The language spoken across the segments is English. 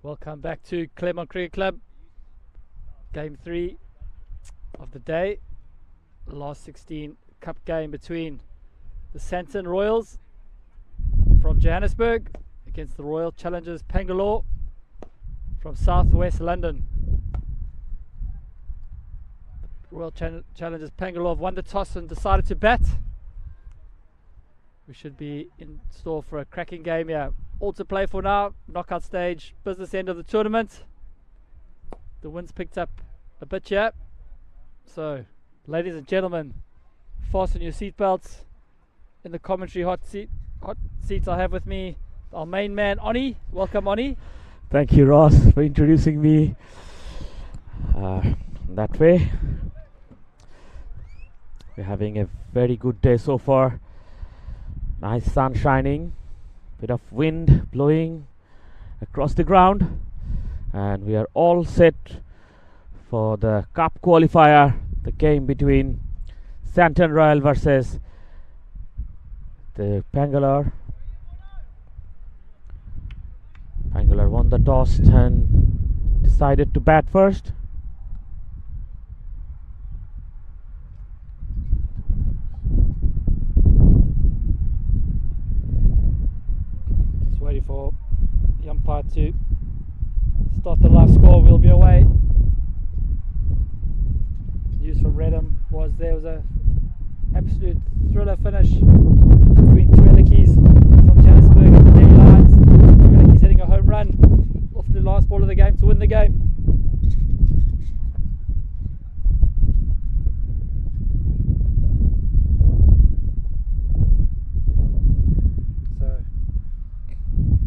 Welcome back to Claremont Cricket Club. Game 3 of the day. Last 16 cup game between the Sandton Royals from Johannesburg against the Royal Challengers Pangalore from southwest London. The Royal Challengers Pangalore have won the toss and decided to bat. We should be in store for a cracking game here. All to play for now. Knockout stage, business end of the tournament. The wind's picked up a bit here. So, ladies and gentlemen, fasten your seatbelts. In the commentary hot seats I have with me our main man, Oni. Welcome, Oni. Thank you, Ross, for introducing me that way. We're having a very good day so far. Nice sun shining, bit of wind blowing across the ground, and we are all set for the cup qualifier, the game between Sandton Royal versus the Pangalore. Pangalore won the toss and decided to bat first. Waiting for the umpire to start the live score. We'll be away. News from Redham was there was a absolute thriller finish between Twelekes from Johannesburg and the Daily Lions. Twelekes hitting a home run off the last ball of the game to win the game.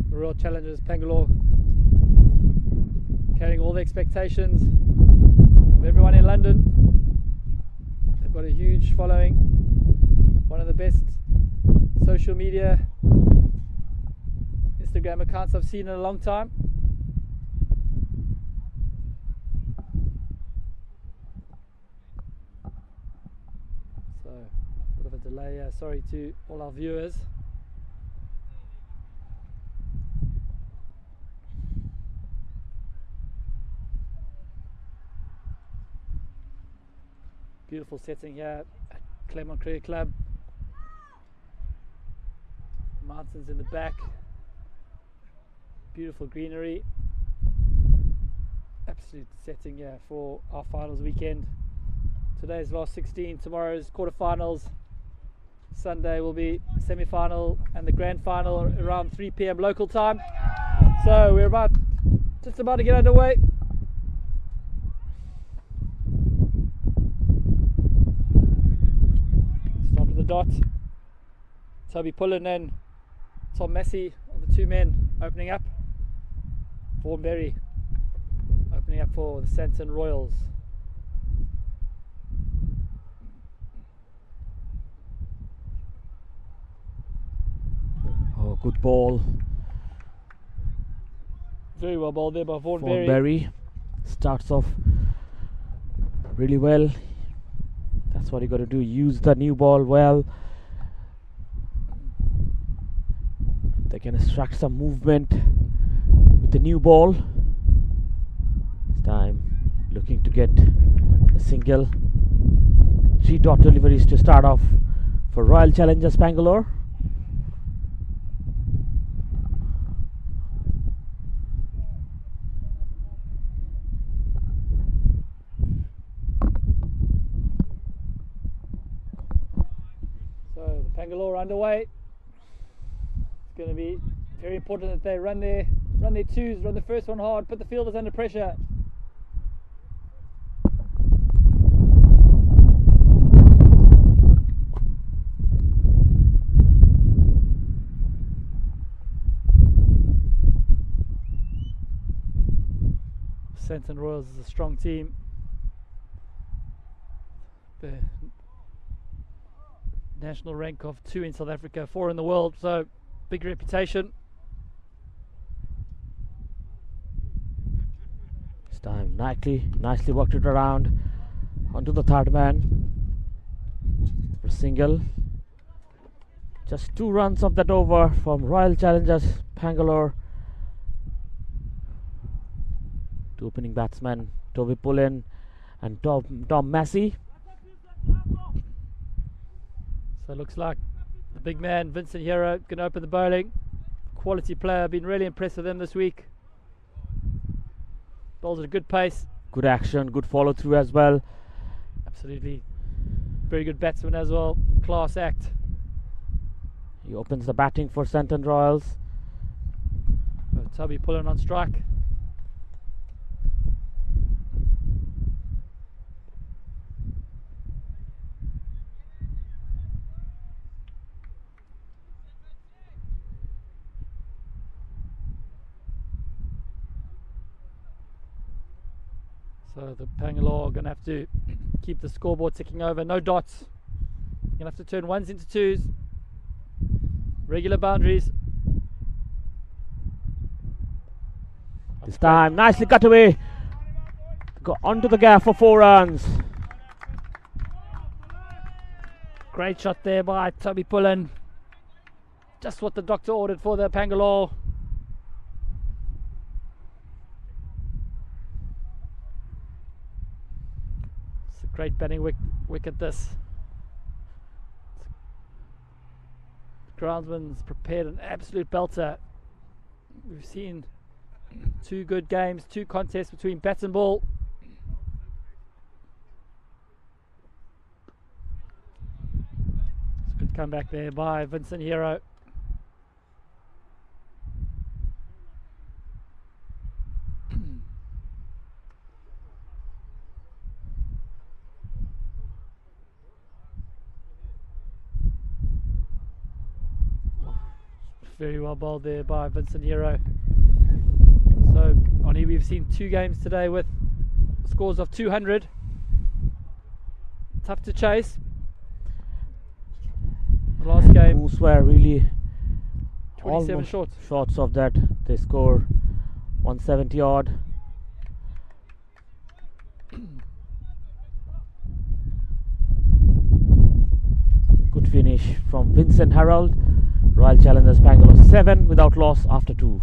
Royal Challengers Pangalore carrying all the expectations of everyone in London. They've got a huge following, one of the best social media Instagram accounts I've seen in a long time. So a bit of a delay, sorry to all our viewers. Beautiful setting here at Claremont Cricket Club. Mountains in the back. Beautiful greenery. Absolute setting here for our finals weekend. Today's last 16, tomorrow's quarterfinals. Sunday will be semi-final and the grand final around 3 PM local time. So we're just about to get underway. Dot. Toby Pullen and Tom Massey are the two men opening up. Vaughan Berry opening up for the Sandton Royals. Oh, good ball. Very well bowled there by Vaughan Berry. Berry starts off really well. That's what you got to do, use the new ball well. They can extract some movement with the new ball. This time looking to get a single. 3 dot deliveries to start off for Royal Challengers Pangalore. Pangalore underway. It's going to be very important that they run their twos, run the first one hard, put the fielders under pressure. Sandton Royals is a strong team. The national rank of 2 in South Africa, 4 in the world, so big reputation. This time nicely worked it around onto the third man for single. Just 2 runs of that over from Royal Challengers Pangalore. Two opening batsmen, Toby Pullen and Tom Massey. So it looks like the big man, Vincent Hero, going to open the bowling. Quality player, been really impressed with him this week. Bowls at a good pace. Good action, good follow through as well. Absolutely. Very good batsman as well. Class act. He opens the batting for Sandton Royals. So Toby Pullen on strike. So the Pangalore are going to have to keep the scoreboard ticking over. No dots. You're going to have to turn ones into twos. Regular boundaries. This time, nicely cut away. Got onto the gap for 4 runs. Great shot there by Toby Pullen. Just what the doctor ordered for the Pangalore. It's a great batting wicket this. The groundsman's prepared an absolute belter. We've seen 2 good games, 2 contests between bats and ball. It's a good comeback there by Vincent Hero. Very well bowled there by Vincent Hero. So, Oni, we've seen 2 games today with scores of 200. Tough to chase. The last game, Moves were really 27 almost short. shorts of that. They score 170 odd. Good finish from Vincent Harold. Royal Challengers Pangalore 7 without loss after 2.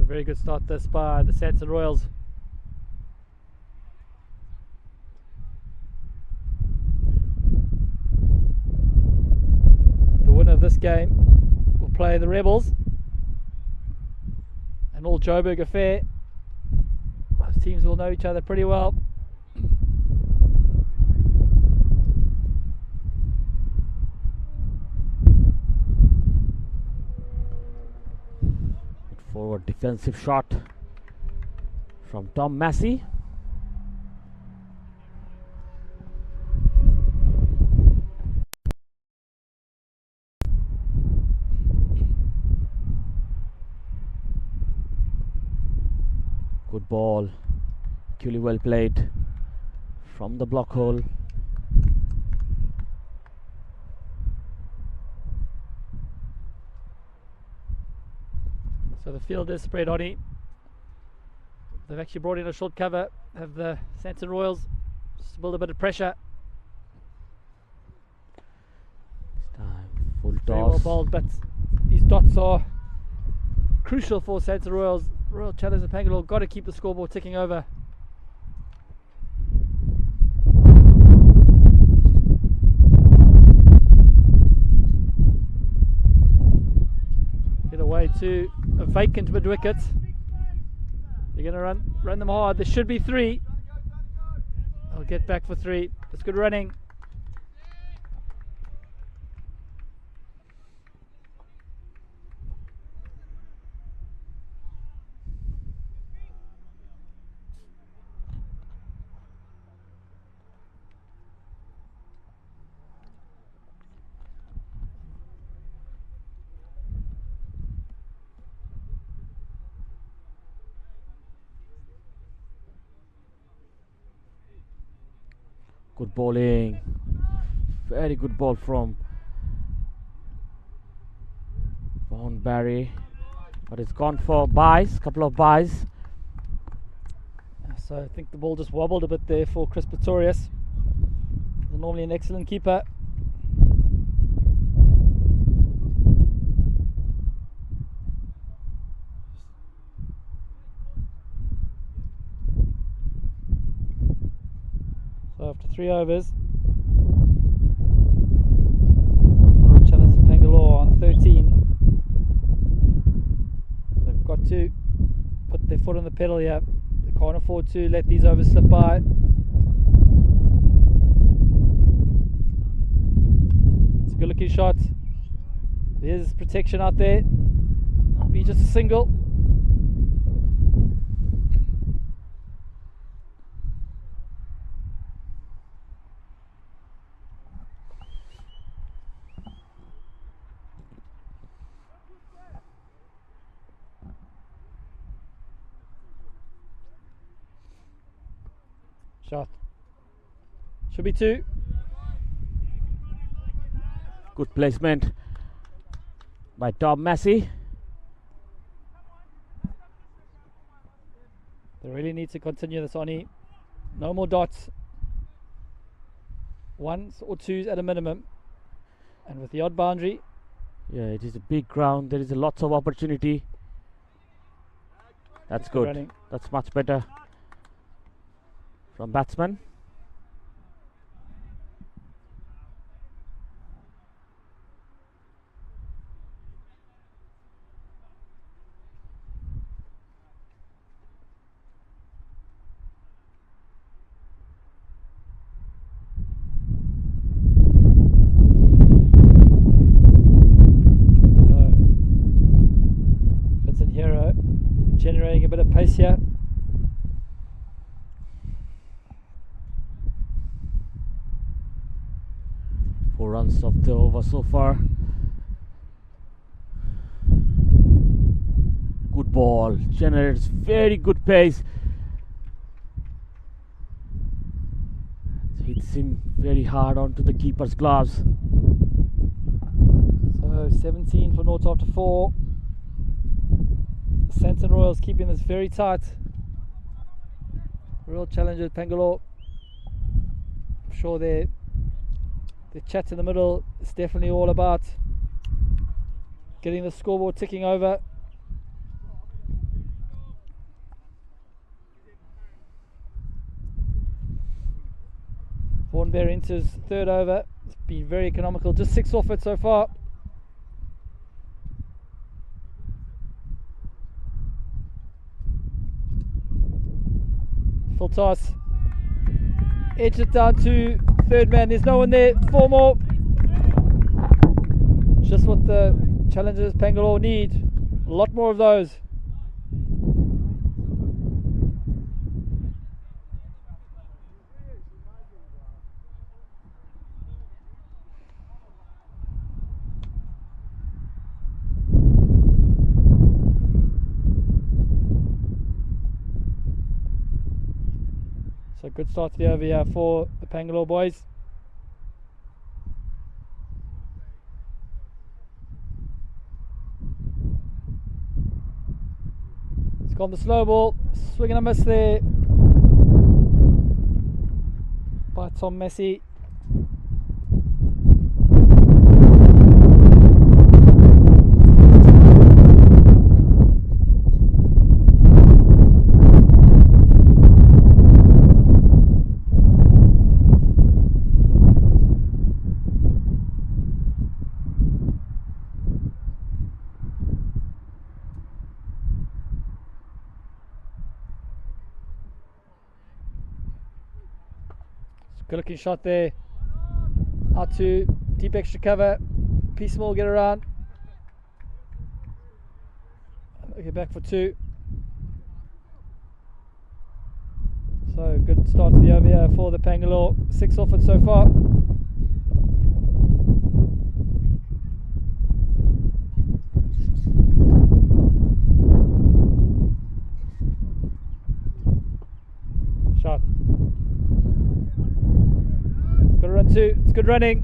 A very good start this by the Sandton Royals. The winner of this game will play the Rebels. An all Joburg affair. Those teams will know each other pretty well. Forward defensive shot from Tom Massey. Good ball, equally well played from the block hole. So the field is spread on it. They've actually brought in a short cover, have the Sandton Royals, just to build a bit of pressure. This time, full Very well toss. bowled, but these dots are crucial for Sandton Royals. Royal Challengers Pangalore got to keep the scoreboard ticking over. Hit away to a vacant mid wicket. They're going to run them hard. There should be 3. I'll get back for 3. That's good running. Good bowling. Very good ball from Vaughan Barry. But it's gone for byes, couple of byes. So I think the ball just wobbled a bit there for Chris Pretorius. He's normally an excellent keeper. So after 3 overs, Royal Challengers Pangalore on 13. They've got to put their foot on the pedal here. They can't afford to let these overs slip by. It's a good looking shot. There's protection out there. I'll be just a single. Shot. Should be 2. Good placement by Tom Massey. They really need to continue this, Oni. No more dots. 1s or 2s at a minimum. And with the odd boundary. Yeah, it is a big ground. There is a lots of opportunity. That's good. Running. That's much better from batsman. Generating a bit of pace here. Four runs of the over so far. Good ball. Generates very good pace. Hits him very hard onto the keeper's gloves. So 17 for naught after 4. Sandton Royals keeping this very tight. Real Challengers Pangalore. I'm sure their chat in the middle is definitely all about getting the scoreboard ticking over. Vaughan Bear into his 3rd over. It's been very economical. Just 6 off it so far. Full toss. Edge it down to 3rd man. There's no one there. 4 more. Just what the Challengers Pangalore need. A lot more of those. So good start to the over here for the Pangalore boys. It's gone the slow ball, swing and a miss there by Tom Massey. Good looking shot there. Out to deep extra cover. Piecemeal, get around. Get back for 2. So good start to the over here for the Pangalore. 6 off it so far. Shot. Got to run 2. It's good running.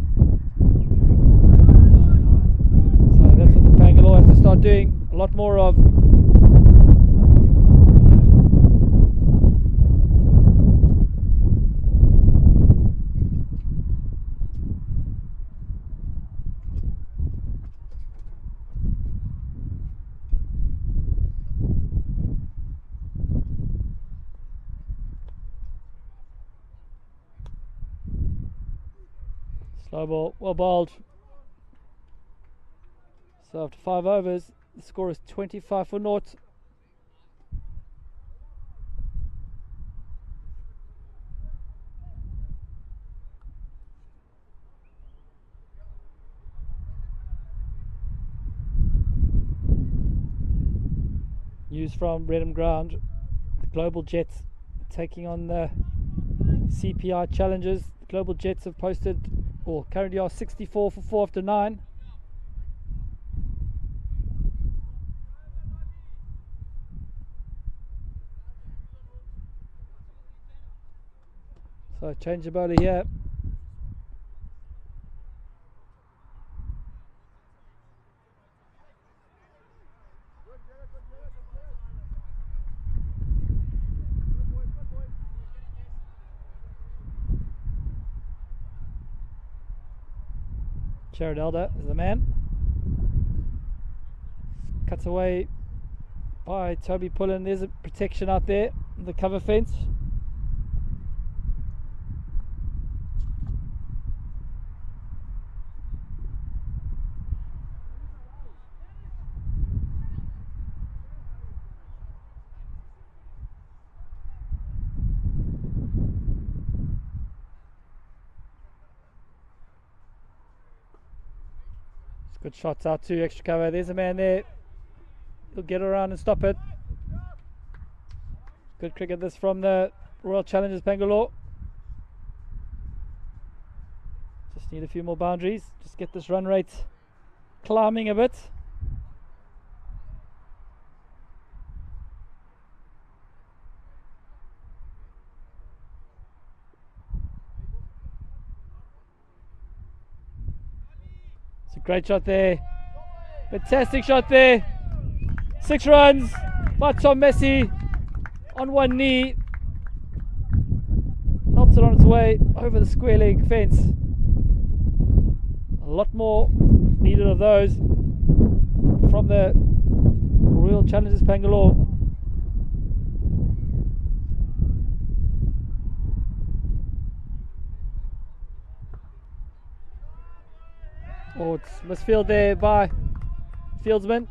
So that's what the Pangalore have to start doing a lot more of. Slow ball, well bowled. So after 5 overs, the score is 25 for naught. News from Redham Ground. The Global Jets taking on the CPI challenges. The Global Jets have posted, or currently are 64 for 4 after 9. So change the bowler here. Jared Elder is the man. Cuts away by Toby Pullen. There's a protection out there, the cover fence. Good shots out to extra cover. There's a man there. He'll get around and stop it. Good cricket this from the Royal Challengers Pangalore. Just need a few more boundaries. Just get this run rate climbing a bit. Great shot there. Fantastic shot there. 6 runs by Tom Messi on one knee. Helps it on its way over the square leg fence. A lot more needed of those from the Royal Challengers Pangalore. Oh, it's misfield there by fieldsman.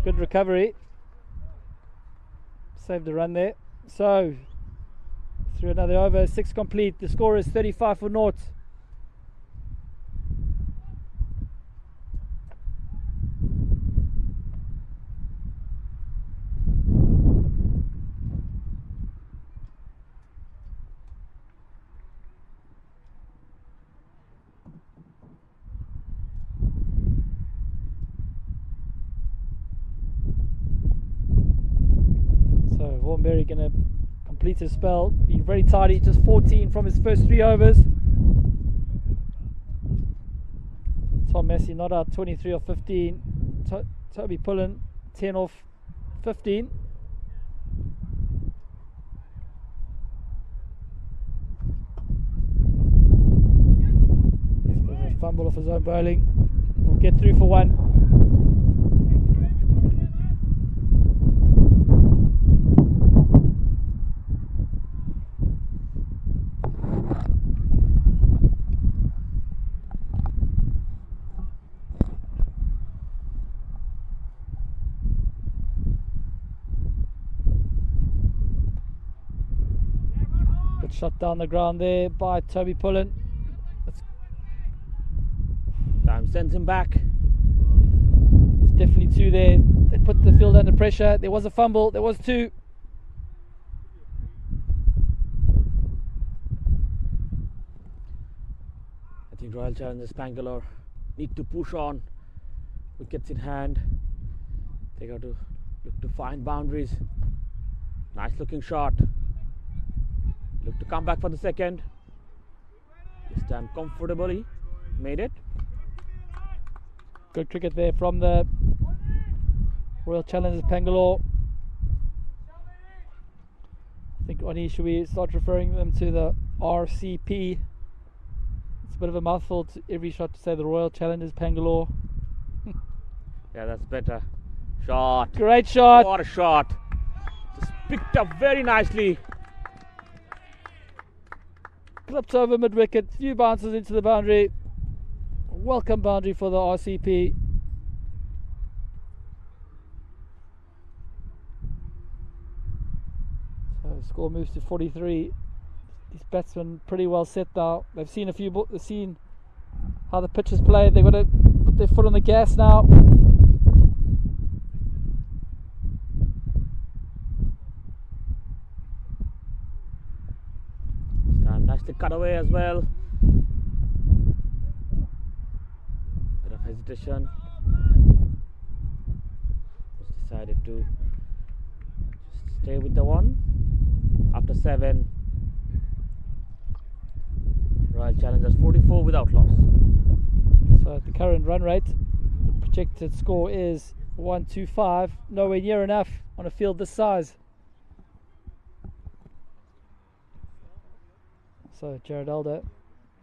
Good recovery. Saved the run there. So, through another over, 6 complete. The score is 35 for naught. Warnberry going to complete his spell. Been very tidy, just 14 from his first 3 overs. Tom Messi not out, 23 off 15. Toby Pullen 10 off 15. He's got a fumble off his own bowling. We'll get through for 1. Shot down the ground there by Toby Pullen. Time sends him back. There's definitely 2 there. They put the field under pressure. There was a fumble. There was 2. I think Royal Challengers Pangalore need to push on. Wickets in hand. They got to look to find boundaries. Nice looking shot. Look to come back for the second. This time comfortably made it. Good cricket there from the Royal Challengers Pangalore. I think, Oni, should we start referring them to the RCP? It's a bit of a mouthful to every shot to say the Royal Challengers Pangalore. Yeah, that's better. Shot. Great shot. What a shot. Just picked up very nicely. Clipped over mid-wicket, few bounces into the boundary. Welcome boundary for the RCP. So score moves to 43. These batsmen pretty well set now. They've seen they've seen how the pitch is played. They've got to put their foot on the gas now. Nicely cut away as well. Bit of hesitation. Just decided to just stay with the one. After 7, Royal Challengers 44 without loss. So at the current run rate, the projected score is 125. Nowhere near enough on a field this size. So Jared Elder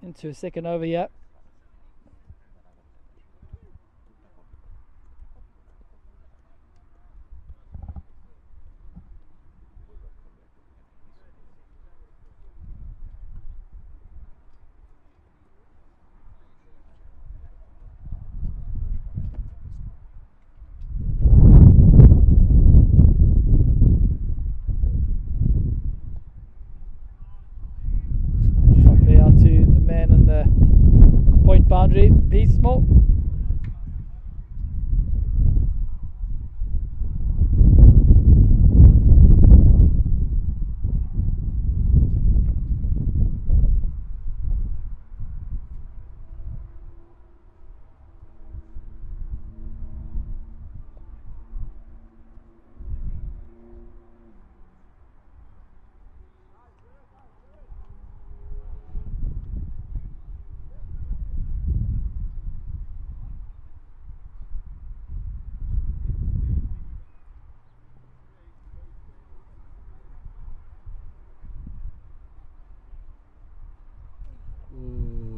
into a second over here. Boundary, Peace Small.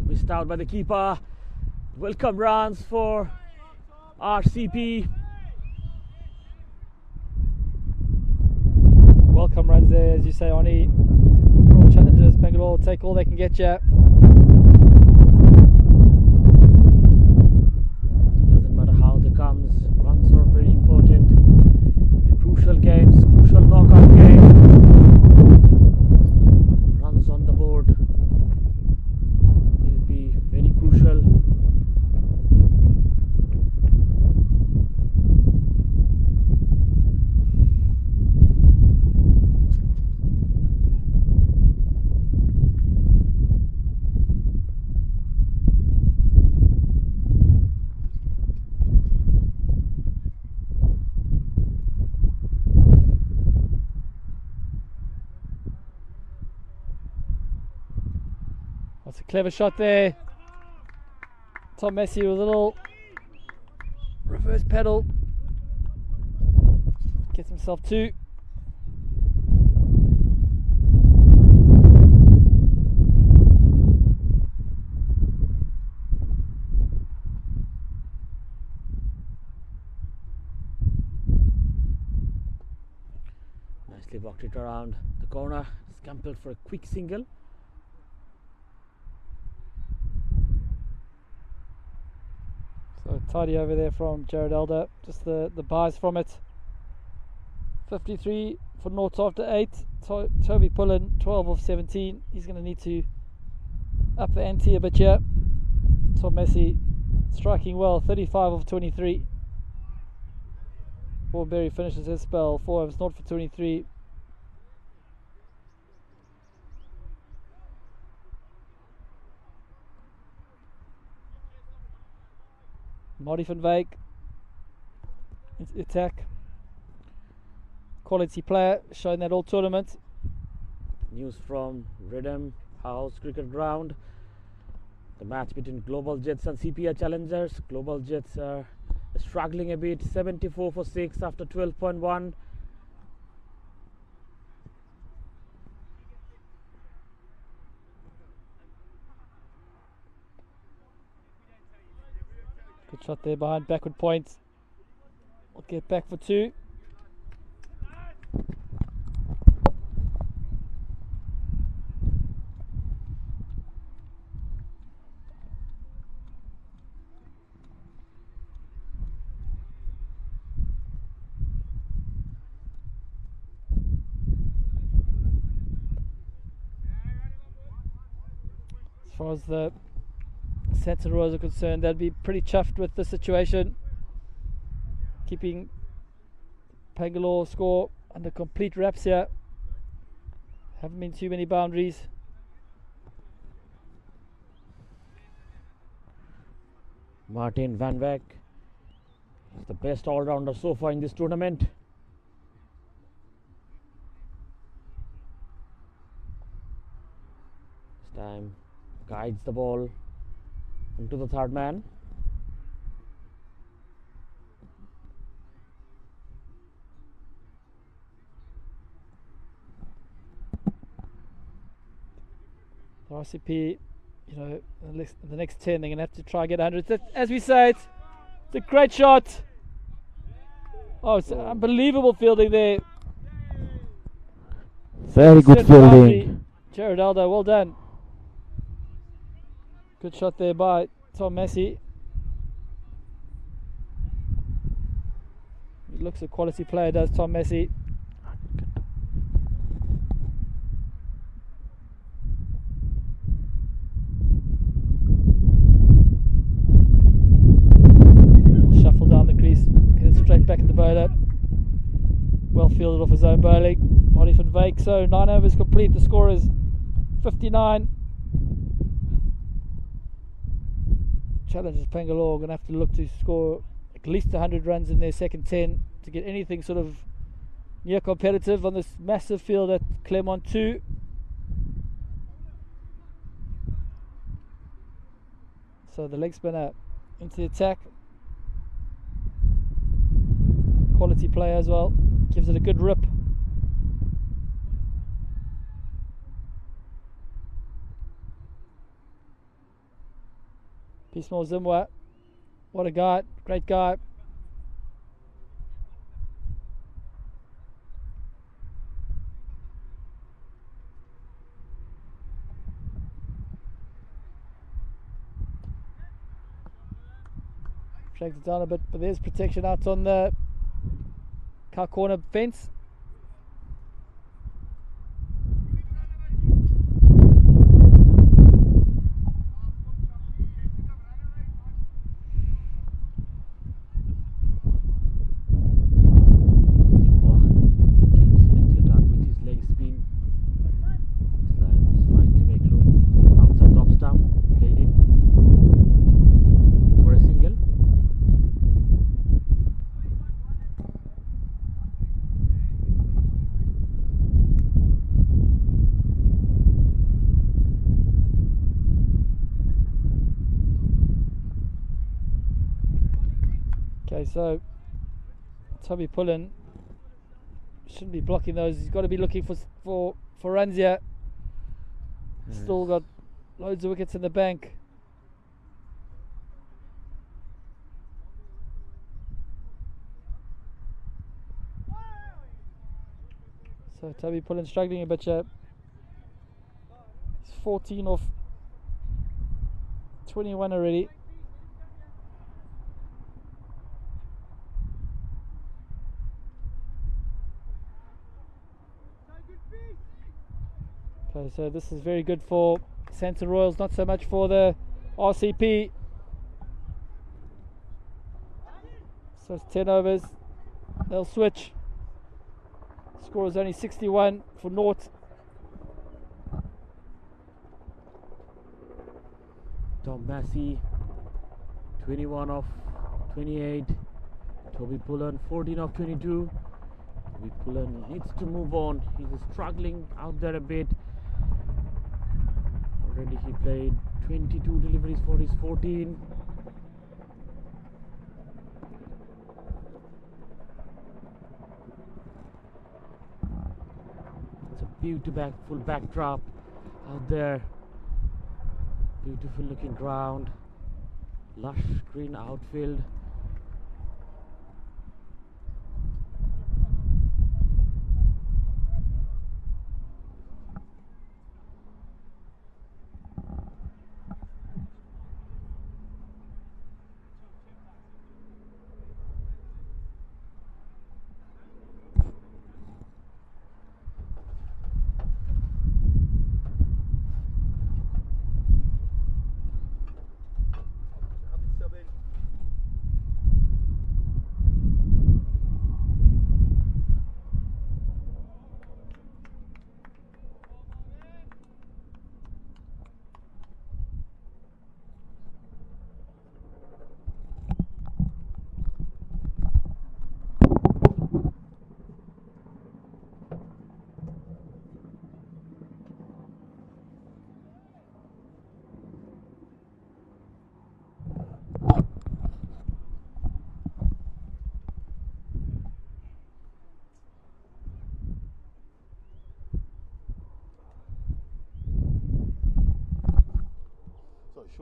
Missed out by the keeper. Welcome runs for RCP. Welcome runs there, as you say, Oni. Royal Challengers, Pangalore take all they can get you. Doesn't matter how they comes, runs are very important. The crucial games, crucial knockout game. Runs on the board will be very crucial. That's a clever shot there. Tom Messi with a little reverse pedal. Gets himself 2. Nicely walked it around the corner. Scampered for a quick single. So tidy over there from Jared Elder. Just the buys from it. 53 for North after 8. Toby Pullen 12 of 17. He's going to need to up the ante a bit here. Tom Messi striking well, 35 of 23. Thornberry finishes his spell, 4 overs, not for 23. Marty van Wyk, attack, quality player, showing that all tournament. News from Rhythm House Cricket Ground. The match between Global Jets and CPR Challengers. Global Jets are struggling a bit, 74 for 6 after 12.1. Good shot there behind backward point. We'll get back for 2. As far as the Sandton Royals are concerned, they'd be pretty chuffed with the situation, keeping Pangalore score under complete wraps here. Haven't been too many boundaries. Martin Van Wyk is the best all-rounder so far in this tournament. This time guides the ball into the third man. The RCP, you know, the next 10, they're going to have to try and get 100. As we say, it's a great shot. Oh, it's unbelievable fielding there. Very good fielding. Jared Aldo, well done. Good shot there by Tom Massey. He looks a quality player, does Tom Massey. Shuffle down the crease, hit it straight back at the bowler. Well fielded off his own bowling. Marty van Wyk, so 9 overs complete. The score is 59. Challenges Pangalore, going to have to look to score at least 100 runs in their second 10 to get anything sort of near competitive on this massive field at Claremont 2. So the leg spinner into the attack. Quality player as well. Gives it a good rip. Pismo Zimwa, what a guy, great guy. Drags it down a bit, but there's protection out on the car corner fence. Okay, so Tommy Pullen shouldn't be blocking those. He's got to be looking for runs here. Still got loads of wickets in the bank. So Toby Pullen struggling a bit here. He's 14 off 21 already. Okay, so this is very good for Sandton Royals, not so much for the RCP. So it's 10 overs. They'll switch. Score is only 61 for North. Tom Massey, 21 of 28. Toby Pullen, 14 of 22. Toby Pullen needs to move on. He's struggling out there a bit. Already he played 22 deliveries for his 14. It's a beautiful backdrop out there. Beautiful looking ground. Lush green outfield.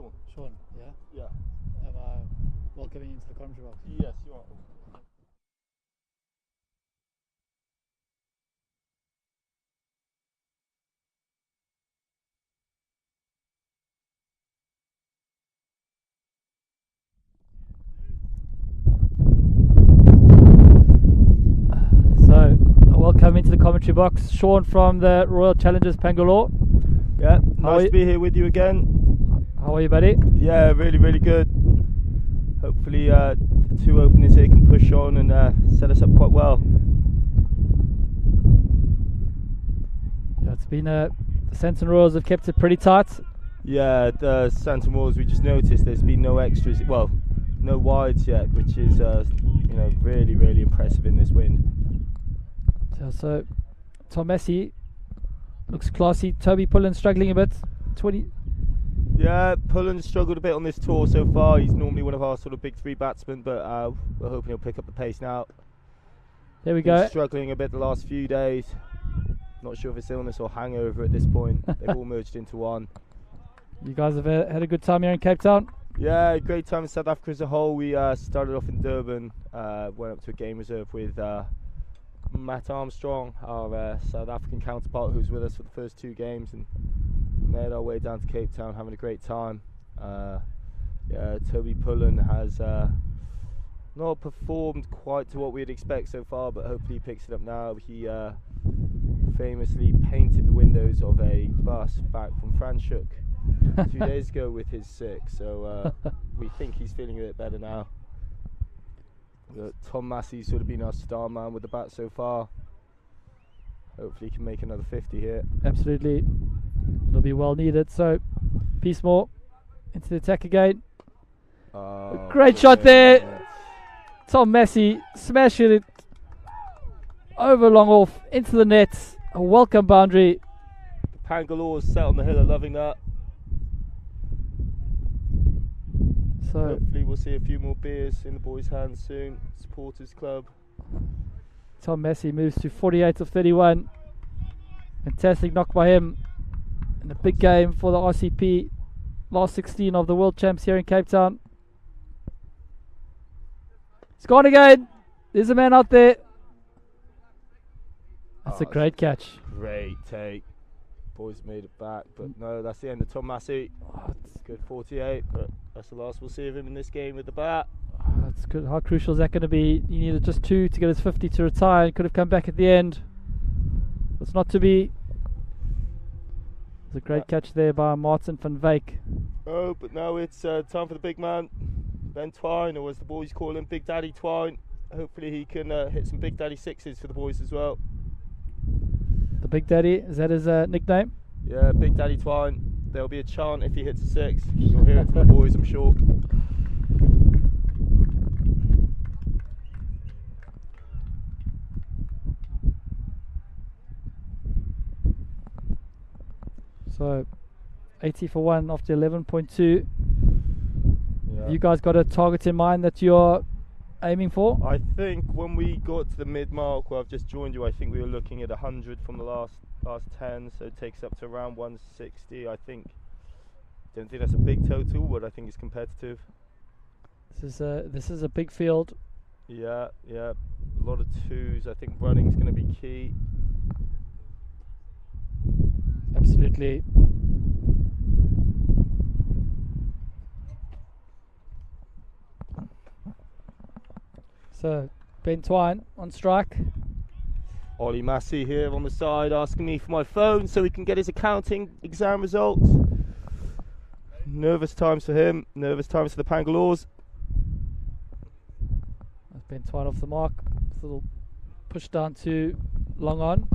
Sean. Sean, yeah? Yeah. Am I welcoming you into the commentary box? Yes, you are. So, welcome into the commentary box. Sean from the Royal Challengers Pangalore. Yeah, How are nice you? to be here with you again. How are you, buddy? Yeah, really, really good. Hopefully, the two openers here can push on and set us up quite well. Yeah, it's been the Sandton Royals have kept it pretty tight. Yeah, the Sandton Royals, we just noticed there's been no extras, well, no wides yet, which is really, really impressive in this wind. So Tom Massey looks classy. Toby Pullen struggling a bit. 20. Yeah, Pullen's struggled a bit on this tour so far. He's normally one of our sort of big three batsmen, but we're hoping he'll pick up the pace now. There we He's go. struggling a bit the last few days. Not sure if it's illness or hangover at this point. They've all merged into one. You guys have had a good time here in Cape Town? Yeah, great time in South Africa as a whole. We started off in Durban, went up to a game reserve with Matt Armstrong, our South African counterpart, who was with us for the first two games, and made our way down to Cape Town, having a great time. Yeah, Toby Pullen has not performed quite to what we'd expect so far, but hopefully he picks it up now. He famously painted the windows of a bus back from Franschhoek 2 days ago with his six, so we think he's feeling a bit better now. Tom Massey's sort of been our star man with the bat so far. Hopefully he can make another 50 here. Absolutely. It'll be well needed. So, Peacemore into the attack again. Oh, Great shot there. Tom Massey smashing it over long off into the net. A welcome boundary. Pangalore's sat on the hill are loving that. So hopefully we'll see a few more beers in the boys' hands soon. Supporters Club. Tom Massey moves to 48 of 31. Fantastic knock by him in a big game for the RCP. Last 16 of the World Champs here in Cape Town. It's gone again. There's a man out there. That's a great catch. Great take. Boys made it back, but no, that's the end of Tom Massey. Good 48, but that's the last we'll see of him in this game with the bat. That's good. How crucial is that going to be? He needed just 2 to get his 50 to retire. He could have come back at the end. It's not to be. It's a great catch there by Martin van Wyk. Oh, but now it's time for the big man, Ben Twine, or as the boys call him, Big Daddy Twine. Hopefully he can hit some Big Daddy sixes for the boys as well. The Big Daddy, is that his nickname? Yeah, Big Daddy Twine. There'll be a chant if he hits a six. You'll hear it from the boys, I'm sure. So 80 for 1 after 11.2. Yeah. Have you guys got a target in mind that you're aiming for? I think when we got to the mid-mark where I've just joined you, I think we were looking at 100 from the last 10, so it takes up to around 160. I think, don't think that's a big total, but I think it's competitive. This is a big field. Yeah, a lot of twos. I think running's going to be key. Absolutely. So Ben Twine on strike. Ollie Massey here on the side asking me for my phone so he can get his accounting exam results. Nervous times for him, nervous times for the Pangalores. That's Ben Twine off the mark. This little push down to long on.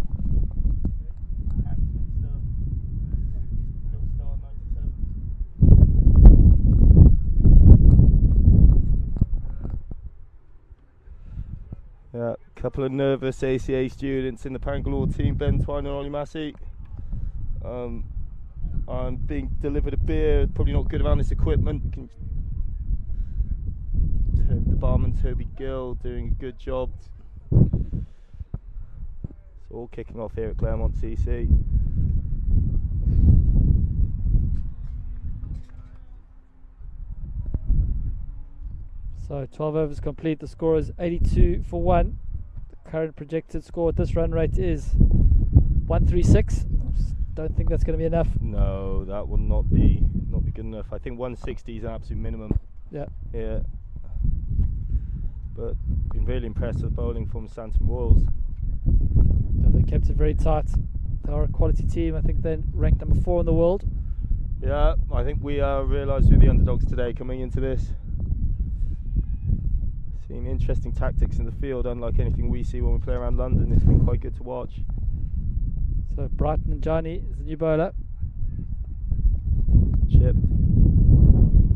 Yeah, a couple of nervous ACA students in the Pangalore team, Ben Twine and Ollie Massey. I'm being delivered a beer, probably not good around this equipment. The barman Toby Gill doing a good job. It's all kicking off here at Claremont CC. So 12 overs complete. The score is 82 for 1. The current projected score at this run rate is 136. Don't think that's going to be enough. No, that will not be good enough. I think 160 is an absolute minimum. Yeah. Yeah. But been really impressed with bowling from Sandton Royals. Yeah, they kept it very tight. They are a quality team. I think they're ranked number 4 in the world. Yeah, I think we realised we're the underdogs today coming into this. Seeing interesting tactics in the field, unlike anything we see when we play around London. It's been quite good to watch. So Brighton and Johnny is the new bowler. Chipped.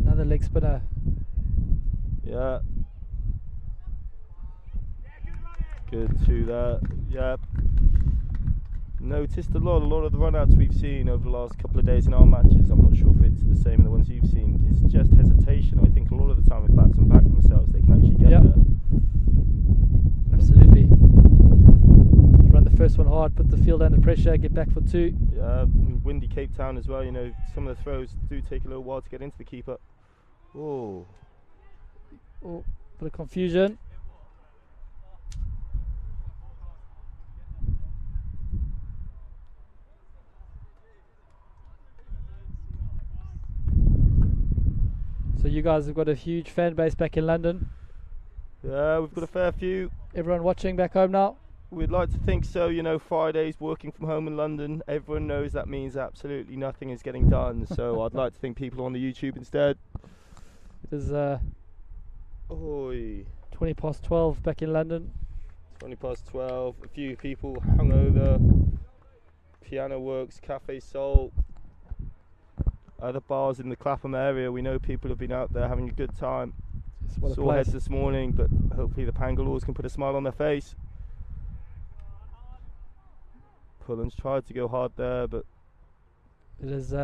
Another leg spinner. Yeah. Good to that. Yeah. Noticed a lot of the run-outs we've seen over the last couple of days in our matches. I'm not sure if it's the same in the ones you've seen. It's just hesitation. I think a lot of the time if batsmen back themselves, they can actually get there. Absolutely. Run the first one hard, put the field under pressure, get back for 2. Yeah, windy Cape Town as well. You know, some of the throws do take a little while to get into the keeper. Oh, bit of confusion. So you guys have got a huge fan base back in London. Yeah, we've got a fair few. Everyone watching back home now? We'd like to think so. You know, Fridays working from home in London, everyone knows that means absolutely nothing is getting done. So I'd like to think people are on the YouTube instead. It is 20 past 12 back in London. 20 past 12. A few people hungover. Piano Works, Cafe Soul. Other bars in the Clapham area. We know people have been out there having a good time. Sore heads this morning, but hopefully the Pangalores can put a smile on their face. Pullen's tried to go hard there, but it is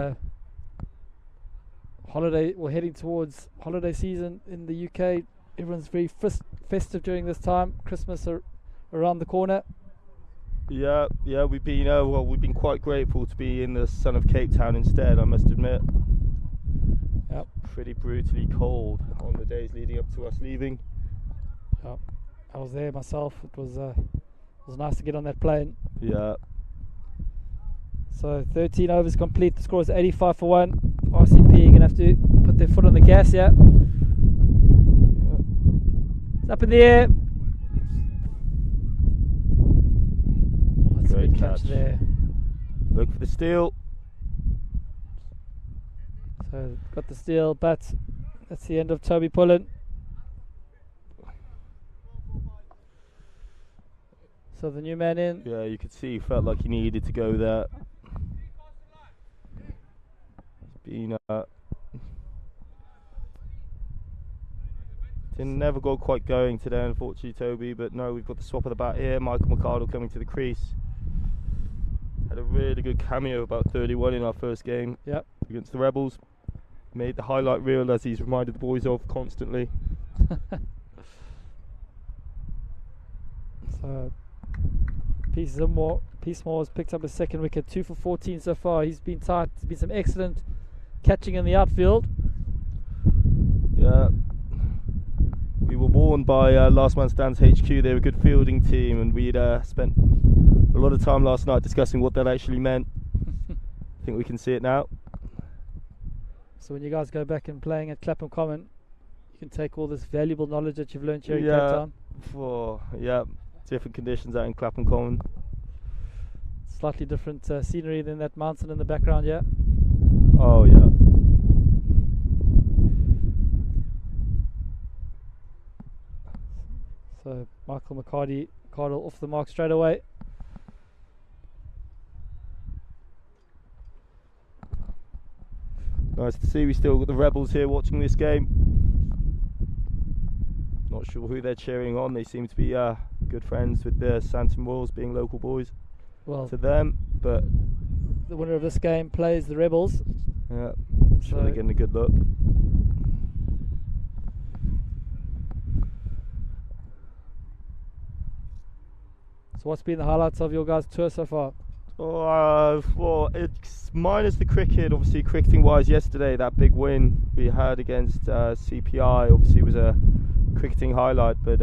holiday. We're heading towards holiday season in the UK. Everyone's very festive during this time. Christmas around the corner. Yeah, we've been quite grateful to be in the sun of Cape Town instead, I must admit. Yep. Pretty brutally cold on the days leading up to us leaving. Yep. I was there myself. It was nice to get on that plane. Yeah. So 13 overs complete. The score is 85 for 1. RCP going to have to put their foot on the gas here. It's up in the air. Great catch there. Look for the steal. So got the steal, but that's the end of Toby Pullen. So the new man in. Yeah, you could see he felt like he needed to go there. Been didn't never go quite going today, unfortunately, Toby. But no, we've got the swap of the bat here. Michael McArdle coming to the crease. Had a really good cameo about 31 in our first game. Yep. Against the Rebels. Made the highlight reel, as he's reminded the boys of constantly. So Peace Moore has picked up his second wicket, 2 for 14 so far. He's been tight. There's been some excellent catching in the outfield. Yeah. We were warned by Last Man Stands HQ. They're a good fielding team, and we'd spent a lot of time last night discussing what that actually meant. I think we can see it now. So when you guys go back and playing at Clapham Common, you can take all this valuable knowledge that you've learned here in Cape Town. Different conditions out in Clapham Common. Slightly different scenery than that mountain in the background, yeah? Oh, yeah. So Michael McArdle off the mark straight away. Nice to see we still got the Rebels here watching this game. Not sure who they're cheering on. They seem to be good friends with the Sandton Royals, being local boys. Well, to them, but the winner of this game plays the Rebels. Yeah, sure they're getting a good look. So what's been the highlights of your guys' tour so far? Well, it's minus the cricket. Obviously, cricketing-wise, yesterday that big win we had against CPI obviously was a cricketing highlight, but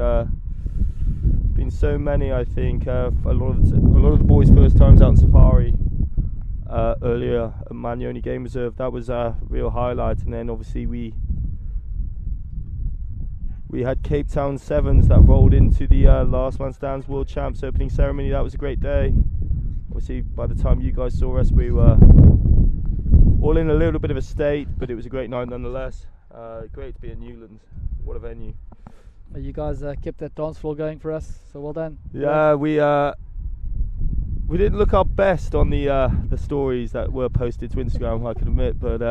been so many. I think a lot of the boys' first times out in safari earlier at Manyoni Game Reserve. That was a real highlight, and then obviously we had Cape Town Sevens that rolled into the Last Man Stands World Champs opening ceremony. That was a great day. Obviously, by the time you guys saw us, we were all in a little bit of a state, but it was a great night nonetheless. Great to be at Newlands. What a venue. You guys kept that dance floor going for us, so well done. Yeah, we didn't look our best on the stories that were posted to Instagram, I can admit, but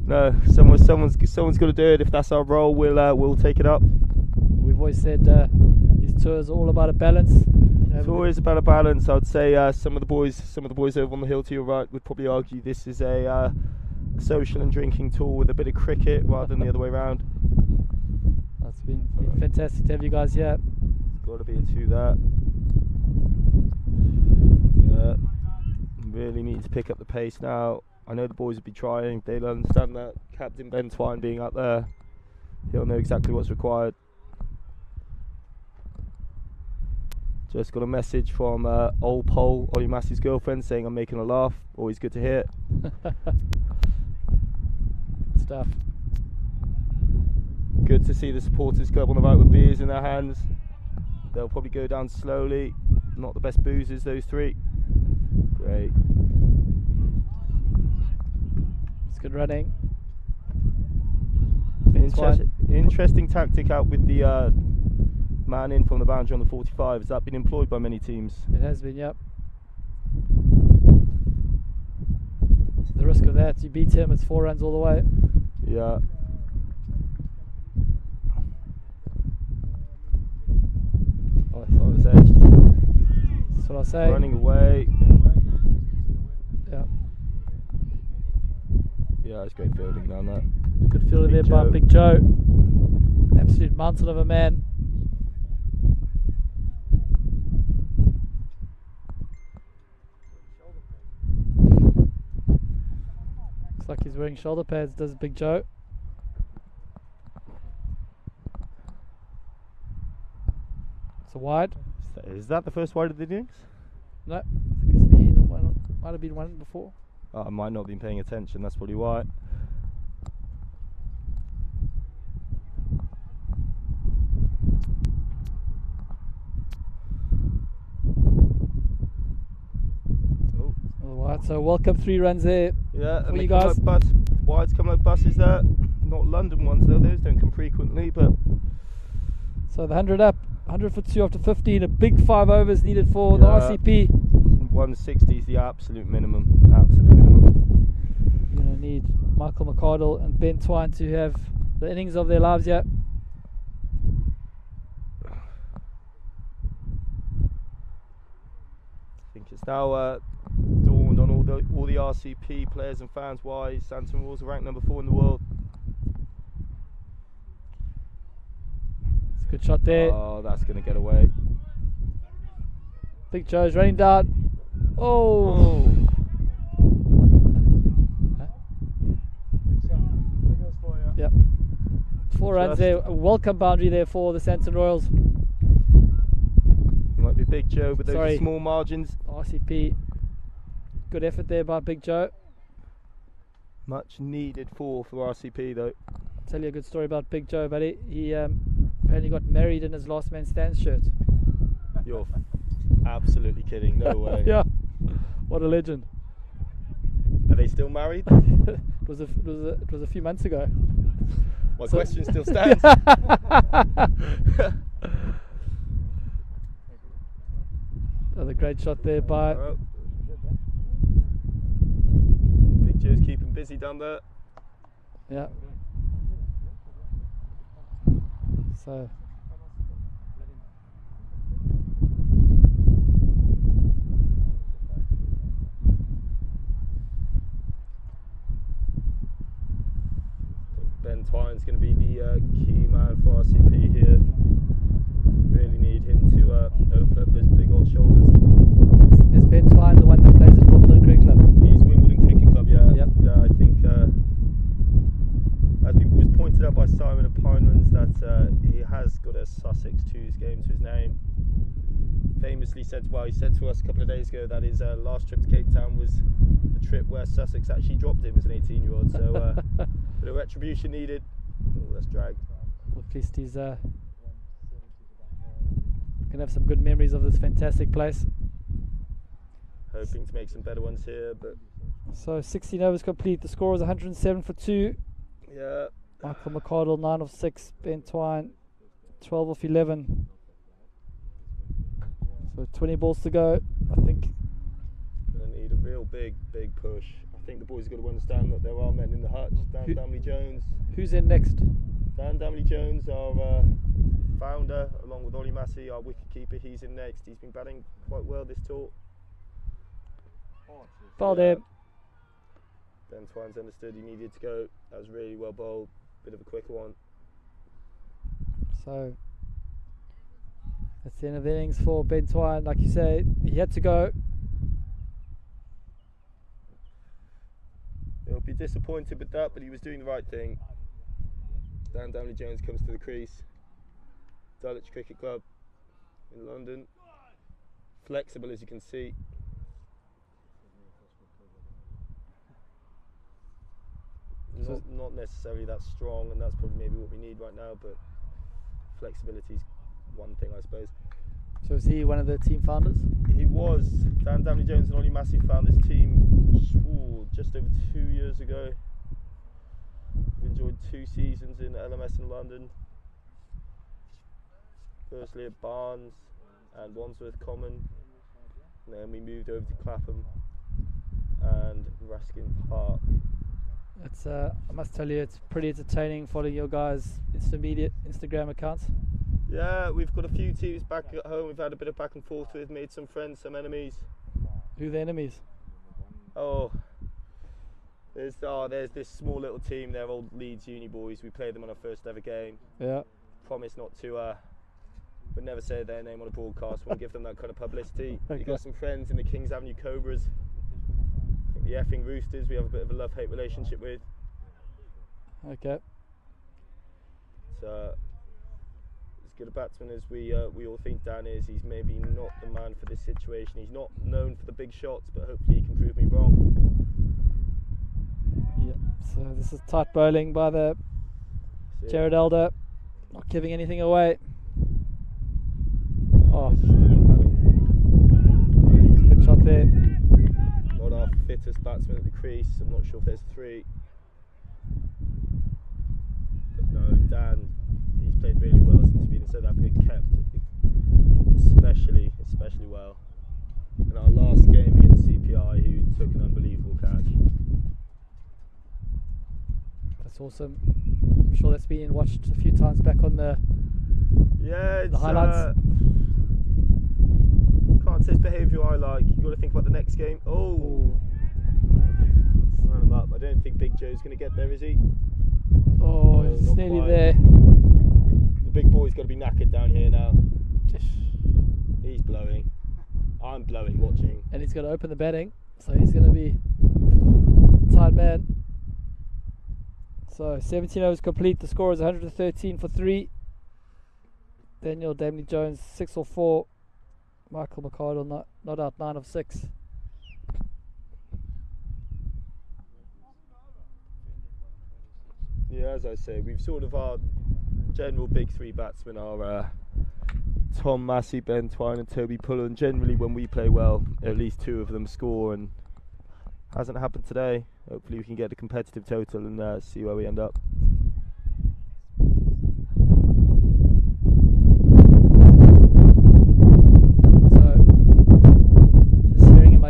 no, someone's got to do it. If that's our role, we'll take it up. We've always said this tour is all about a balance. Tour is about a balance. I would say some of the boys over on the hill to your right would probably argue this is a social and drinking tour with a bit of cricket rather than the other way around. It's been fantastic to have you guys here. Got to be a two that. Yeah, really need to pick up the pace now. I know the boys will be trying. They'll understand that. Captain Ben Twine being out there, he'll know exactly what's required. Just got a message from old Pole, Ollie Massey's girlfriend, saying I'm making her laugh. Always good to hear. Good stuff. Good to see the supporters club on the right with beers in their hands. They'll probably go down slowly. Not the best boozers, those three. Great. It's good running. Interesting tactic out with the man in from the boundary on the 45. Has that been employed by many teams? It has been, yep. The risk of that, you beat him, it's 4 runs all the way. Yeah. On his edge. That's what I say. Running away. Yeah. Yeah, it's great fielding down there. Good fielding there by Big Joe. Absolute mountain of a man. Looks like he's wearing shoulder pads, does Big Joe. It's a wide. Is that the first wide of the innings? No, I think it's been one, might have been one before. I might not have been paying attention, that's probably why. Alright, so welcome 3 runs there. Yeah, for and you guys. Like wides come like buses there. Not London ones though, those don't come frequently, but so the 100 up, 100 for 2 after 15, a big 5 overs needed for the RCP. 160 is the absolute minimum. Absolute minimum. You're going to need Michael McCardle and Ben Twine to have the innings of their lives yet. I think it's now dawned on all the RCP players and fans why Sandton Royals are ranked number 4 in the world. It's a good shot there. Oh, that's going to get away. Big Joe's running down. Oh! Huh? Yep. 4 runs there. A welcome boundary there for the Sandton Royals. Might be Big Joe, but those are small margins. RCP. Good effort there by Big Joe. Much needed for RCP though. I'll tell you a good story about Big Joe, buddy. He apparently got married in his Last Man Stands shirt. You're absolutely kidding, no way. Yeah, what a legend. Are they still married? it was a few months ago. My question still stands. Another great shot there by Big Joe's keeping busy down there. Yeah. So Ben Twine's going to be the key man for RCP here. Really need him to open up those big old shoulders. is Ben Twine the one that plays at Wimbledon Cricket Club? He's Wimbledon Cricket Club, yeah. Yep. Yeah, I think as it was pointed out by Simon of Pinelands that he has 6 2's game to his name. Famously said, he said to us a couple of days ago that his last trip to Cape Town was the trip where Sussex actually dropped him as an 18-year-old. So, bit of retribution needed. Oh, that's dragged. Well, at least he's gonna have some good memories of this fantastic place. Hoping to make some better ones here, but so 16 overs complete. The score is 107 for 2. yeah. Michael McArdle 9 of 6. Ben Twine 12 of 11. So 20 balls to go. I think Gonna need a real big push. I think the boys have got to understand that there are men in the hutch. Dan Damley Jones. Who's in next? Dan Damley Jones, our founder, along with Ollie Massey, our wicket keeper. He's in next. He's been batting quite well this tour. Ball there. Ben Twine's understood he needed to go. That was really well bowled. Bit of a quicker one. So that's the end of the innings for Ben Twine. Like you say, he had to go. He'll be disappointed with that, but he was doing the right thing. Dan Damley Jones comes to the crease. Dulwich Cricket Club in London. Flexible, as you can see. Not necessarily that strong, and that's probably maybe what we need right now, but flexibility is one thing, I suppose. So is he one of the team founders? He was. Dan Damley Jones and Ollie Massey found this team just over 2 years ago. We've enjoyed 2 seasons in LMS in London. Firstly at Barnes and Wandsworth Common, and then we moved over to Clapham and Ruskin Park. It's I must tell you, it's pretty entertaining following your guys' Instagram accounts. Yeah, we've got a few teams back at home. We've had a bit of back and forth with, made some friends, some enemies. Who are the enemies? Oh, there's this small little team. They're old Leeds uni boys. We played them on our first ever game. Yeah. Promise not to. We'd never say their name on a broadcast. We'll give them that kind of publicity. Okay. We've got some friends in the Kings Avenue Cobras. I think the effing Roosters. We have a bit of a love-hate relationship with. Okay. So, as good a batsman as we all think Dan is, he's maybe not the man for this situation. He's not known for the big shots, but hopefully he can prove me wrong. Yep. So this is tight bowling by the Jared Elder, not giving anything away. Oh, good shot there. Not our fittest batsman at the crease. I'm not sure if there's 3. But no, Dan, he's played really well since he's been in South Africa. Kept especially well. In our last game against CPI, who took an unbelievable catch. That's awesome. I'm sure that's been watched a few times back on the highlights. Can't say it's behaviour I like. You've got to think about the next game. Oh, sign him up. I don't think Big Joe's going to get there, is he? Oh, he's nearly quite. there. The big boy's got to be knackered down here now. He's blowing. I'm blowing watching. And he's going to open the batting, so he's going to be tight man. So 17 overs complete. The score is 113 for 3. Daniel Damley Jones 6 or 4. Michael McArdle not out 9 of 6. Yeah, as I say, we've sort of our general big 3 batsmen are Tom Massey, Ben Twine and Toby Pullen. Generally when we play well, at least 2 of them score, and hasn't happened today. Hopefully we can get a competitive total and see where we end up.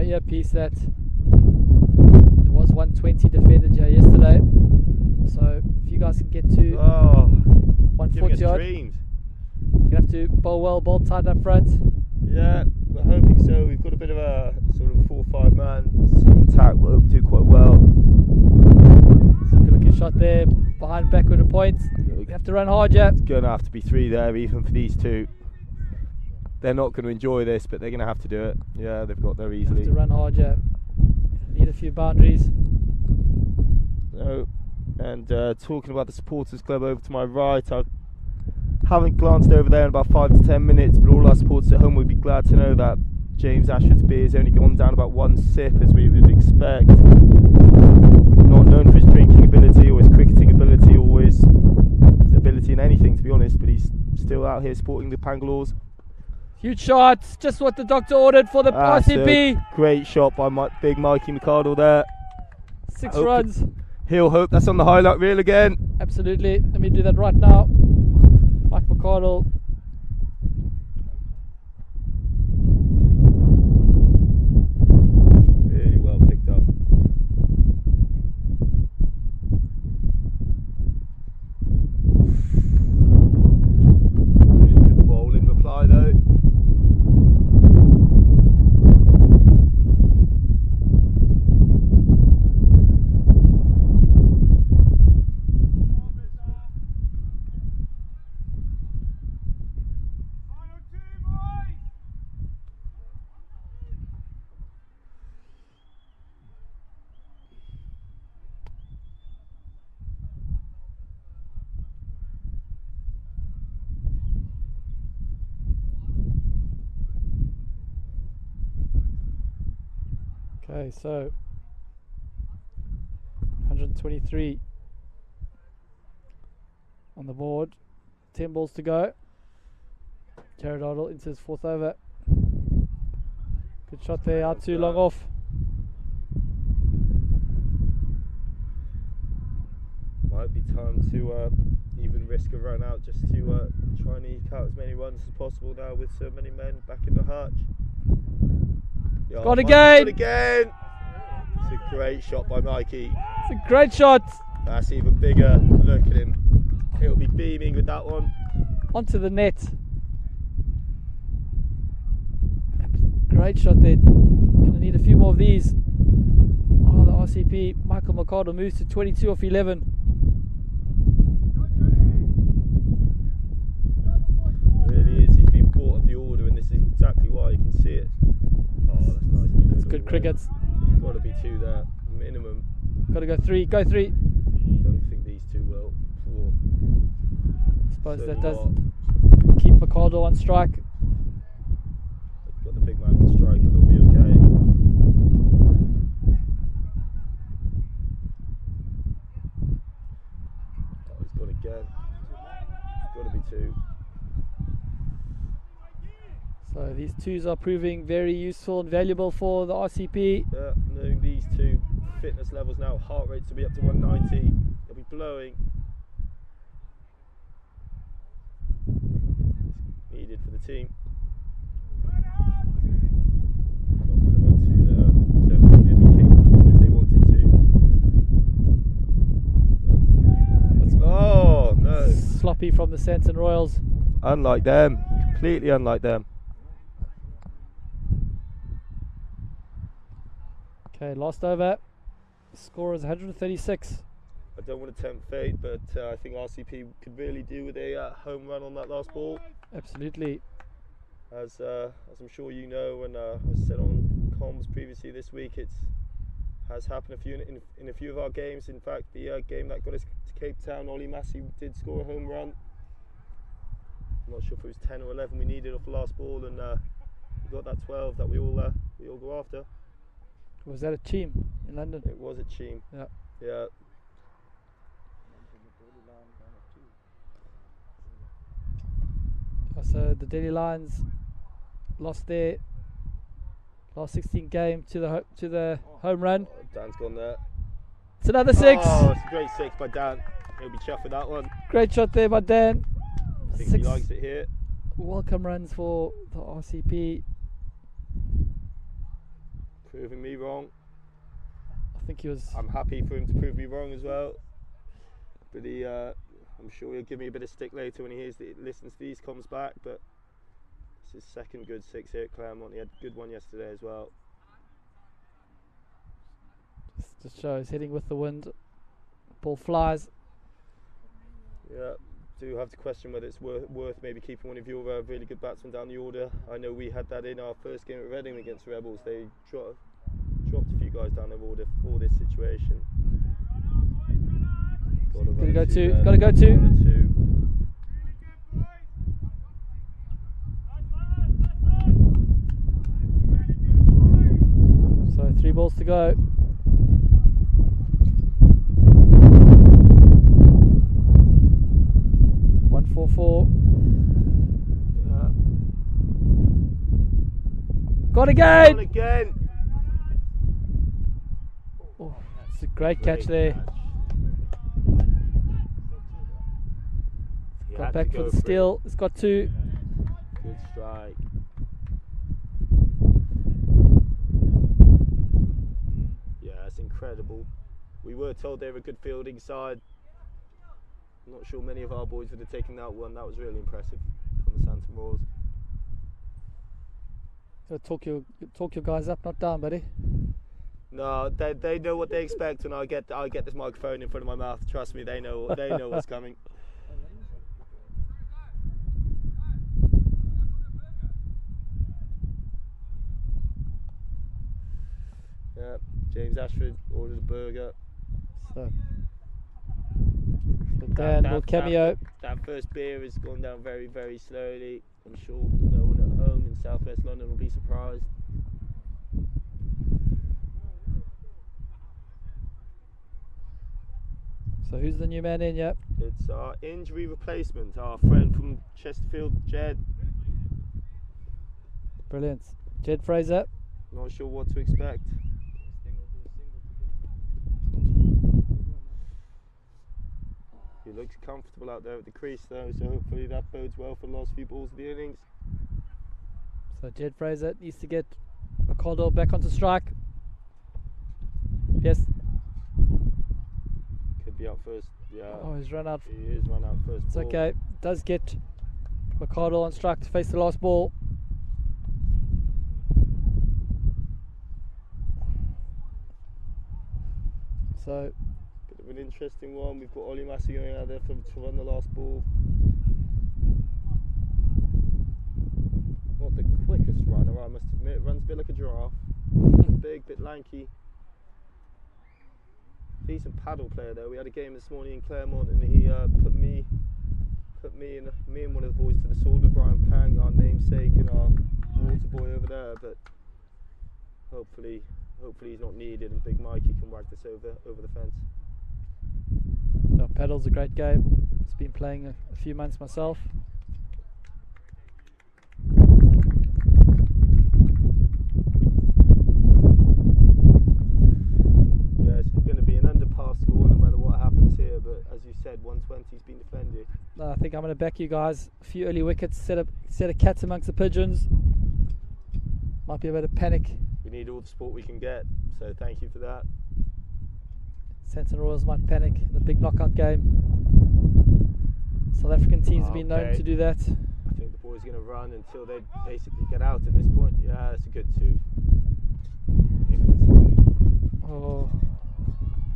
Earpiece that there was 120 defended here yesterday, so if you guys can get to 140 odd, dreams. you have to bowl well, bowl tight up front. Yeah, we're hoping so. We've got a bit of a sort of 4-5 man seam attack. We'll hope to do quite well. So good looking shot there, behind backward a point. You have to run hard, yeah. It's gonna have to be 3 there, even for these 2. They're not going to enjoy this, but they're going to have to do it. Yeah, they've got there easily. You have to run hard, yeah. Need a few boundaries. And talking about the supporters club over to my right, I've Haven't glanced over there in about 5 to 10 minutes, but all our supporters at home would be glad to know that James Ashford's beer has only gone down about 1 sip, as we would expect. Not known for his drinking ability or his cricketing ability or his ability in anything, to be honest, but he's still out here supporting the Pangalores. Huge shot, just what the doctor ordered for the RCB. Great shot by big Mikey McArdle there. 6 runs. He'll hope that's on the highlight reel again. Absolutely. Let me do that right now. Mike McArdle. Really well picked up. Really good ball in reply though. Okay, so 123 on the board. 10 balls to go. Jared Idle into his 4th over. Good shot there, out too long off. Might be time to even risk a run out just to try and eke out as many runs as possible now with so many men back in the hutch. Yeah, Got again! It's a great shot by Mikey. It's a great shot. That's even bigger. Look at him. He'll be beaming with that one. Onto the net. Great shot there. Gonna need a few more of these. Oh, the RCP. Michael McArdle moves to 22 off 11. Really is. He's been brought up the order, and this is exactly why you can see it. Oh, that's nice. That's good cricket. There's got to be 2 there, minimum. Got to go 3. Go 3. Don't think these 2 will. 4. I suppose So that does what? keep McArdle on strike. They've got the big man on strike, and they'll be okay. Oh, he's got again. It's got to be 2. So these 2s are proving very useful and valuable for the RCP. Yeah, knowing these 2 fitness levels now, heart rates will be up to 190. They'll be blowing. Needed for the team. Not going to run 2 there. Don't think they'd be capable even if they wanted to. Oh no! Sloppy from the Sandton Royals. Unlike them, completely unlike them. Okay, last over. Score is 136. I don't want to tempt fate, but I think RCP could really do with a home run on that last ball. Absolutely. As I'm sure you know, and I said on comms previously this week, it has happened in a few of our games. In fact, the game that got us to Cape Town, Ollie Massey did score a home run. I'm not sure if it was 10 or 11 we needed off the last ball, and we got that 12 that we all go after. Was that a team in London? It was a team. Yeah. Yeah. So the Delhi Lions lost their last 16 game to the home run. Oh, Dan's gone there. It's another 6. Oh, it's a great 6 by Dan. He'll be chuffed with that one. Great shot there by Dan. I think 6 he likes it here. welcome runs for the RCP. Proving me wrong. I think he was. I'm happy for him to prove me wrong as well. But I'm sure he'll give me a bit of stick later when he listens to these comms back. But it's his second good 6 here at Claremont. He had a good one yesterday as well. Just shows hitting with the wind. Ball flies. Yeah, do have to question whether it's worth maybe keeping one of your really good batsmen down the order. I know we had that in our first game at Reading against the Rebels. They dropped a few guys down their order for this situation. Gotta go 2. Gotta go 2. to go. One 4-4. Yeah. Got again. On again. Oh, it's a great catch there. He Got had back to for go the steal. It's got 2. Good strike. Yeah, that's incredible. We were told they were a good fielding side. I'm not sure many of our boys would have taken that one. That was really impressive from the Sandton Roars. Talk your guys up, not down, buddy. No, they know what they expect when I get this microphone in front of my mouth. Trust me, they know what's coming. Yeah, James Ashford ordered a burger. So Dan will cameo. That first beer has gone down very, very slowly. I'm sure no one at home in Southwest London will be surprised. So who's the new man in? Yep. It's our injury replacement, our friend from Chesterfield, Jed. Brilliant. Jed Fraser. Not sure what to expect. He looks comfortable out there at the crease though, so hopefully that bodes well for the last few balls of the innings. So Jed Fraser needs to get McCardle back onto strike. Yes. Could be out first. Yeah. Oh, he's run out. He is run out first. It's ball. okay. Does get McCardle on strike to face the last ball. So Bit of an interesting one. We've got Ollie Massey going out there to run the last ball. Not the quickest runner, I must admit. Runs a bit like a giraffe. Big, bit lanky. Decent paddle player though. We had a game this morning in Claremont, and he put me and one of the boys to the sword with Brian Pang, our namesake and our water boy over there. But hopefully he's not needed, and Big Mikey can whack this over the fence. paddle's a great game. It's been playing a few months myself. It's going to be an underpass score no matter what happens here, but as you said, 120's been defended. I think I'm going to back you guys. A few early wickets, set of cats amongst the pigeons. Might be a bit of panic. We need all the support we can get, so thank you for that. Sandton Royals might panic in the big knockout game. South African teams have been known to do that. I think the boys are going to run until they basically get out at this point. Yeah, it's a good 2. If it's a 2. Oh,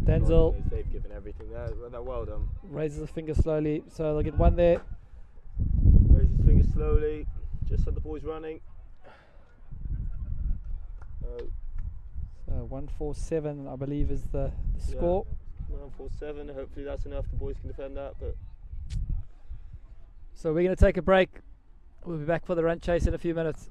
Denzel They've given everything there. Well done. raises a finger slowly, so they'll get 1 there. Raises his finger slowly, just let the boys running. So 147, I believe, is the score. 147. Hopefully that's enough. The boys can defend that. But so we're going to take a break. We'll be back for the run chase in a few minutes.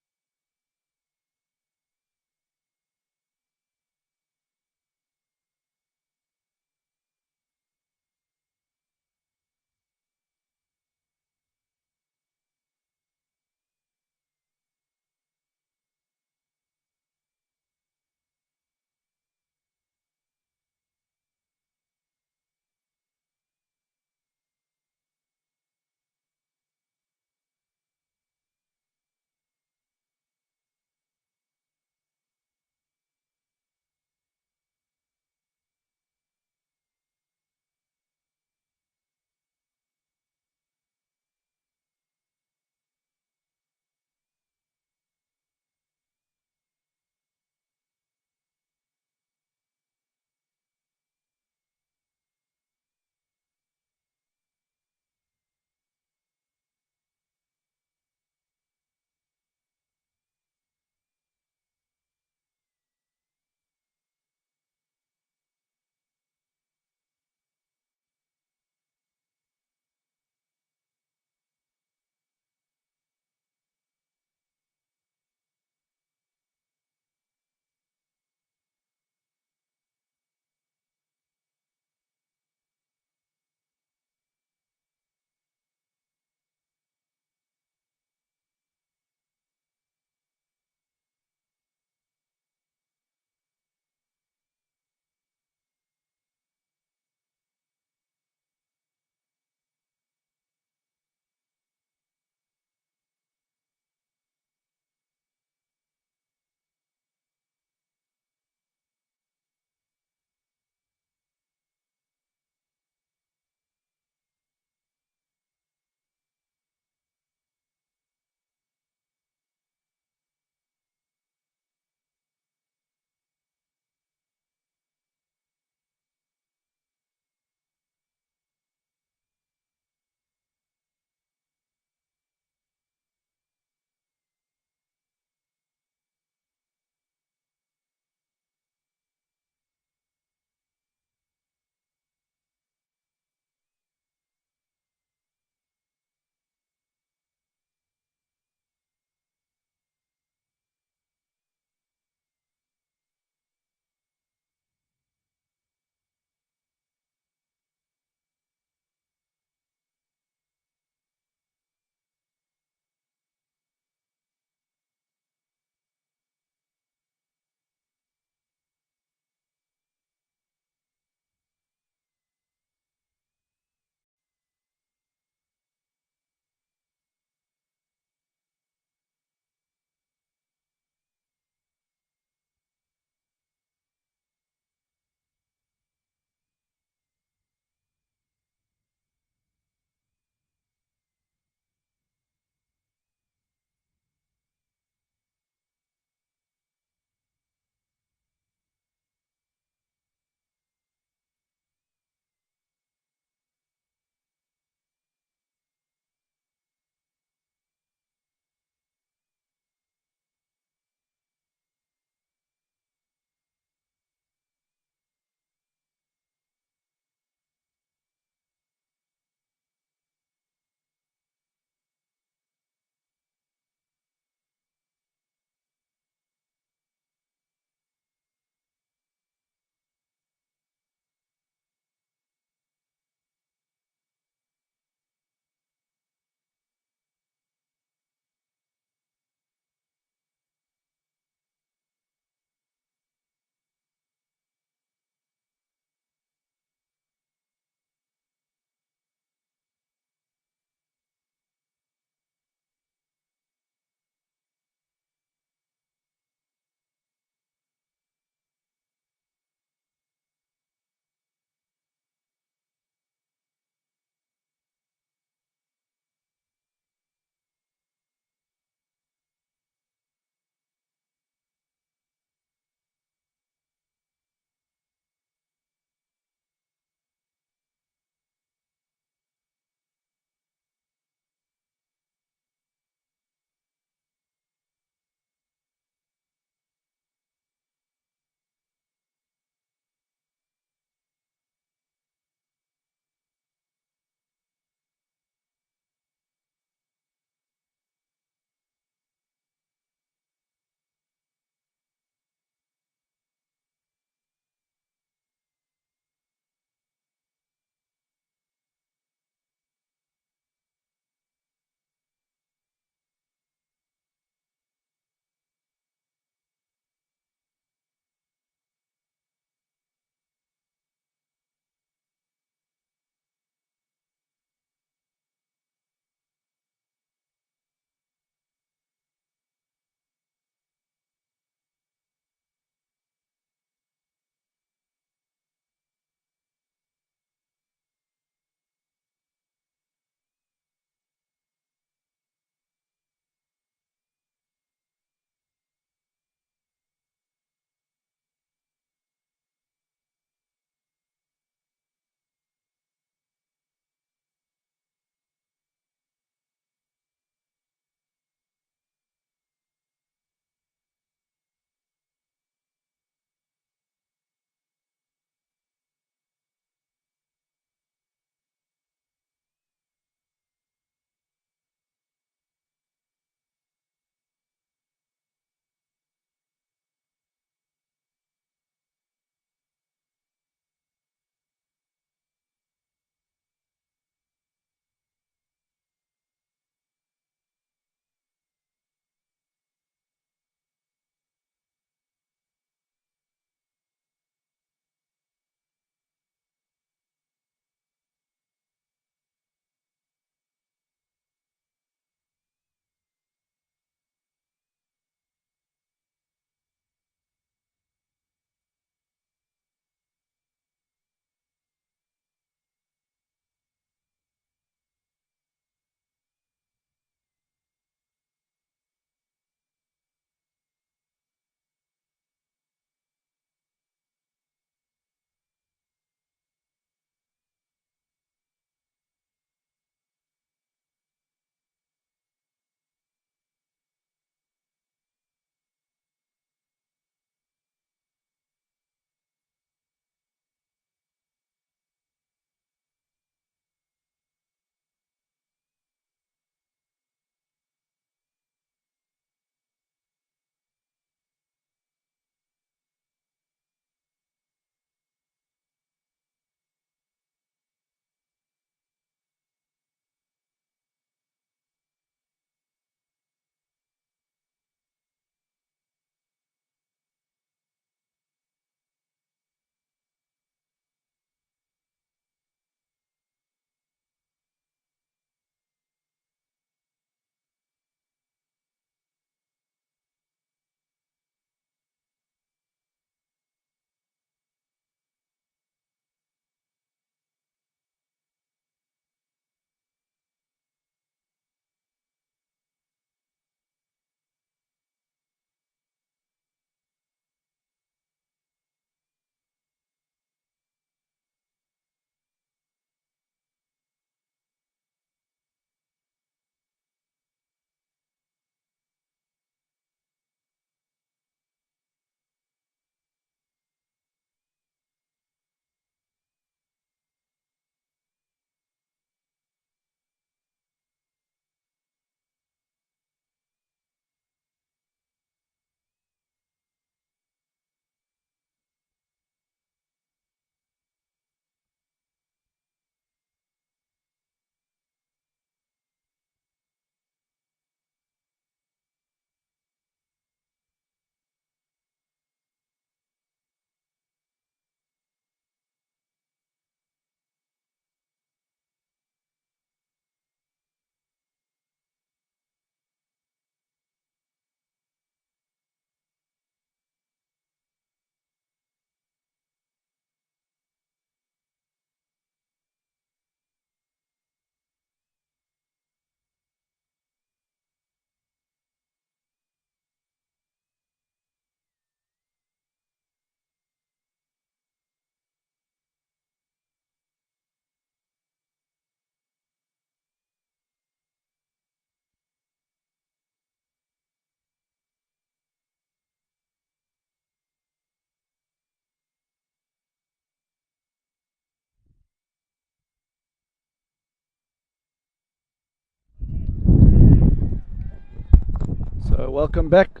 So welcome back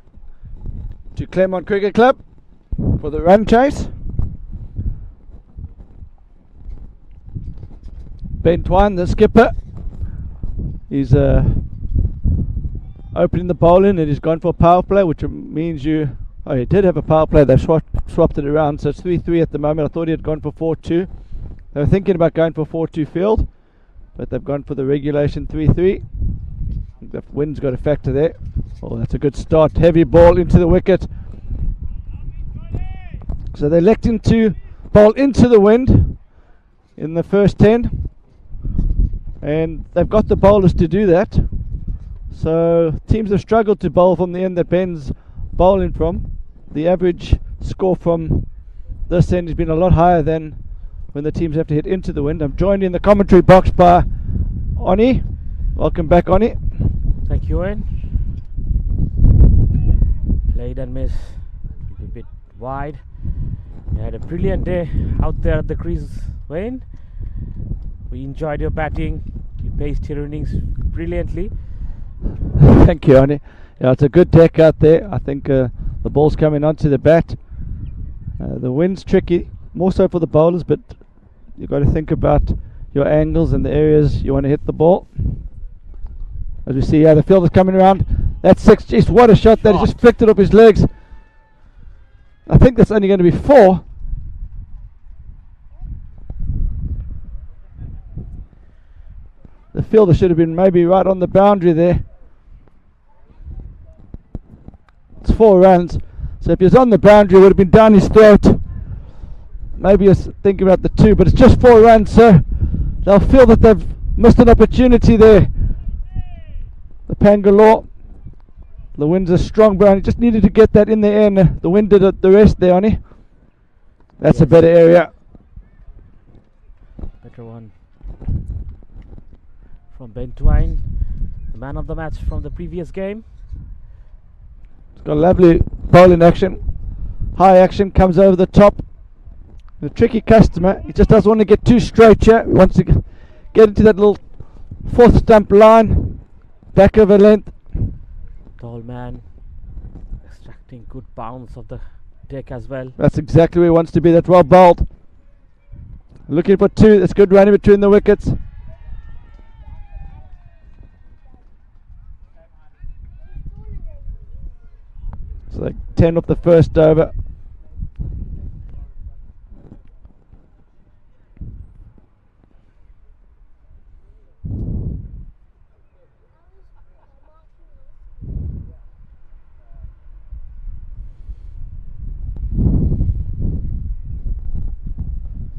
to Claremont Cricket Club for the run chase. Ben Twine, the skipper, is opening the bowling and he's gone for a power play, which means he did have a power play. They've swapped it around, so it's 3-3 at the moment. I thought he had gone for 4-2. They were thinking about going for 4-2 field, but they've gone for the regulation 3-3. The wind's got a factor there. Oh, that's a good start. Heavy ball into the wicket. So they're electing to bowl into the wind in the first 10. And they've got the bowlers to do that. So teams have struggled to bowl from the end that Ben's bowling from. The average score from this end has been a lot higher than when the teams have to hit into the wind. I'm joined in the commentary box by Oni. Welcome back, Oni. Thank you, Owen. Played and missed. A bit wide. You had a brilliant day out there at the crease, Wayne. We enjoyed your batting. You paced your innings brilliantly. Thank you, Oni. Yeah, it's a good deck out there. I think the ball's coming onto the bat. The wind's tricky, more so for the bowlers, but you've got to think about your angles and the areas you want to hit the ball. As we see, the fielder's coming around. That's 6. Jeez, what a shot that he just flicked it up his legs. I think that's only going to be 4. The fielder should have been maybe right on the boundary there. It's 4 runs. So if he was on the boundary, it would have been down his throat. Maybe he's thinking about the 2, but it's just 4 runs, so they'll feel that they've missed an opportunity there. The Pangalore. The wind's a strong brown. He just needed to get that in the air, and the wind did the rest there, Oni. That's a better area. Better one from Ben Twine, the man of the match from the previous game. It's got a lovely bowling action. High action, comes over the top. The tricky customer, he just doesn't want to get too straight here. He wants to get into that little 4th stump line, back of a length. Tall man, extracting good bounce of the deck as well. That's exactly where he wants to be. That's well bowled. Looking for 2. That's good running between the wickets. So like 10 off the first over.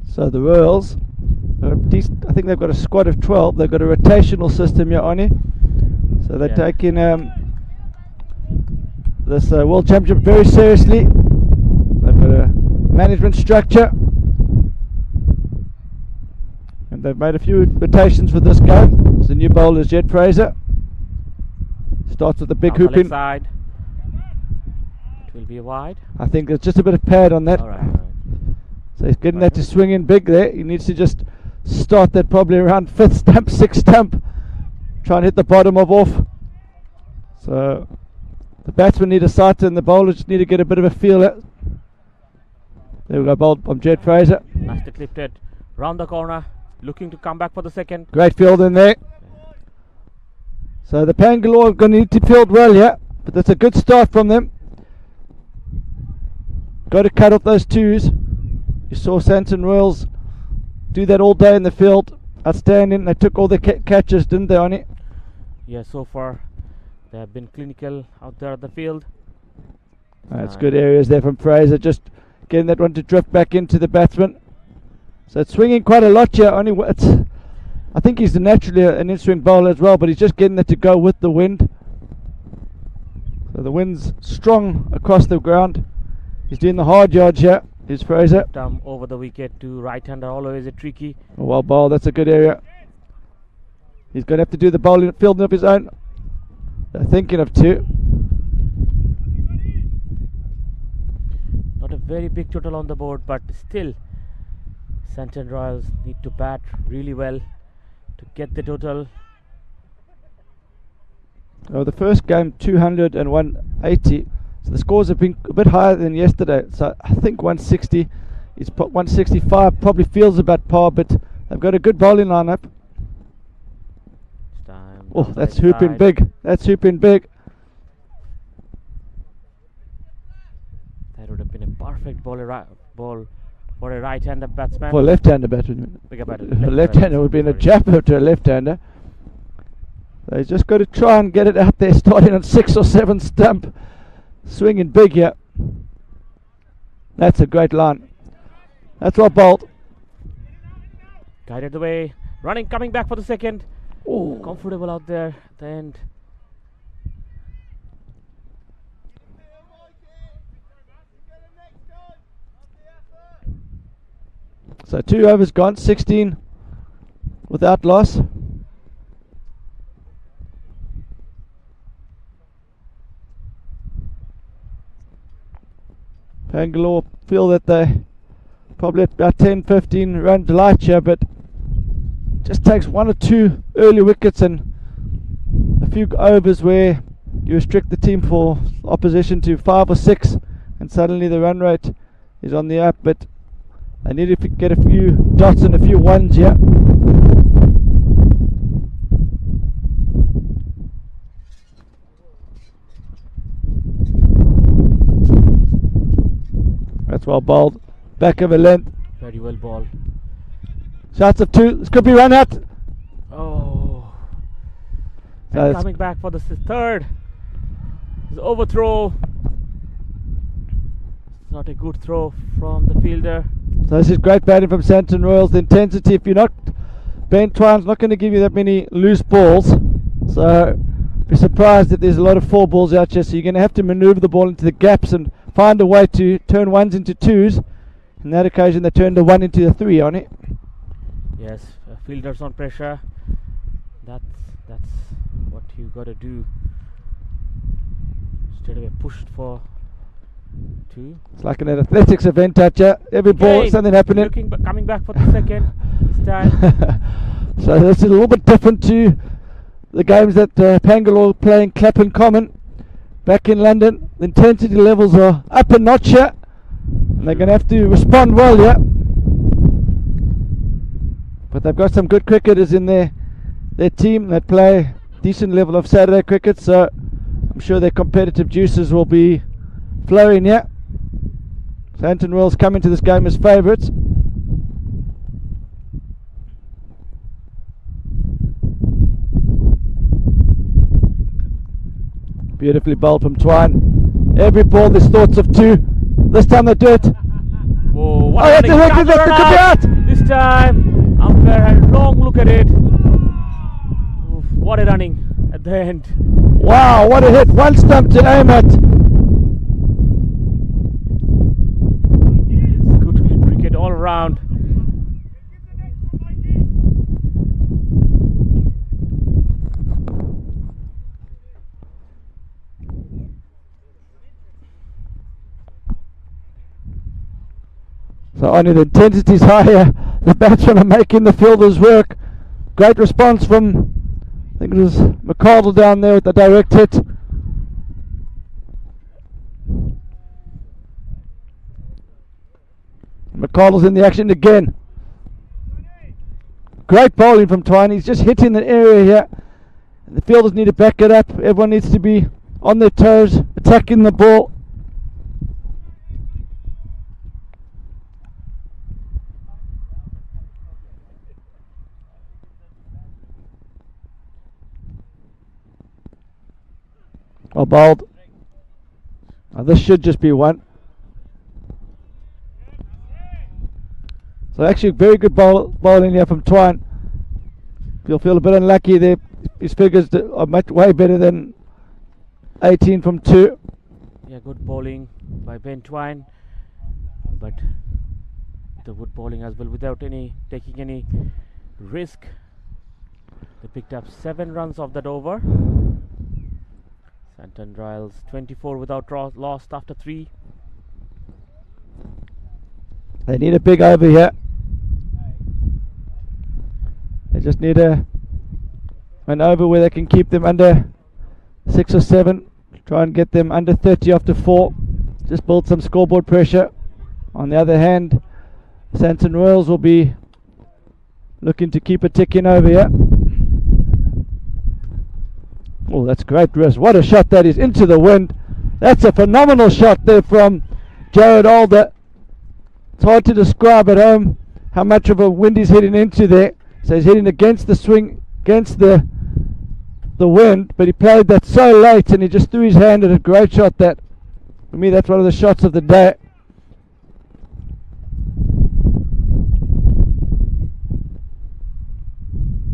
So the Royals, I think they've got a squad of 12. They've got a rotational system here, Oni. So they're taking this World Championship very seriously. They've got a management structure. And they've made a few rotations for this game. There's the new bowler, Jed Fraser. Starts with the big hoop in. Side. It will be wide. I think there's just a bit of pad on that. All right. So he's getting that to swing in big there. He needs to just start that probably around 5th stump, 6th stump. Try and hit the bottom of off. So the batsmen need a sight and the bowlers just need to get a bit of a feel at. There we go, bowled from Jed Fraser. Nicely clipped it. Round the corner. Looking to come back for the second. Great field in there. So the Pangalore are going to need to field well here. But that's a good start from them. Got to cut off those 2s. You saw Sandton Royals do that all day in the field. Outstanding. They took all the catches, didn't they, Oni? Yeah, so far they have been clinical out there at the field. That's good areas there from Fraser. Just getting that one to drift back into the batsman. So it's swinging quite a lot here. I think he's naturally an in-swing bowler as well, but he's just getting that to go with the wind. So the wind's strong across the ground. He's doing the hard yards here. Here's Fraser. Over the wicket to right-hander, always a tricky. Well bowled, that's a good area. He's going to have to do the bowling, fielding of his own. They're thinking of 2. Not a very big total on the board, but still Sandton Royals need to bat really well to get the total. Oh, the first game 200 and 180. So the scores have been a bit higher than yesterday. So I think 160 is 165 probably feels about par, but they've got a good bowling lineup. Oh, that's hooping big. That's hooping big. That would have been a perfect ball for a right-hander batsman. For a left-hander batsman. A left-hander would be in a jabber to a left-hander. They just got to try and get it out there, starting on 6 or 7 stump. Swinging big here. That's a great line. That's well bowled. Guided the way. Running, coming back for the second. Oh, Comfortable out there at the end. so 2 overs gone, 16 without loss. Pangalore feel that they probably at about 10-15 run delight here, but just takes 1 or 2 early wickets and a few overs where you restrict the team for opposition to 5 or 6, and suddenly the run rate is on the up. But they need to get a few dots and a few ones here. That's well bowled. Back of a length. Very well ball. Shots of 2. This could be run out. Oh. So And it's coming back for the third. His overthrow. It's not a good throw from the fielder. So this is great batting from Sandton Royals. The intensity, if you're not, Ben Twine's not going to give you that many loose balls. So be surprised if there's a lot of 4 balls out here. So you're going to have to manoeuvre the ball into the gaps and find a way to turn 1s into 2s. In that occasion, they turned a 1 into a 3 on it. Yes, fielders on pressure. That's what you got to do. Straight away pushed for 2. It's like an athletics event out here. Every ball, Again, something happening. Coming back for the second this time. So this is a little bit different to the games that Pangalore play in Clapham Common back in London. The intensity levels are up a notch here, and they're going to have to respond well here. But they've got some good cricketers in their team that play decent level of Saturday cricket, so I'm sure their competitive juices will be flowing here. Sandton Royals come into this game as favourites. Beautifully bowled from Twine. Every ball there's thoughts of 2. This time they do it. Whoa, Oh, that's a wicket, that could be out. This time, umpire had a long look at it. Oof, what a running at the end. Wow, what a hit. 1 stump to aim at. Good cricket all around. So only the intensity's higher. The batsmen are making the fielders work. Great response from, I think it was McCardle down there with the direct hit. McCardle's in the action again. Great bowling from Twine. He's just hitting the area here. The fielders need to back it up. Everyone needs to be on their toes, attacking the ball. Well bowled. Now this should just be 1. So actually very good bowling here from Twine. You'll feel a bit unlucky there. His figures are much way better than 18 from 2. Yeah, good bowling by Ben Twine, but the good bowling as well without taking any risk. They picked up 7 runs off that over. Sandton Royals 24 without lost after 3. They need a big over here. They just need an over where they can keep them under 6 or 7. Try and get them under 30 after 4. Just build some scoreboard pressure. On the other hand, Sandton Royals will be looking to keep it ticking over here. Oh, that's great, Riz. What a shot that is into the wind. That's a phenomenal shot there from Jared Alder. It's hard to describe at home how much of a wind he's hitting into there. So he's hitting against the swing, against the wind, but he played that so late and he just threw his hand at a great shot. That, for me, that's one of the shots of the day.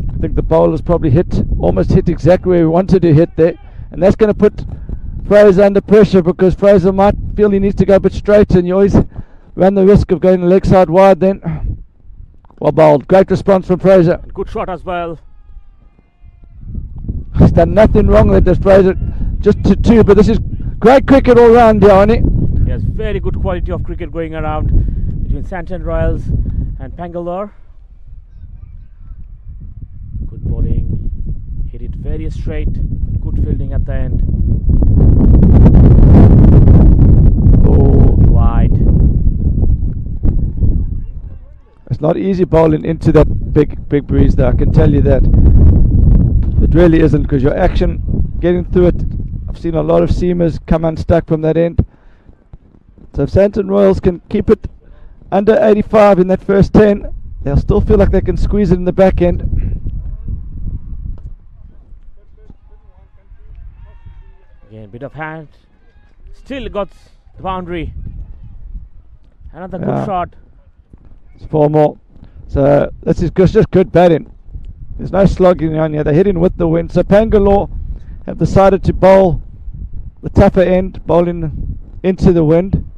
I think the bowler's probably almost hit exactly where he wanted to hit there, and that's going to put Fraser under pressure, because Fraser might feel he needs to go a bit straight, and you always run the risk of going the leg side wide then. Well bowled. Great response from Fraser. Good shot as well. He's done nothing wrong with this, Fraser. Just to 2, but this is great cricket all round, Yanni. He has very good quality of cricket going around between Sandton Royals and Pangalore. Good bowling. Hit it very straight. Good fielding at the end. Oh, Wide. it's not easy bowling into that big breeze there, I can tell you that. It really isn't, because your action getting through it, I've seen a lot of seamers come unstuck from that end. So if Sandton Royals can keep it under 85 in that first 10, they'll still feel like they can squeeze it in the back end. Again, bit of hand. Still got the boundary. Another good shot. It's 4 more. So this is just good batting. There's no slogging on here. They're hitting with the wind. So Pangalore have decided to bowl the tougher end, bowling into the wind.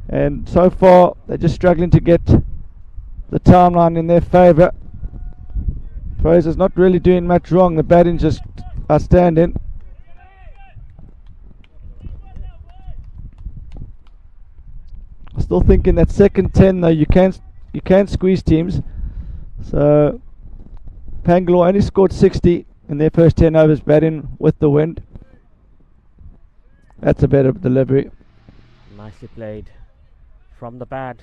And so far, they're just struggling to get the timeline in their favour. Fraser's not really doing much wrong. The batting's just outstanding. Still thinking that second 10 though, you can squeeze teams. So Pangalore only scored 60 in their first 10 overs batting with the wind. That's a better delivery. Nicely played from the bat.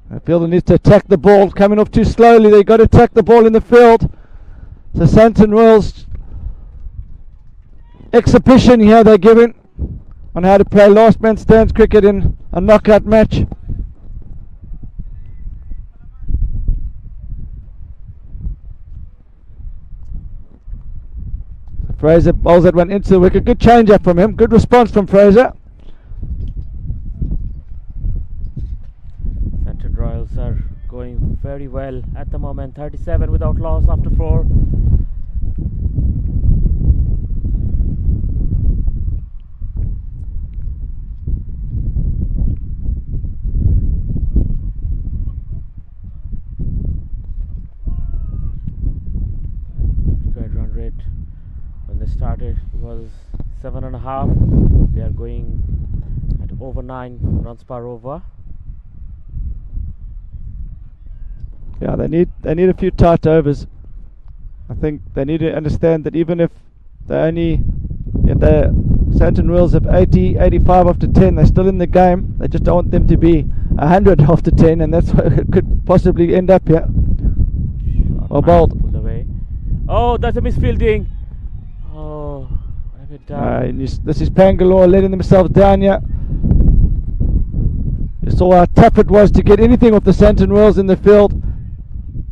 The fielder needs to attack the ball. Coming off too slowly. They've got to attack the ball in the field. So Sandton Royals exhibition here they're giving on how to play last man stands cricket in a knockout match. Fraser bowls that one into the wicket. Good change up from him. Good response from Fraser. Sandton Royals are going very well at the moment. 37 without loss after 4. Good run rate. When they started it was 7.5. They are going at over 9 runs per over. Yeah, they need a few tight overs. I think they need to understand that even if the Sandton Royals have 80, 85 after 10, they're still in the game. They just don't want them to be 100 after 10, and that's what it could possibly end up here. Well bowled. Pulled away. Oh, that's a misfielding. Oh, what have you done? This is Pangalore letting themselves down here. You saw how tough it was to get anything off the Sandton Royals in the field.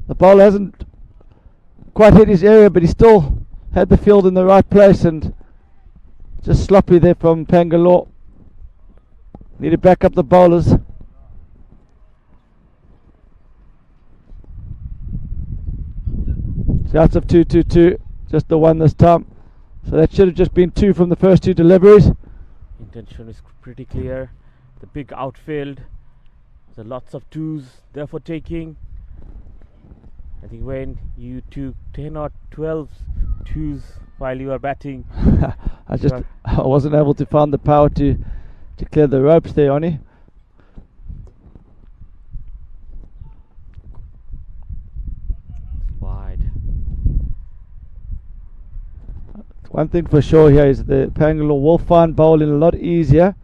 The bowler hasn't quite hit his area, but he still had the field in the right place, and just sloppy there from Pangalore. Need to back up the bowlers. Shouts of 2-2-2, just the one this time. So that should have just been 2 from the first 2 deliveries. Intention is pretty clear. The big outfield. There's lots of 2s there for taking. I think when you took 10 or 12 2s while you were batting, I wasn't able to find the power to clear the ropes there, Oni. Wide. one thing for sure here is the Pangalore will find bowling a lot easier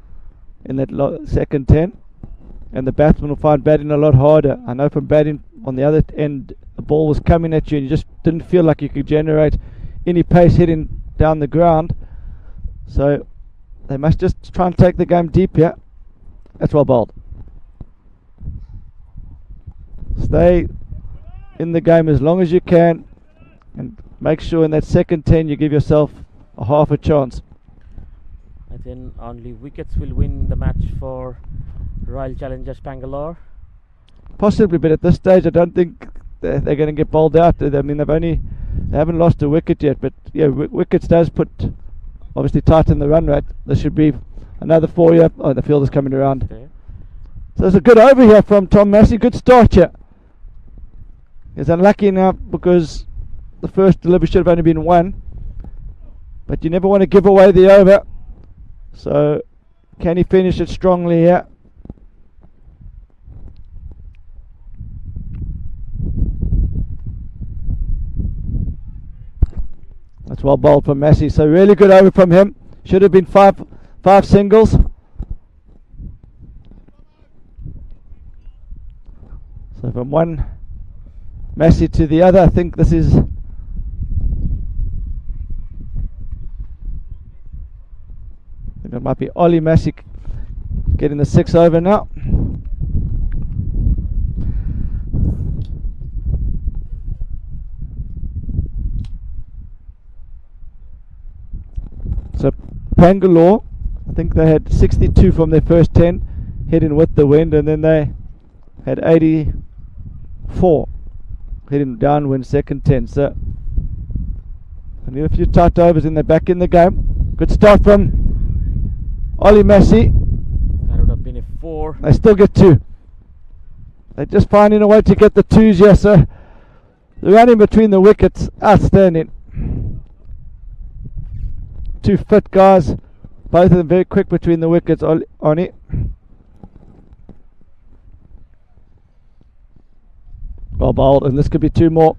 in that second 10, and the batsman will find batting a lot harder. I know from batting on the other end, the ball was coming at you and you just didn't feel like you could generate any pace hitting down the ground. So they must just try and take the game deep here. That's well bowled. Stay in the game as long as you can, and make sure in that second 10 you give yourself a half a chance. I think only wickets will win the match for Royal Challengers Pangalore. Possibly, but at this stage I don't think they're going to get bowled out. I mean, they haven't lost a wicket yet, but yeah, wickets does put, obviously, tighten the run rate. There should be another 4 here. Oh, the fielder's coming around. Okay. So it's a good over here from Tom Massey. Good start here. He's unlucky now because the first delivery should have only been 1, but you never want to give away the over. So can he finish it strongly here? That's well bowled from Massey. So really good over from him. Should have been five singles. So from one Massey to the other, I think this is I think it might be Ollie Massey getting the 6 over now. So Pangalore, I think they had 62 from their first 10 hitting with the wind, and then they had 84 hitting downwind second 10. So I need a few tight overs and they're back in the game. Good start from Ollie Massey. That would have been a 4. They still get 2. They're just finding a way to get the 2s here. So the running between the wickets, outstanding. 2 fit guys, both of them very quick between the wickets on it. Well bowled, and this could be 2 more.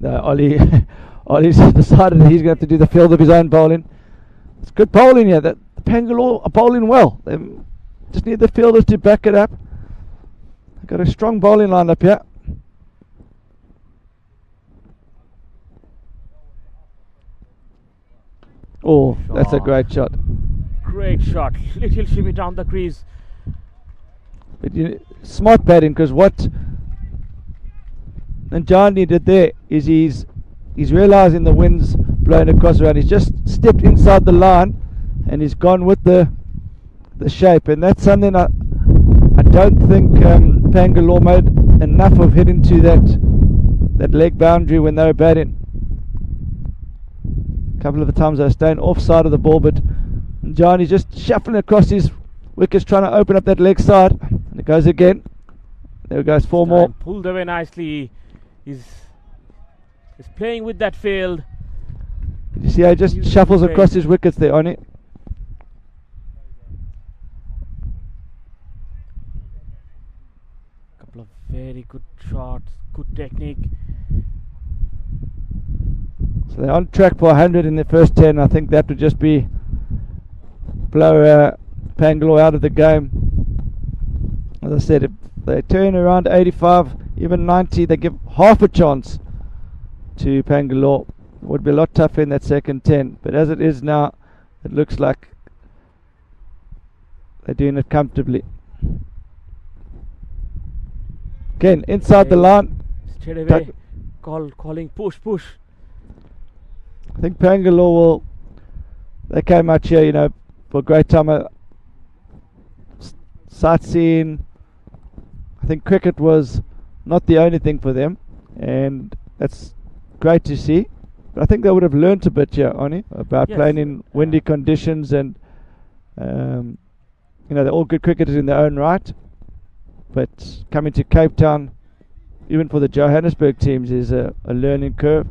Ollie's decided that he's going to have to do the field of his own bowling. It's good bowling here. The Pangalore are bowling well. They just need the fielders to back it up. They've got a strong bowling lineup here. Oh, that's a great shot. Great shot. Little shimmy down the crease. But smart batting, because what Njani did there is he's realising the wind's blowing across around. He's just stepped inside the line and he's gone with the shape, and that's something I don't think Pangalore made enough of hitting to that leg boundary when they were batting. A couple of the times they were staying offside of the ball, but Njani's just shuffling across his wickets trying to open up that leg side, and it goes again. There it goes, 4 more. Pulled away nicely. He's playing with that field. You see how he just shuffles across his wickets there on it. Couple of very good shots, good technique. So they're on track for 100 in their first 10. I think that would just be blow Pangalore out of the game. As I said, if they turn around 85, even 90, they give half a chance to Pangalore. It would be a lot tougher in that second 10, but as it is now, it looks like they're doing it comfortably. Again, inside the line. Straight away, calling push. I think Pangalore they came out here, for a great time. Sightseeing. I think cricket was not the only thing for them, and that's great to see. But I think they would have learnt a bit here, Oni, about playing in windy conditions, and they're all good cricketers in their own right. But coming to Cape Town, even for the Johannesburg teams, is a learning curve.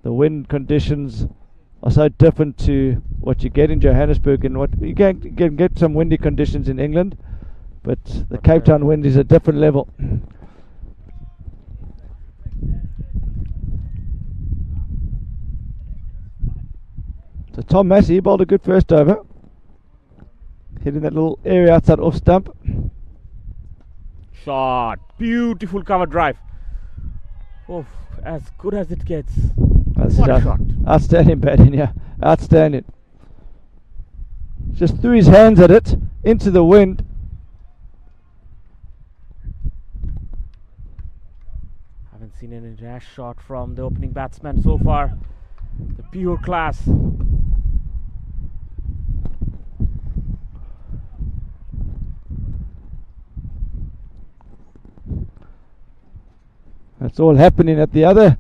The wind conditions are so different to what you get in Johannesburg, and what you can get some windy conditions in England, but the Cape Town wind is a different level. So Tom Massey bowled a good first over, hitting that little area outside off stump. Shot. Beautiful cover drive. Oh, as good as it gets. That's What a shot. Outstanding batting, yeah. Outstanding. Just threw his hands at it, into the wind. Haven't seen any rash shot from the opening batsman so far. The pure class. That's all happening at the other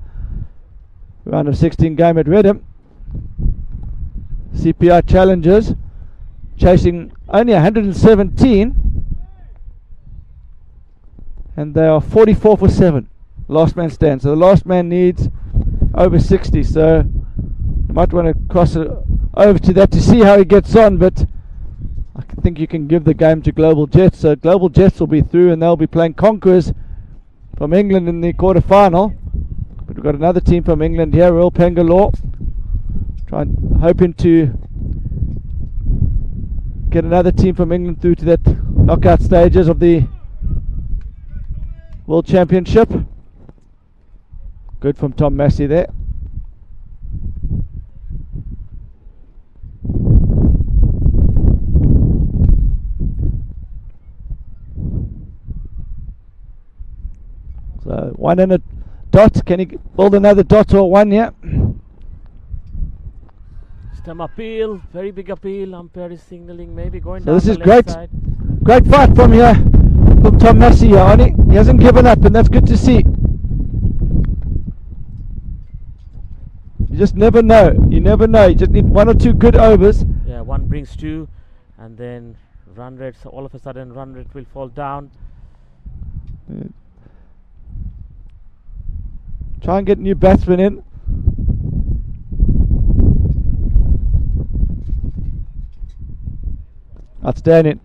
round of 16 game at Redham. CPI challengers chasing only 117, and they are 44 for 7. Last man stands. So the last man needs over 60. So you might want to cross it over to that to see how he gets on. But I think you can give the game to Global Jets. So Global Jets will be through, and they'll be playing Conquerors from England in the quarter final. But we've got another team from England here, Royal Pangalore, hoping to get another team from England through to that knockout stages of the World Championship. Good from Tom Massey there. So 1 and a dot. Can he build another dot or one? Yeah. Stem appeal, very big appeal. Umpire is signalling maybe going So down this the is left great. side. Great fight from here, from Tom Massey here, Arnie. He hasn't given up, and that's good to see. You just never know. You never know. You just need 1 or 2 good overs. Yeah, one brings 2, and then run rate. So all of a sudden, run rate will fall down. Try and get new batsmen in. Outstanding.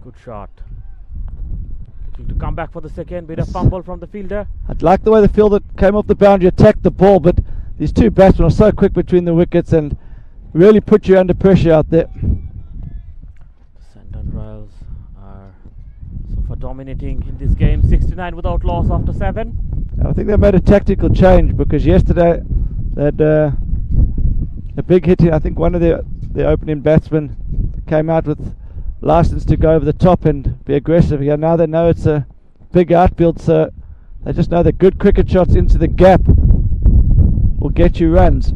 Good shot. Looking to come back for the second. Bit of fumble from the fielder. I'd like the way the fielder came off the boundary, attacked the ball, but these 2 batsmen are so quick between the wickets and really put you under pressure out there. The Sandton Royals are so far dominating in this game. 69 without loss after 7. I think they made a tactical change because yesterday they had a big hit. I think one of their opening batsmen came out with license to go over the top and be aggressive. Yeah, now they know it's a big outfield, so they just know that good cricket shots into the gap will get you runs.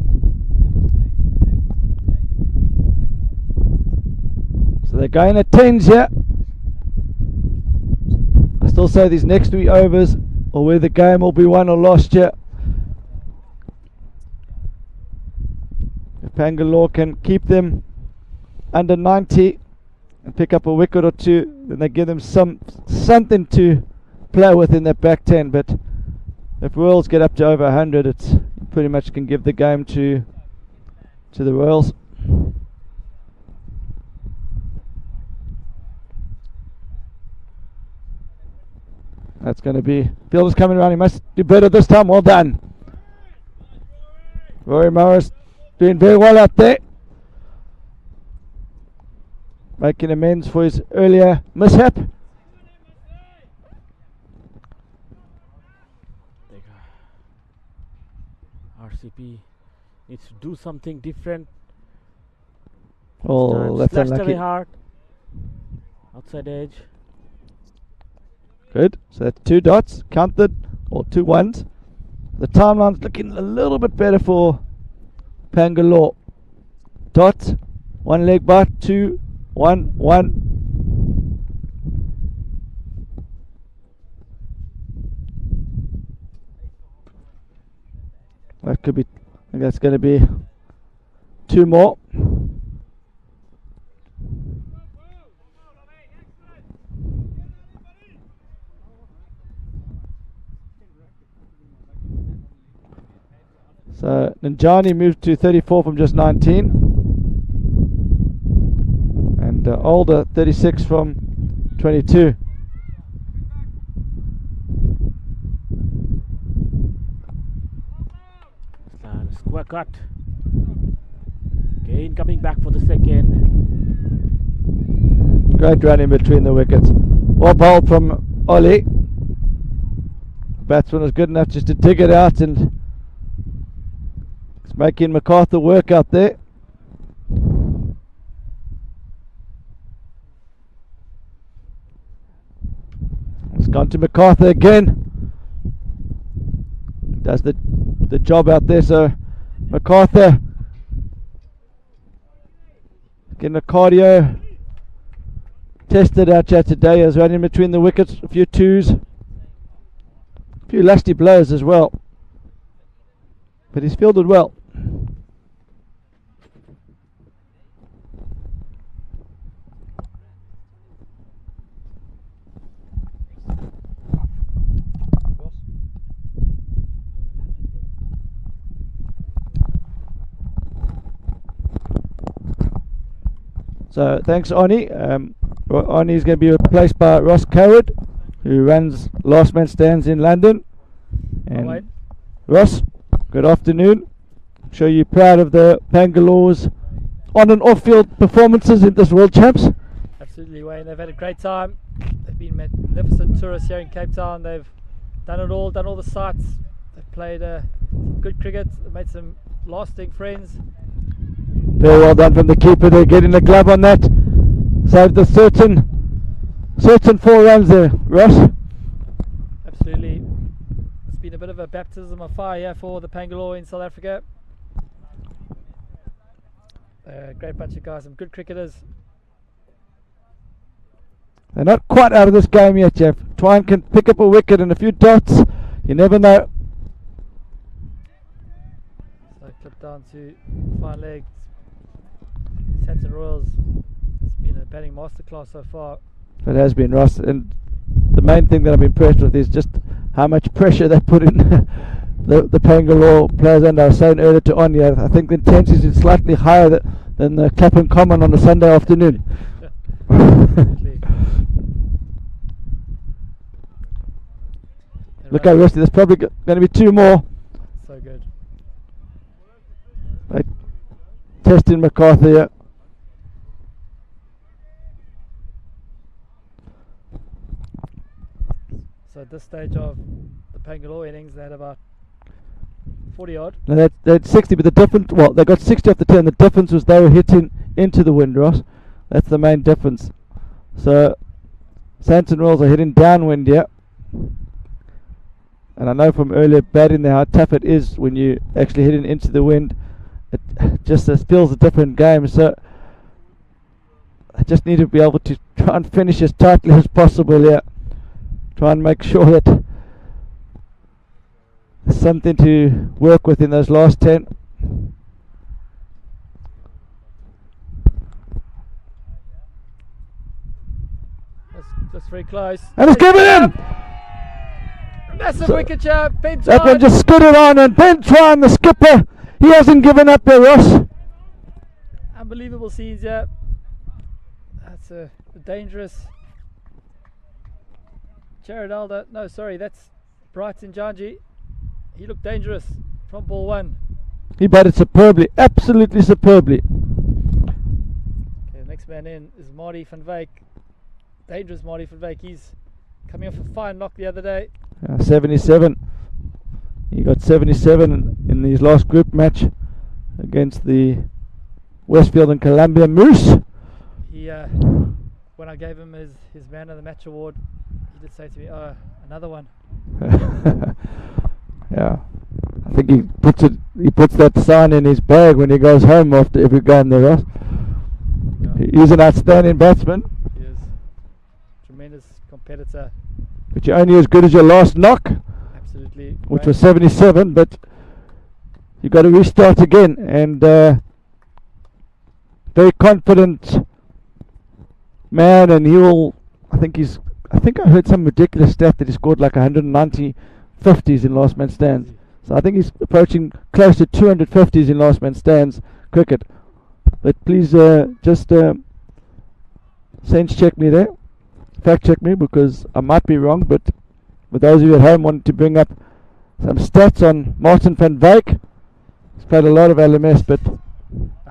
So they're going at 10s here. I still say these next 3 overs or where the game will be won or lost here. If Pangalore can keep them under 90 and pick up a wicket or 2, then they give them something to play with in their back 10. But if Royals get up to over 100, it's pretty much can give the game to the Royals. That's going to be fielder's coming around. He must do better this time. Well done. Rory Morris doing very well out there, making amends for his earlier mishap. RCP needs to do something different. Oh, that's Slashed unlucky. away hard. Outside edge. Good. So that's 2 dots counted, or 2 ones. The timeline's looking a little bit better for Pangalore. Dot, 1 leg bat, 2, 1, 1. That could be, I think that's going to be 2 more. So Nanjani moved to 34 from just 19, and Older 36 from 22. Square cut. Again coming back for the second. Great run in between the wickets. Well bowled from Ollie. Batsman was good enough just to dig it out, and it's making MacArthur work out there. It's gone to MacArthur again. Does the job out there. So MacArthur getting a cardio tested out here today. He was running between the wickets, a few twos, a few lusty blows as well, but he's fielded well. So thanks, Oni. Oni is going to be replaced by Ross Coward, who runs Last Man Stands in London. And Ross, good afternoon. I'm sure you're proud of the Pangalore's on and off-field performances in this World Champs. Absolutely, Wayne. They've had a great time. They've been magnificent tourists here in Cape Town. They've done it all, done all the sights. They've played good cricket. They've made some lasting friends. Very well done from the keeper there, getting a glove on that. Saved the certain 4 runs there, Ross. Absolutely. It's been a bit of a baptism of fire here for the Pangalore in South Africa. Great bunch of guys, some good cricketers. They're not quite out of this game yet, Jeff. Twine can pick up a wicket and a few dots. You never know. So clip down to fine legs. Sandton Royals. It's been a batting masterclass so far. It has been, Ross, and the main thing that I'm impressed with is just how much pressure they put in the Pangalore players. And I was saying earlier to Anya, I think the intensity is slightly higher than the Clapham Common on a Sunday afternoon. Look how risky. There's probably going to be 2 more. So good. Right. Testing MacArthur here. So at this stage of the Pangalore innings, they had about 40 odd. Now they had 60, but the difference, well, they got 60 off the 10. The difference was they were hitting into the wind, Ross. That's the main difference. So Sandton Royals are hitting downwind here. And I know from earlier batting there how tough it is when you actually hitting into the wind. It just feels a different game. So I just need to be able to try and finish as tightly as possible here. Try and make sure that there's something to work with in those last 10. That's very close. And it's given him! Massive wicket chap, Ben That one Twine. just scooted on, and Ben Twine, the skipper, he hasn't given up there, Ross. Unbelievable scenes here. That's a dangerous Jared Alder. No, sorry, that's Brighton Janji. He looked dangerous from ball 1. He batted superbly, absolutely superbly. Okay, the next man in is Marty van Wyk. Dangerous Marty van Wyk. He's coming off a fine knock the other day. 77. He got 77 in his last group match against the Westfield and Columbia Moose. He, when I gave him his man of the match award, he did say to me, "Oh, another one." Yeah, I think he puts that sign in his bag when he goes home after every game there, Ross. Yeah. He's an outstanding batsman. He is tremendous competitor. But you're only as good as your last knock, Absolutely. which Right. was 77, but you got to restart again. And very confident man, and I think I heard some ridiculous stat that he scored like 190 50s in last man stands. So I think he's approaching close to 250s in last man stands cricket. But please just sense check me there, fact check me, because I might be wrong. But for those of you at home wanting to bring up some stats on Martin van Wyk, he's played a lot of LMS, but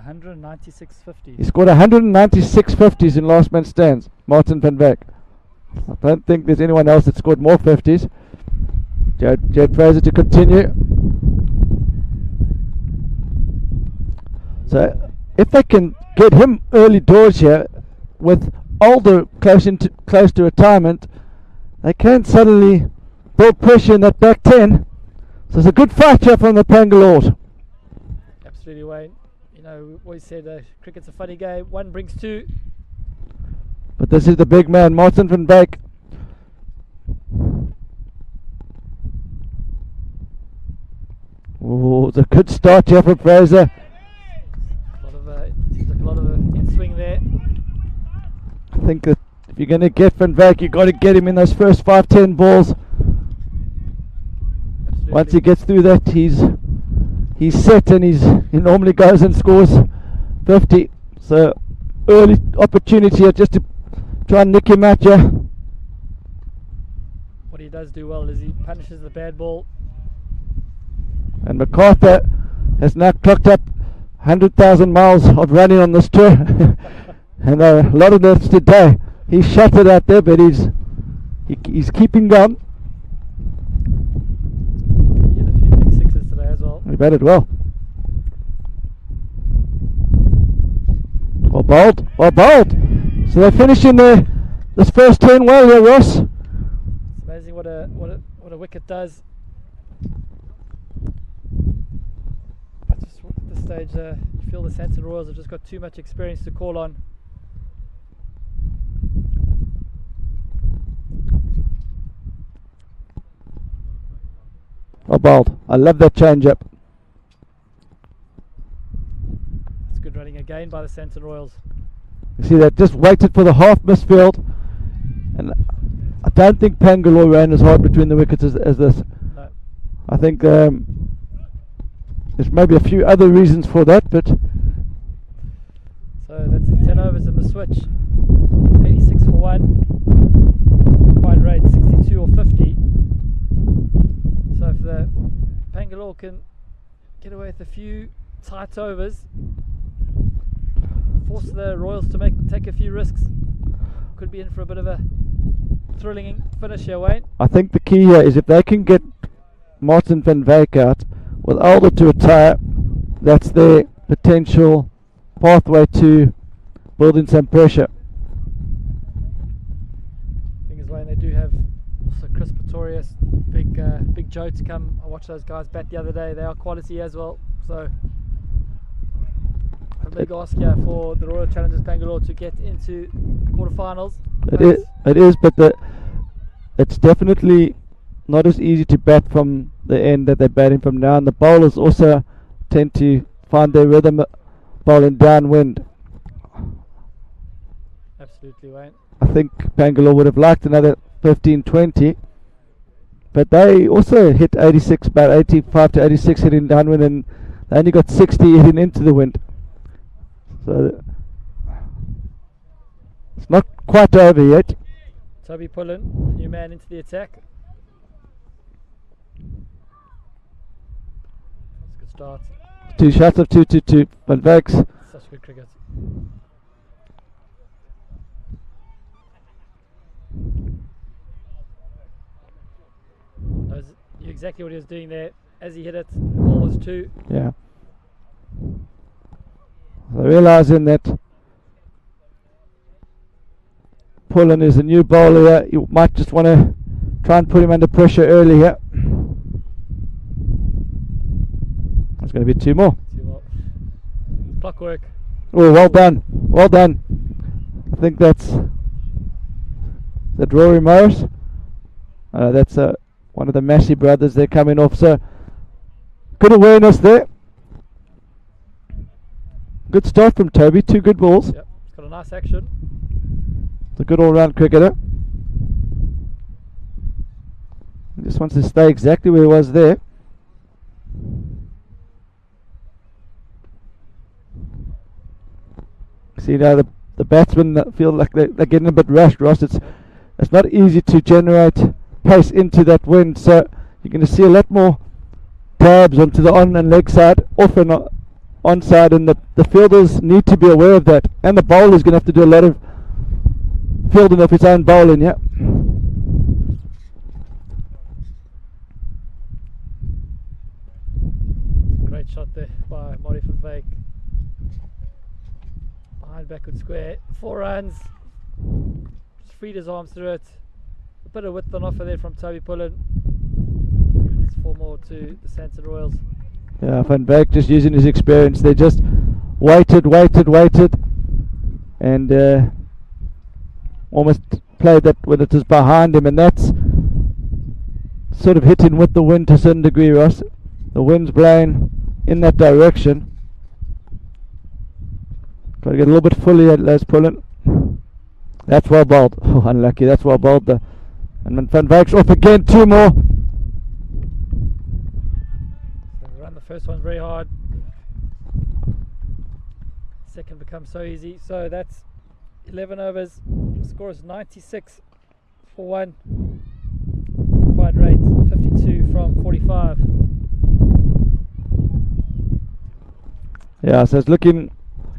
196.50. He scored 196 50s in last man stands, Martin van Wyk. I don't think there's anyone else that scored more 50s. Jade Fraser to continue. So if they can get him early doors here, with Alder close to retirement, they can suddenly build pressure in that back 10. So it's a good fight here from the Pangalore. Absolutely, Wayne. You know, we always said cricket's a funny game. One brings two. But this is the big man, Martin van Wyk. Oh, it's a good start here for Fraser. Seems like a lot of in-swing there. I think that if you're going to get Van Wyk, you've got to get him in those first 5-10 balls. Absolutely. Once he gets through that, he's set, and he normally goes and scores 50. So early opportunity here just to try and nick him out here. What he does do well is he punishes the bad ball. And MacArthur has now clocked up 100,000 miles of running on this tour. And a lot of this today. He's shattered out there, but he's keeping going. He hit a few big sixes today as well. He batted well. Well bowled, well bowled. So they're finishing this first 10 well here, Ross. It's amazing what a wicket does. But just at this stage, you feel the Sandton Royals have just got too much experience to call on. Well bowled. I love that change up. It's good running again by the Sandton Royals. You see that, just waited for the half misfield, and I don't think Pangalore ran as hard between the wickets as this. No. I think there's maybe a few other reasons for that, but So that's the 10 overs in the switch. 86 for 1. Required rate 62 or 50. So if the Pangalore can get away with a few tight overs, force the Royals to take a few risks, could be in for a bit of a thrilling finish here, Wayne. I think the key here is if they can get Martin van Wyk out with Alder to retire, that's their potential pathway to building some pressure. Thing is, Wayne, they do have also Chris Pretorius, big Joe to come. I watched those guys bat the other day. They are quality as well. So a big ask here for the Royal Challengers Bangalore to get into quarterfinals. It is, but it's definitely not as easy to bat from the end that they're batting from now, and the bowlers also tend to find their rhythm bowling downwind. Absolutely, Wayne. I think Pangalore would have liked another 15-20, but they also hit 86, about 85 to 86 hitting downwind, and they only got 60 hitting into the wind. So it's not quite over yet. Toby Pullen, new man into the attack. That's a good start. 2 shots of 2-2-2. Van Wyk's Such good cricket. Exactly what he was doing there. As he hit it, the ball was 2. yeah. So realising that Pullen is a new bowler here, you might just want to try and put him under pressure early here. There's going to be 2 more. 2 more. Clockwork. Oh, well done, well done. I think that's Rory Morris. That's one of the Massey brothers. They're coming off. So good awareness there. Good start from Toby. 2 good balls. Yep, it's got a nice action. It's a good all-round cricketer. He just wants to stay exactly where he was there. See now the batsmen that feel like they're getting a bit rushed, Ross. It's not easy to generate pace into that wind, so you're going to see a lot more tabs onto the on and leg side, off and onside, and the fielders need to be aware of that. And the bowler's going to have to do a lot of fielding of his own bowling, yeah. Great shot there by Marty van Wyk. Behind backward square. 4 runs. Just freed his arms through it. A bit of width on offer there from Toby Pullen. It's 4 more to the Sandton Royals. Yeah, Van Wyk just using his experience. They just waited, and almost played that when it was behind him, and that's sort of hitting with the wind to a certain degree, Ross. The wind's blowing in that direction. Got to get a little bit fully at Les Pullen. That's well bowled. Oh, unlucky. That's well bowled. And Van Wyk's off again. 2 more. So they run the first one very hard. Second becomes so easy. So that's 11 overs. Score is 96 for 1. Required rate 52 from 45. Yeah, so it's looking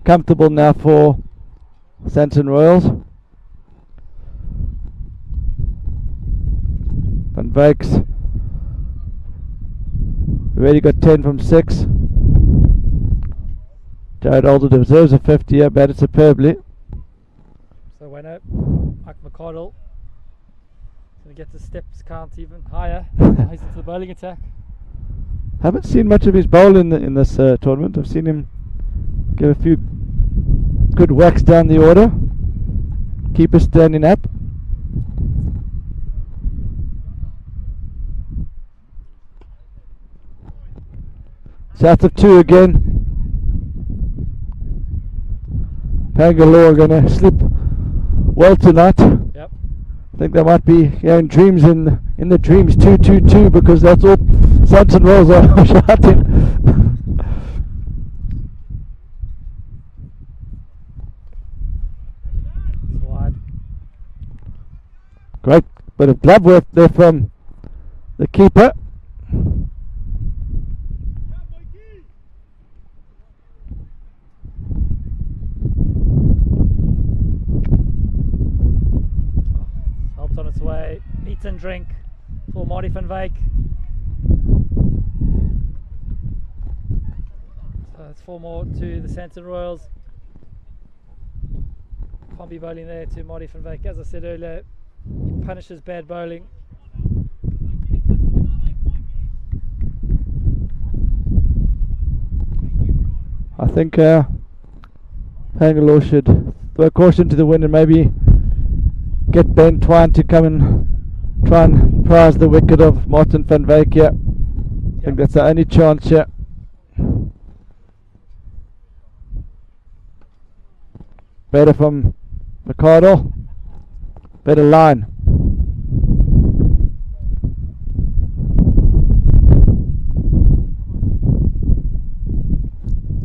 comfortable now for Sandton Royals. Van Wyk's already got 10 from 6. Jared Alder deserves a 50 here, batted superbly. So winner, Mike McCardle, going to get the steps count even higher. He's into the bowling attack. Haven't seen much of his bowl in this tournament. I've seen him give a few good whacks down the order. Keeper standing up. South of 2 again. Pangalore going to slip well tonight. Yep. I think they might be in dreams in the dreams 2-2-2, because that's all Sandton Royals are shouting. It's wide. Great bit of glove work there from the keeper. Helped on its way. Meat and drink for Marty van Wyk. So it's 4 more to the Sandton Royals. Can't be bowling there to Marty van Wyk. As I said earlier, he punishes bad bowling. I think Pangalore should throw caution to the wind and maybe get Ben Twine to come and try and prize the wicket of Martin van Wyk here. I think that's the only chance here. Better from Ricardo. Better line.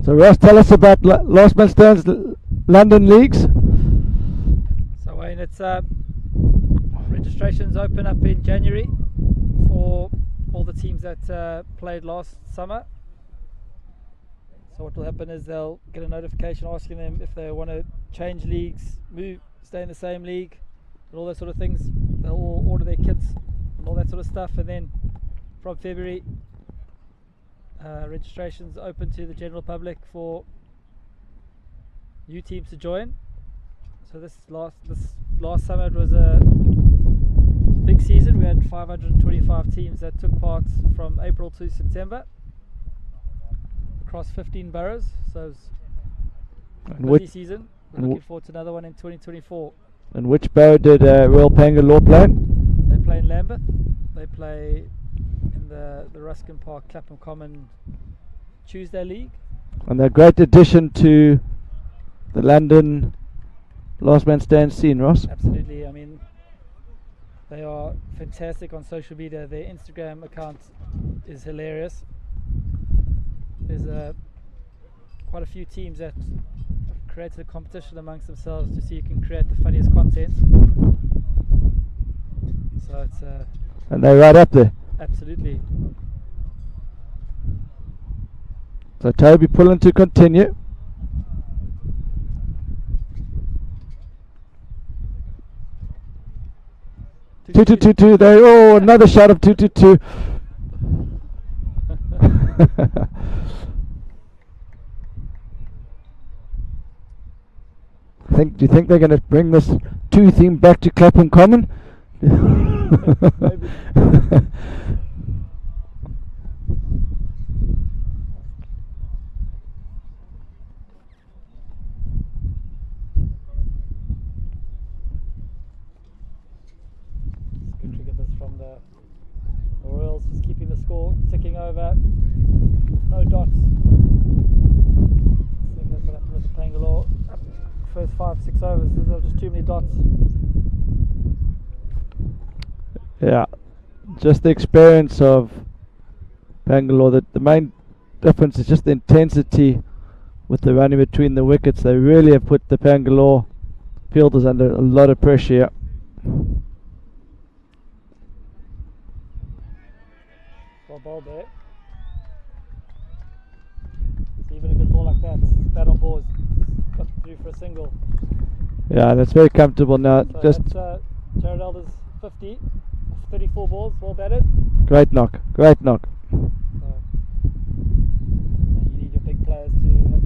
So Ross, tell us about Last Man Stands London Leagues. So Wayne, it's registrations open up in January for all the teams that played last summer. So what will happen is they'll get a notification asking them if they want to change leagues, move, stay in the same league, and all those sort of things. They'll all order their kits and all that sort of stuff, and then from February registrations open to the general public for new teams to join. So this last summer it was a big season. We had 525 teams that took part from April to September across 15 boroughs. So it was a busy season. We're looking forward to another one in 2024. And which borough did Royal Pangalore play? They play in Lambeth. They play in the Ruskin Park Clapham Common Tuesday League. And they're a great addition to the London Last Man Stand scene, Ross. Absolutely. I mean, they are fantastic on social media. Their Instagram account is hilarious. There's quite a few teams that have created a competition amongst themselves to see who can create the funniest content. So it's and they're right up there. absolutely. So So Toby pulling to continue. Two. There. Oh, another shot of 2-2-2. Do you think they're going to bring this 2 theme back to Clapham Common? Maybe. Good to get this from the Royals, just keeping the score ticking over. No dots. I think that's what happened with the Pangalore. First 5-6 overs, there were just too many dots. Yeah, just the experience of Pangalore. The main difference is just the intensity with the running between the wickets. They really have put the Pangalore fielders under a lot of pressure. Well bowled there. So even a good ball like that, bat on balls, got through for a single. Yeah, that's very comfortable now. So Just that's Jared Elder's 50, 34 balls, well batted. great knock. So, you need your big players to have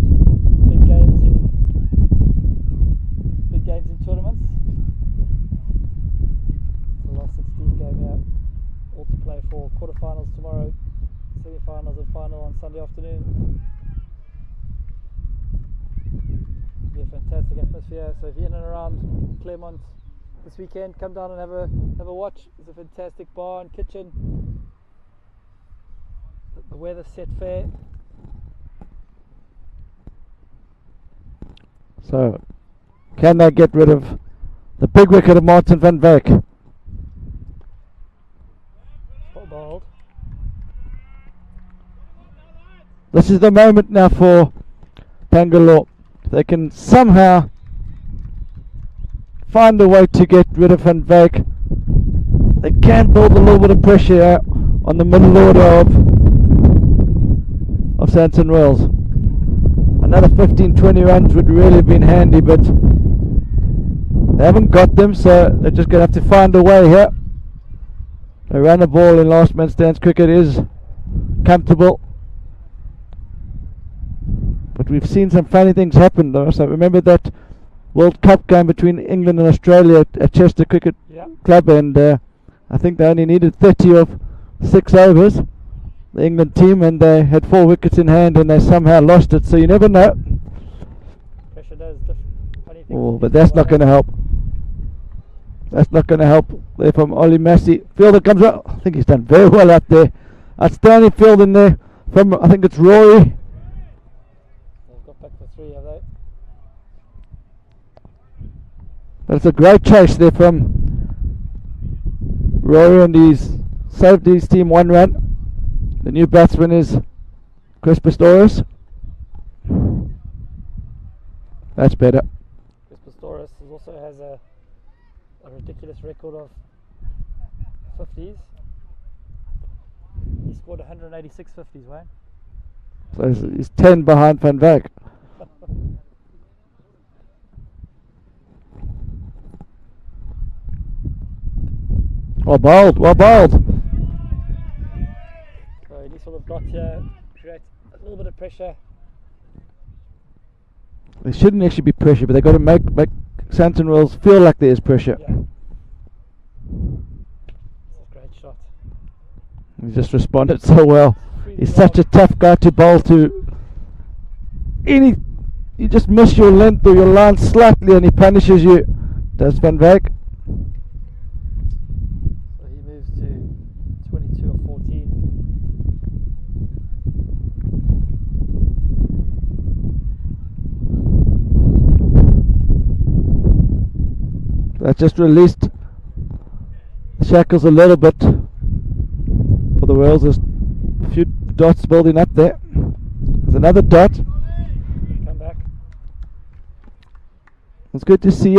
big games in tournaments. The last 16 game here, all to play for quarterfinals tomorrow, semi-finals and final on Sunday afternoon. Be a fantastic atmosphere. So if you're in and around Claremont this weekend, come down and have a watch. It's a fantastic bar and kitchen. The weather's set fair. so, can they get rid of the big wicket of Martin van Wyk? Well bowled. This is the moment now for Pangalore. If they can somehow find a way to get rid of Van Wyk, they can build a little bit of pressure on the middle order of Sandton Wells. Another 15-20 runs would really have been handy, but they haven't got them, so they're just going to have to find a way here. They run a ball in last man stands cricket is comfortable. But we've seen some funny things happen though. So remember that World Cup game between England and Australia at Chester Cricket Club, and I think they only needed 30 of 6 overs, the England team, and they had 4 wickets in hand and they somehow lost it. So you never know. Pressure does funny things. Oh, but that's not going to help. That's not going to help. There from Ollie Massey. Fielder comes out. I think he's done very well out there. Outstanding fielding there from, I think it's Rory. They've got back for 3, have they? But it's a great chase there from Rory, and he's saved his team 1 run. The new batsman is Chris Pistorius. That's better. Chris Pistorius also has a ridiculous record of 50s. He scored 186 50s, Wayne. So he's 10 behind Van Wyk. Well bowled. So any sort of dot here creates a little bit of pressure. There shouldn't actually be pressure, but they've got to make Sandton Wells feel like there is pressure. Yeah. It's a great shot. He just responded so well. He's such a tough guy to bowl to. You just miss your length or your line slightly and he punishes you. Does Van Wyk. So he moves to 22 or 14. That just released the shackles a little bit for the Wales. There's a few dots building up there. There's another dot. Come back. It's good to see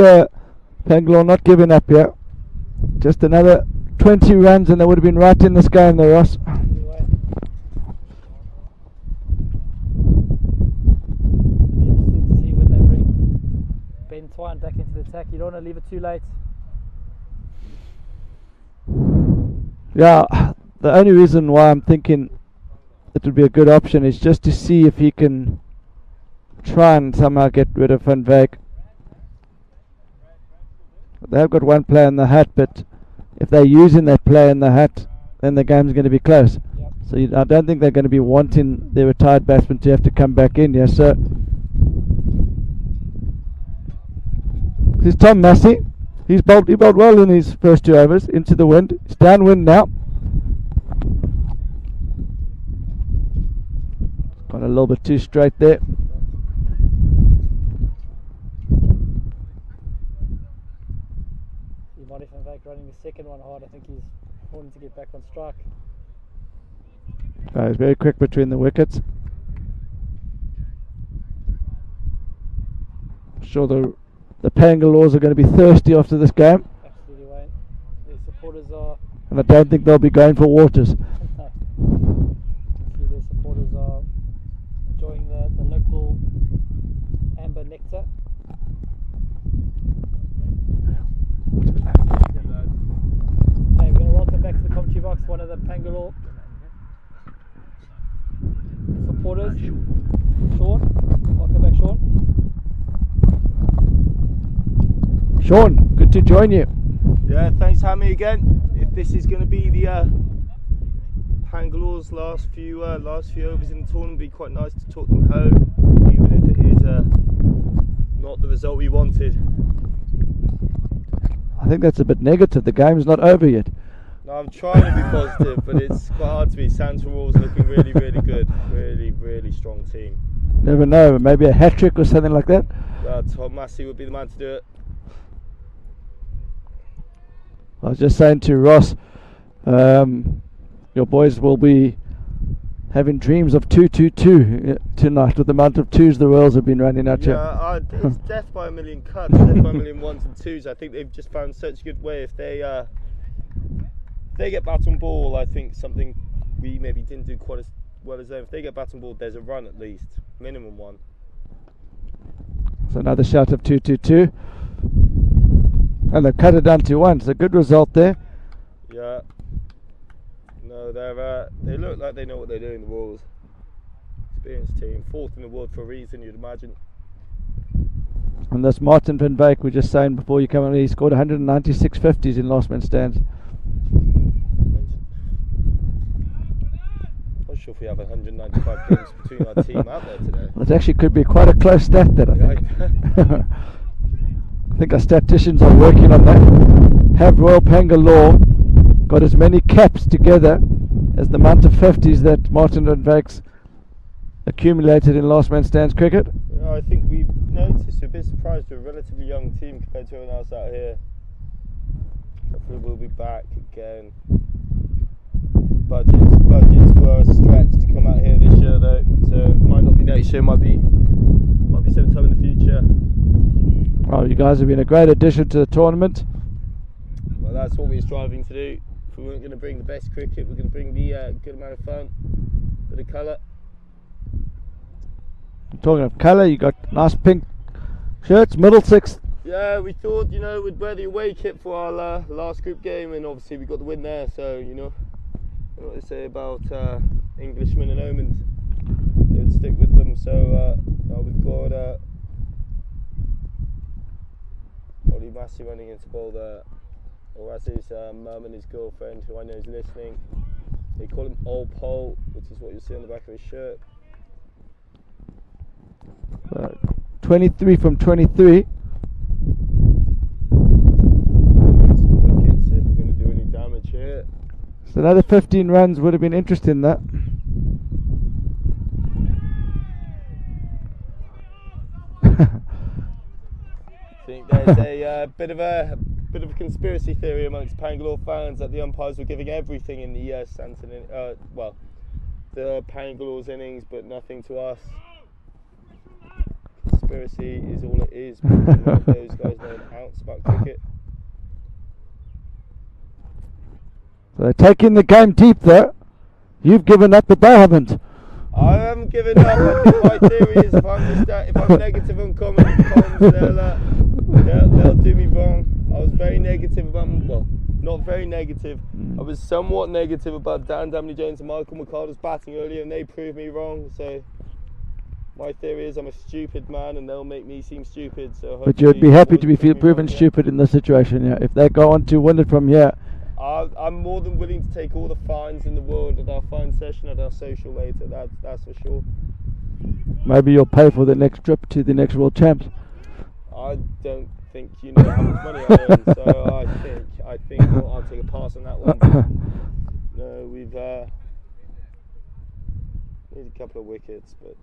Pangalore not giving up here. Just another 20 runs and they would have been right in this game there, Ross. Anyway. attack. You don't want to leave it too late. Yeah, the only reason why I'm thinking it would be a good option is just to see if he can try and somehow get rid of Van Wyk. They've got one player in the hat, but if they're using that player in the hat, then the game's going to be close. Yep. So I don't think they're going to be wanting their retired batsman to have to come back in. Yeah, so this is Tom Massey. He bowled well in his first 2 overs into the wind. It's downwind now. Got a little bit too straight there. Van Wyk running the second one hard. I think he's wanting to get back on strike. He's very quick between the wickets. I'm sure the Pangalores are going to be thirsty after this game. Absolutely, Wayne. Their supporters are. And I don't think they'll be going for waters. See, their supporters are enjoying the local amber nectar. Okay, we're going to welcome back to the commentary box one of the Pangalore supporters, Sean. Welcome back, Sean. Sean, good to join you. Yeah, thanks for having me again. If this is going to be the Pangalore's last few overs in the tournament, it'd be quite nice to talk them home, even if it is not the result we wanted. I think that's a bit negative. The game's not over yet. No, I'm trying to be positive, but it's quite hard to be. Sandton's looking really, really good. Really, really strong team. Never know. Maybe a hat trick or something like that. Tom Massey would be the man to do it. I was just saying to Ross, your boys will be having dreams of 2-2-2 tonight with the amount of twos the Royals have been running at you. Yeah, it's death by a million cuts, death by a million ones and twos. I think they've just found such a good way. If they get bat on ball, I think something we maybe didn't do quite as well as them. If they get bat on ball, there's a run at least, minimum one. So another shot of 2-2-2. And they've cut it down to 1. It's a good result there. Yeah. No, they look like they know what they're doing, the Royals. Experienced team. 4th in the world for a reason, you'd imagine. And this Martin Van Wyk, we were just saying before you come on, he scored 196 50s in last man stands. Not sure if we have 195 games between our team out there today. Well, it actually could be quite a close stat, that I think. I think our statisticians are working on that. Have Royal Pangalore got as many caps together as the amount of 50s that Martin Van Wyk's accumulated in last man stands cricket? Yeah, I think we've noticed, we're a bit surprised we're a relatively young team compared to everyone else out here. Hopefully we'll be back again. Budgets were a stretch to come out here this year though, so it might not be next year, might be sometime in the future. Well, you guys have been a great addition to the tournament. Well, that's what we're striving to do. If we weren't going to bring the best cricket, we're going to bring the good amount of fun, bit of colour. Talking of colour, you got nice pink shirts, Middlesex. Yeah, we thought, we'd wear the away kit for our last group game, and obviously we got the win there, so, you know what they say about Englishmen and omens. They would stick with them, so we've got Ollie Massey running into ball there, or as his mum and his girlfriend, who I know is listening, they call him Old Pole, which is what you'll see on the back of his shirt. 23 from 23. Some wickets if we're going to do any damage here. So another 15 runs would have been interesting, that. I think there's a bit of a conspiracy theory amongst Pangalore fans that the umpires were giving everything in the Sandton, the Pangalore's innings, but nothing to us. Conspiracy is all it is. Those guys know an ounce about cricket. So they're taking the game deep, though. You've given up, but they haven't. I haven't given up. I think my theory is if I'm negative on comms, They'll do me wrong. I was very negative about, well, not very negative. I was somewhat negative about Dan Damney Jones and Michael McCardle's batting earlier, and they proved me wrong. So my theory is I'm a stupid man, and they'll make me seem stupid. So but you'd be happy to be proven stupid in this situation, yeah. If they go on to win it from here, I'm more than willing to take all the fines in the world at our fine session at our social later. That's for sure. Maybe you'll pay for the next trip to the next World Champs. I don't think you know how much money I earn, so I think I'll take a pass on that one. No, we've need a couple of wickets, but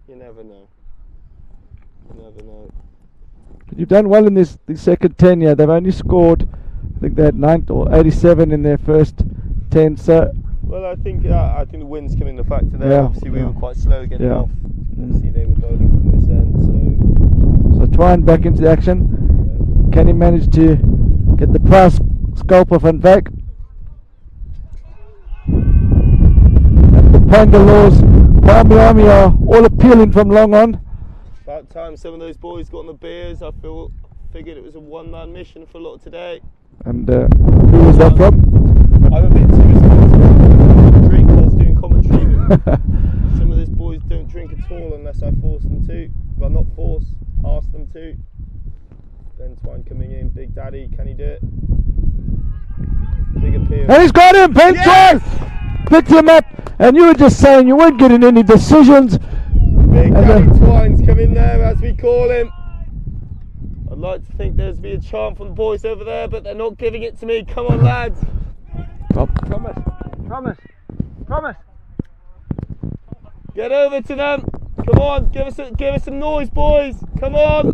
you never know. You never know. But you've done well in the second 10. Yeah, they've only scored, I think they had 9 or 87 in their first 10. So. Well, I think the wind's come into factor there. Yeah, obviously, we were quite slow getting off. Mm. Obviously, they were bowling from this end, so Twine back into the action. Yeah. Can he manage to get the price scope of Van Wyk? And the Pangalore's Army are all appealing from long on. About time some of those boys got on the beers. I figured it was a one-man mission for a lot today. And who was that from? I'm a bit too responsible to drink whilst doing commentary, but some of those boys don't drink at all unless I force them to. Well, not force, ask them to. Ben Twine coming in, Big Daddy, can he do it? Big appeal. And he's got him, Ben Twine! Picked him up, and you were just saying you weren't getting any decisions. Big Daddy Twine's coming there, as we call him. I'd like to think there's be a chant from the boys over there, but they're not giving it to me. Come on, lads. Promise. Get over to them. Come on, give us some noise, boys. Come on.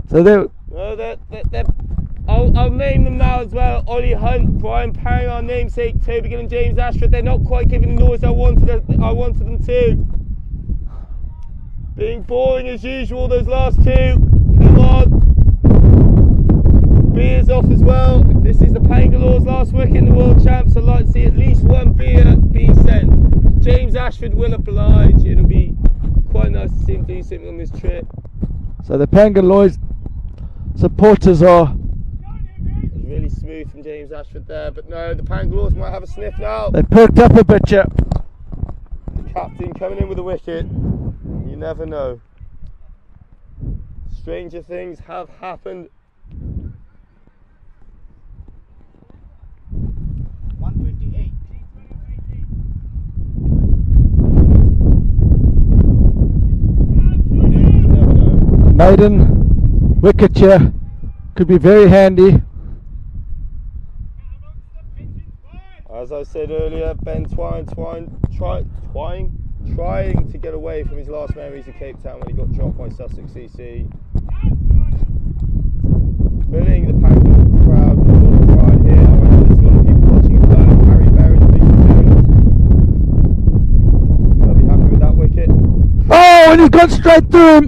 So they're. I'll name them now as well. Ollie Hunt, Brian Parry, our namesake, Toby Gill and James Ashford. They're not quite giving the noise I wanted them to. Being boring as usual, those last two. Come on. Beers off as well. If this is the Pangalore's last wicket in the World Champs, I'd like to see at least one beer be sent. James Ashford will oblige. It'll be quite nice to see him do something on this trip. So the Pangalore's supporters are. Really smooth from James Ashford there, but no, the Pangalores might have a sniff now. They perked up a bit, yeah. The captain coming in with a wicket. You never know. Stranger things have happened. 128. You never know. Maiden wicket here could be very handy. As I said earlier, Ben Twine trying to get away from his last memories of Cape Town when he got dropped by Sussex CC. Filling the Pangal crowd with a lot of pride here. I know there's a lot of people watching at home. Harry Barron, Vision Jones. They'll be happy with that wicket. Oh, and he's gone straight through him.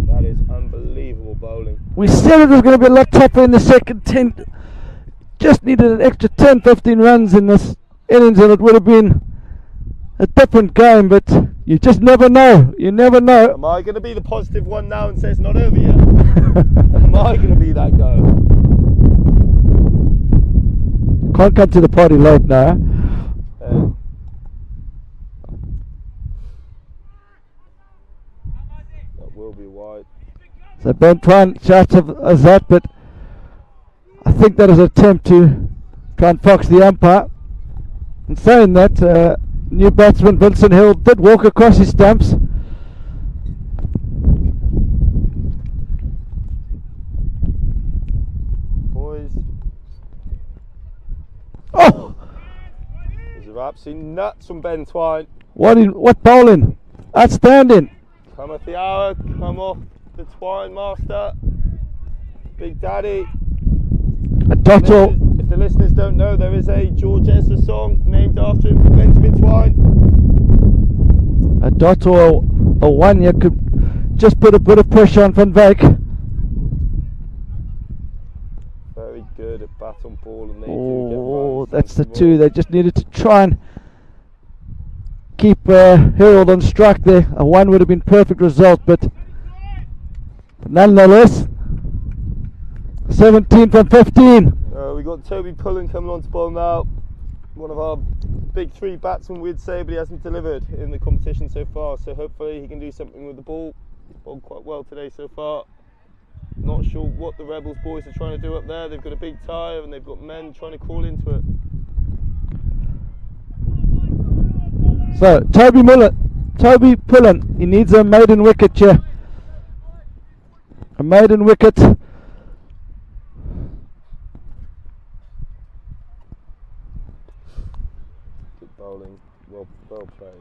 That is unbelievable bowling. We said it was going to be a lot tougher in the second 10. Just needed an extra 10-15 runs in this innings and it would have been a different game, but you just never know. You never know. Am I going to be the positive one now and say it's not over yet? Am I going to be that guy? Can't come to the party late now. That will be wide. So Ben Twine shouts as that, but I think that is an attempt to try and fox the umpire. In saying that, new batsman Vincent Hill did walk across his stumps. Boys. Oh! These are absolutely nuts from Ben Twine. What bowling? Outstanding. Cometh the hour, come off the Twine master. Big Daddy. A Dotto. If the listeners don't know, there is a George Ezra song named after him, Benjamin Twine. A Dotto or one you could just put a bit of pressure on Van Wyk. Very good at bat on ball, and they do get Oh, runs. that's the two. They just needed to try and keep Harold on strike there. A one would have been perfect result, but But nonetheless, 17 from 15. We got Toby Pullen coming on to bowl now. One of our big three batsmen, we'd say, but he hasn't delivered in the competition so far. So hopefully he can do something with the ball. He's bowled quite well today so far. Not sure what the Rebels boys are trying to do up there. They've got a big tyre and they've got men trying to crawl into it. So Toby Pullen, he needs a maiden wicket here. A maiden wicket. Good bowling, well played.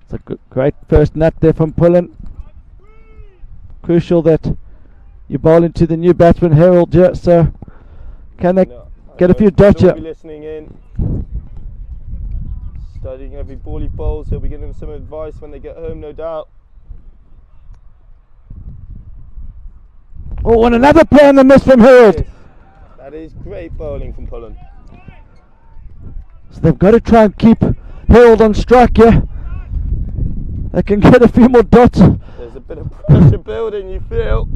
It's a great first nut there from Pullen. Crucial that you bowl into the new batsman Harold here. So can they get a few dots here? Be listening in, studying every ball he bowls. He'll be giving them some advice when they get home, no doubt. Oh, and another play on the miss from Harold. That is great bowling from Pullen. So they've got to try and keep Harold on strike here. They can get a few more dots. There's a bit of pressure building, you feel.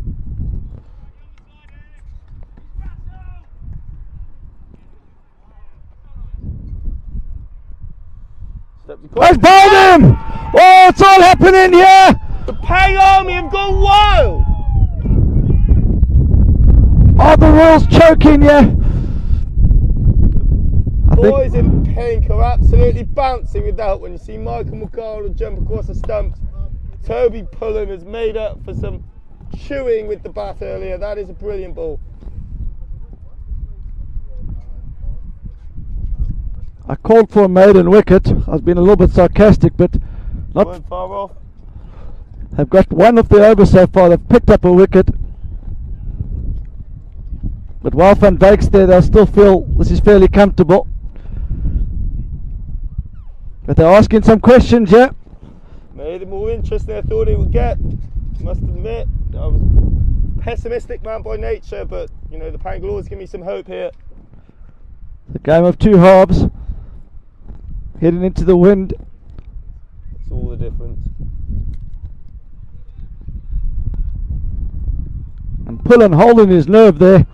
He's bowled him! Oh, it's all happening here! The Pang Army have gone wild! Oh, the Royals choking, yeah. Boys in pink are absolutely bouncing with that when you see Michael McCall jump across the stumps. Toby Pullen has made up for some chewing with the bat earlier. That is a brilliant ball. I called for a maiden wicket. I was being a little bit sarcastic, but not weren't far off. They've got one of the over so far. They've picked up a wicket. But while Van Dijk's there, they'll still feel this is fairly comfortable. But they're asking some questions, yeah. Made it more interesting than I thought it would get. Must admit, I was a pessimistic man by nature, but you know the Pangalore's give me some hope here. The game of two halves. Heading into the wind. It's all the difference. And Pullen holding his nerve there.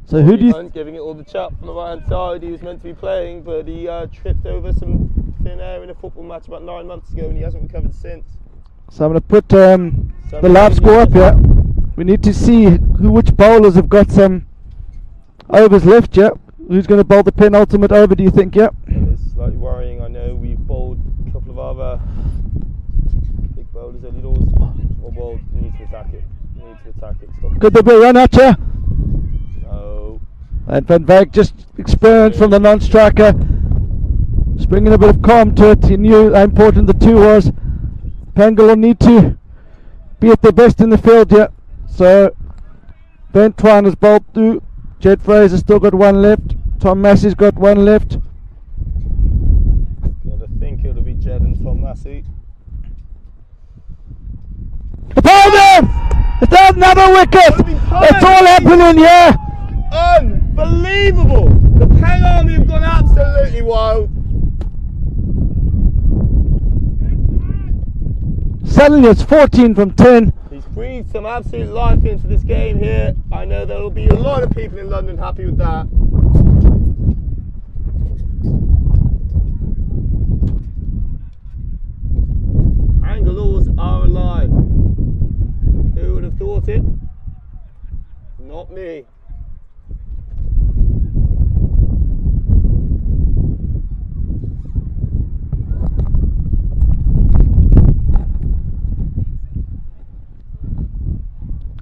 So who do you... Hunt giving it all the chap from the right hand side. He was meant to be playing, but he tripped over some thin air in a football match about 9 months ago and he hasn't recovered since. So I'm going to put the live score up here. We need to see which bowlers have got some overs left, yeah. Who's going to bowl the penultimate over, do you think, yeah? It's slightly worrying. I know we've bowled a couple of other big bowlers early doors. Well, you need to attack it. You need to attack it. Stop. Could there be a run out here? No. And Van Dijk just experience from the non-striker. Just bringing a bit of calm to it. He knew how important the two was. Pangal need to be at their best in the field here. So Ben Twine has bowled through. Jed Fraser's still got one left. Tom Massey's got one left. I think it'll be Jed and Tom Massey. Bowled him! It's another wicket! It's all happening here! Unbelievable! The Pang Army have gone absolutely wild. Suddenly it's 14 from 10. He's breathed some absolute life into this game here. I know there will be a lot of people in London happy with that. Pangalores are alive. Who would have thought it? Not me.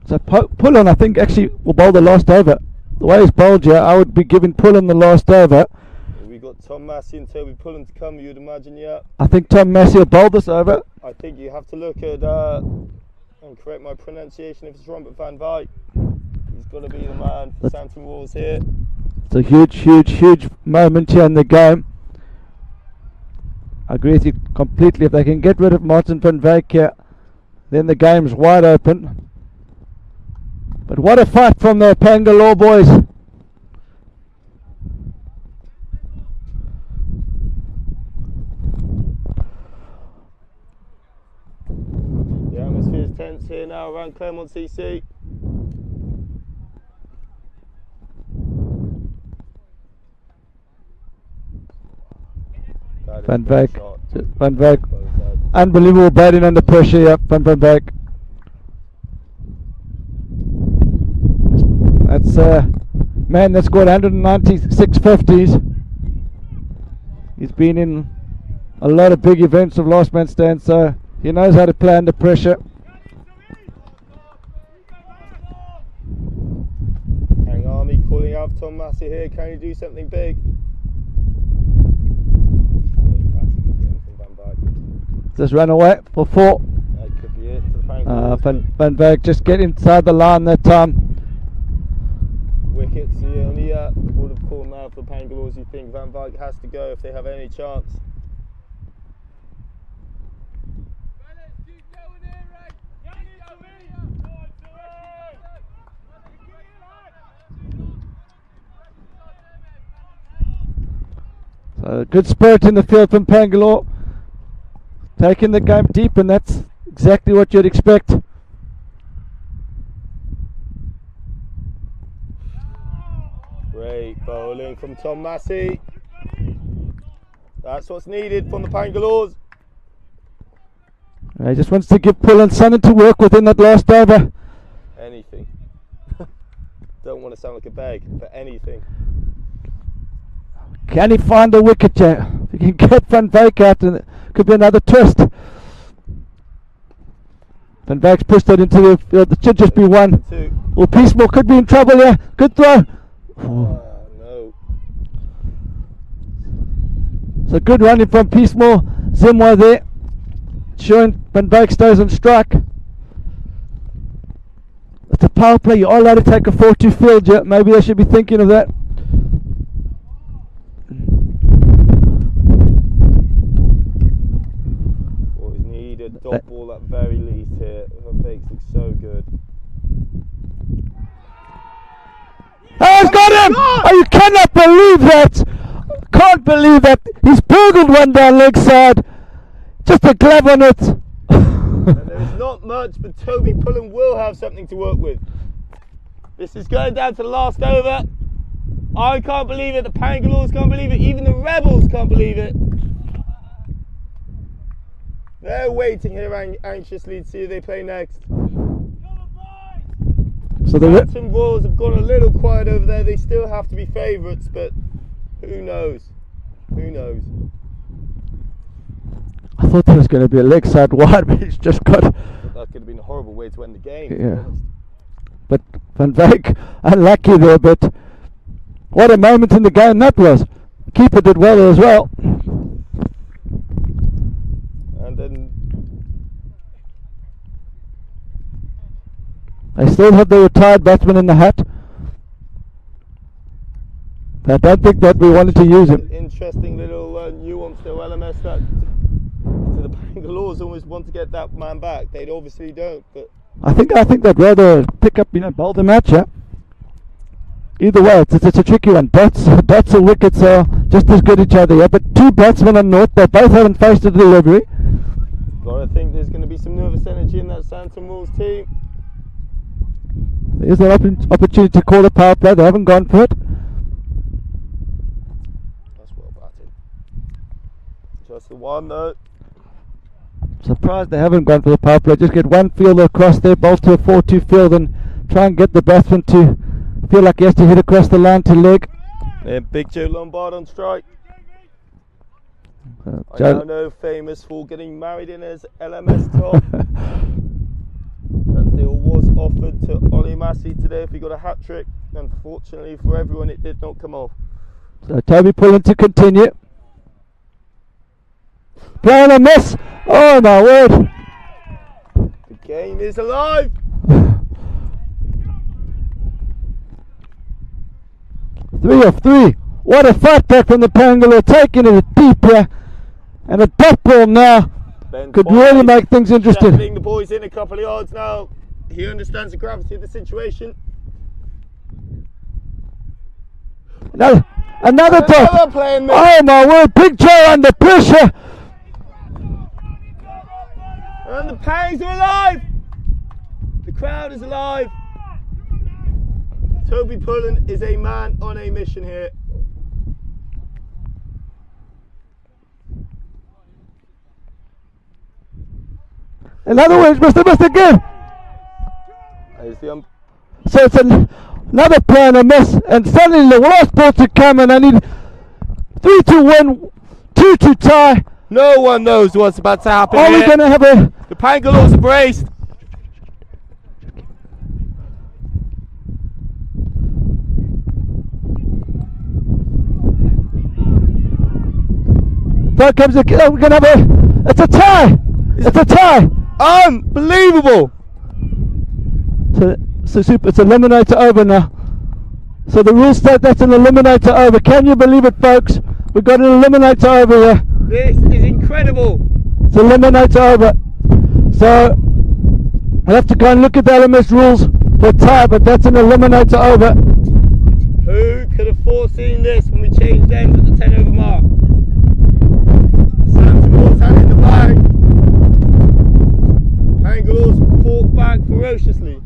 So Pullen, I think, actually will bowl the last over. The way he's bowled here, I would be giving Pullen the last over. We've got Tom Massey and Toby Pullen to come, you'd imagine, yeah. I think Tom Massey will bowl this over. I think you have to look at, and correct my pronunciation if it's wrong, but Van Dijk. He's got to be the man for Sandton Wars here. It's a huge moment here in the game. I agree with you completely. If they can get rid of Martin van Wyk here, then the game's wide open. But what a fight from the Pangalore boys. here now around Claremont CC. Van Wyk. Unbelievable batting under pressure, yeah, Van Wyk. That's man that's scored 196 50s. He's been in a lot of big events of last man stand, so he knows how to play under pressure. Hang Army calling out Tom Massey here. Can he do something big? Just run away for 4. That could be it for the Pangal. Van Wyk just get inside the line that time. Wickets, the only board of call now for Pangalore. You think Van Wyk has to go if they have any chance? So good spirit in the field from Pangalore, taking the game deep, and that's exactly what you'd expect. Great bowling from Tom Massey. That's what's needed from the Pangalores. He just wants to give Pullen something to work with in that last over. Anything. Don't want to sound like a beg, but anything. Can he find a wicket, yeah? If he can get Van Wyk out, and it could be another twist. Van Wyk's pushed it into the field. It should just be one. Well, Peacemore could be in trouble here. Good throw. No. So good running from Peacemore. Zimwa there, showing Van Wyk stays on strike. It's a power play. You're all allowed to take a 4-2 field, yeah? Maybe they should be thinking of that. What is needed? Dot ball at very least here. Van Wyk looks so good. Oh, he's got him! Oh, you cannot believe that! Can't believe that! He's burgled one down leg side. Just a glove on it. And there is not much, but Toby Pullen will have something to work with. This is going down to the last over. I can't believe it. The Pangalores can't believe it. Even the Rebels can't believe it. They're waiting here anxiously to see who they play next. So the Sandton Royals have gone a little quiet over there. They still have to be favourites, but who knows? Who knows? I thought there was going to be a leg side wide, but he's just got. That could have been a horrible way to end the game. Yeah. But Van Wyk unlucky there, but what a moment in the game that was. Keeper did well as well. And then they still have the retired batsman in the hat. I don't think that we wanted to use him. Interesting little nuance to LMS that to the Pangalores almost want to get that man back. They obviously don't, but I think they'd rather pick up, bowl the match, yeah. Either way, it's a tricky one. Bats and wickets are just as good each other, yeah. But two batsmen on north, they both haven't faced a delivery. But I think there's going to be some nervous energy in that Sandton Royals team. There's an opportunity to call a power play. They haven't gone for it. That's well batted. Just the one though. Surprised they haven't gone for the power play. Just get one fielder across there, bowl to a 4-2 field, and try and get the batsman to feel like he has to hit across the line to leg. And Big Joe Lombard on strike. I now know famous for getting married in his LMS top. That deal was offered to Ollie Massey today if he got a hat-trick. Unfortunately for everyone, it did not come off. So Toby Pullen to continue. Playing a miss. Oh my word. The game is alive. 3 of 3. What a fight back from the Pangalore, taking it deep here. And a dot ball now could really make things interesting. Shuffling the boys in a couple of yards now. He understands the gravity of the situation. Another dot. Playing Oh my word, Big Joe under pressure. And the Pangs are alive. crowd is alive. Toby Pullen is a man on a mission here. In other words, Mr. Give. So it's another play and a miss, and suddenly the last ball to come, and I need 3 to win, 2 to tie. No one knows what's about to happen Are here. we going to have a... The Pangalore's braced. There comes a... we're going to have a... It's a tie. It's a tie. Unbelievable. So super, it's eliminator over now. So the rules state that's an eliminator over. Can you believe it, folks? We've got an eliminator over here. This is incredible. It's eliminator over. So I'll have to go and look at the LMS rules for tie, but that's an eliminator over. Who could have foreseen this when we changed ends at the 10 over mark? Sandton's had it in the bag. Pangalore's fought back ferociously.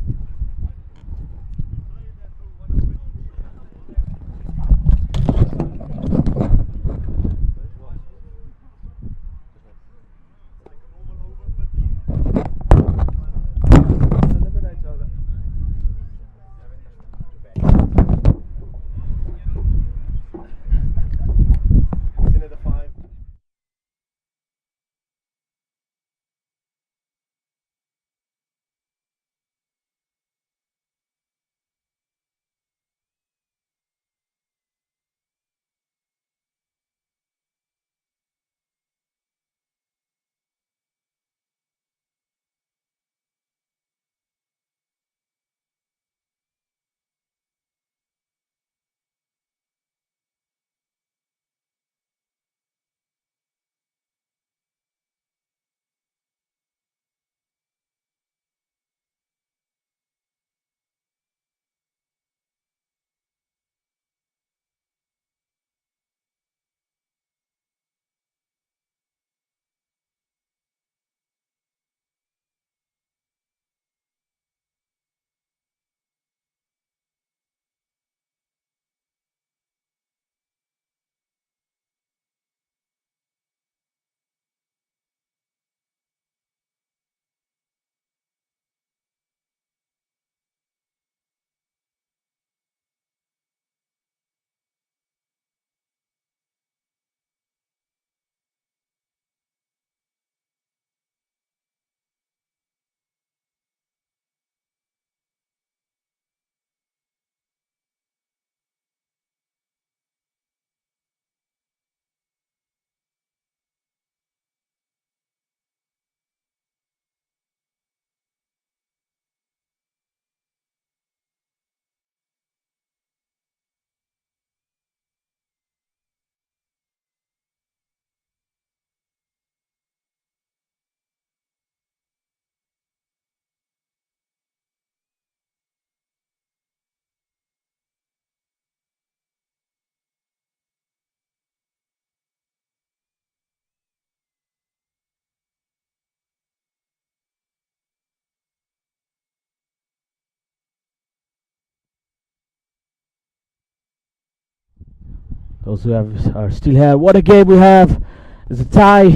Those who are still here, what a game we have. There's a tie.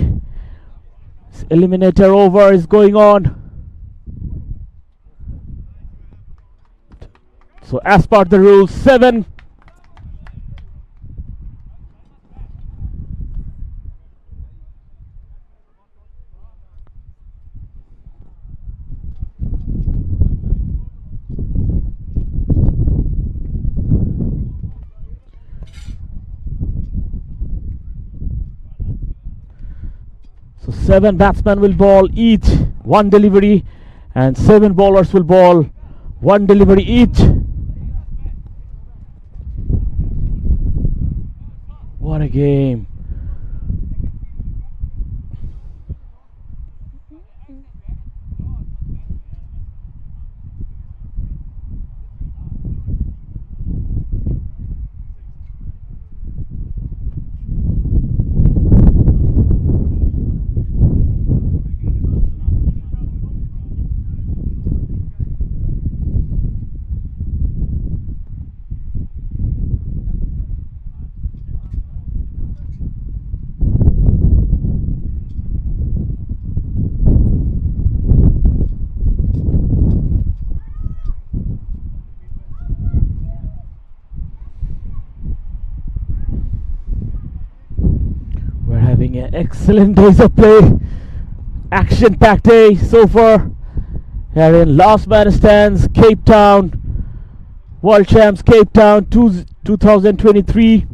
This eliminator over is going on. So as per the rules, 7. So 7 batsmen will bowl each 1 delivery, and 7 bowlers will bowl 1 delivery each. What a game. Yeah, excellent days of play. Action-packed day so far. Here in Last Man Stands, Cape Town. World Champs Cape Town 2023.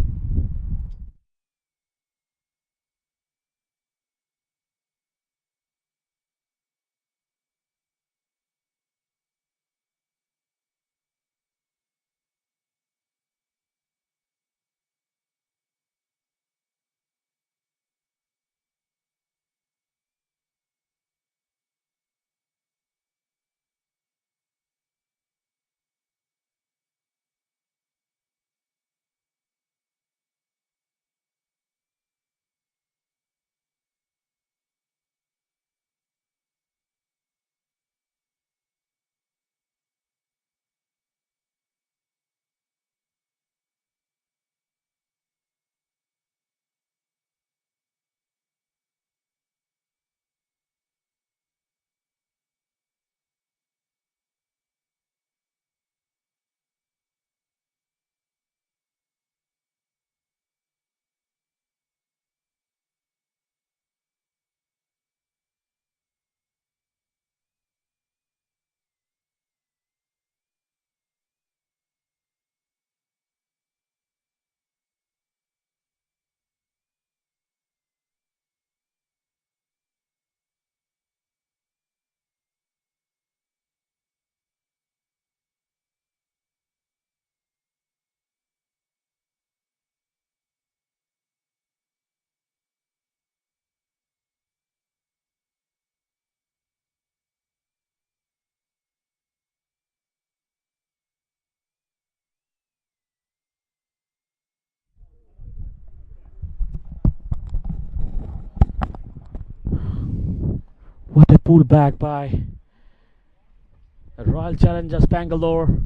What a pullback by the Royal Challengers Pangalore.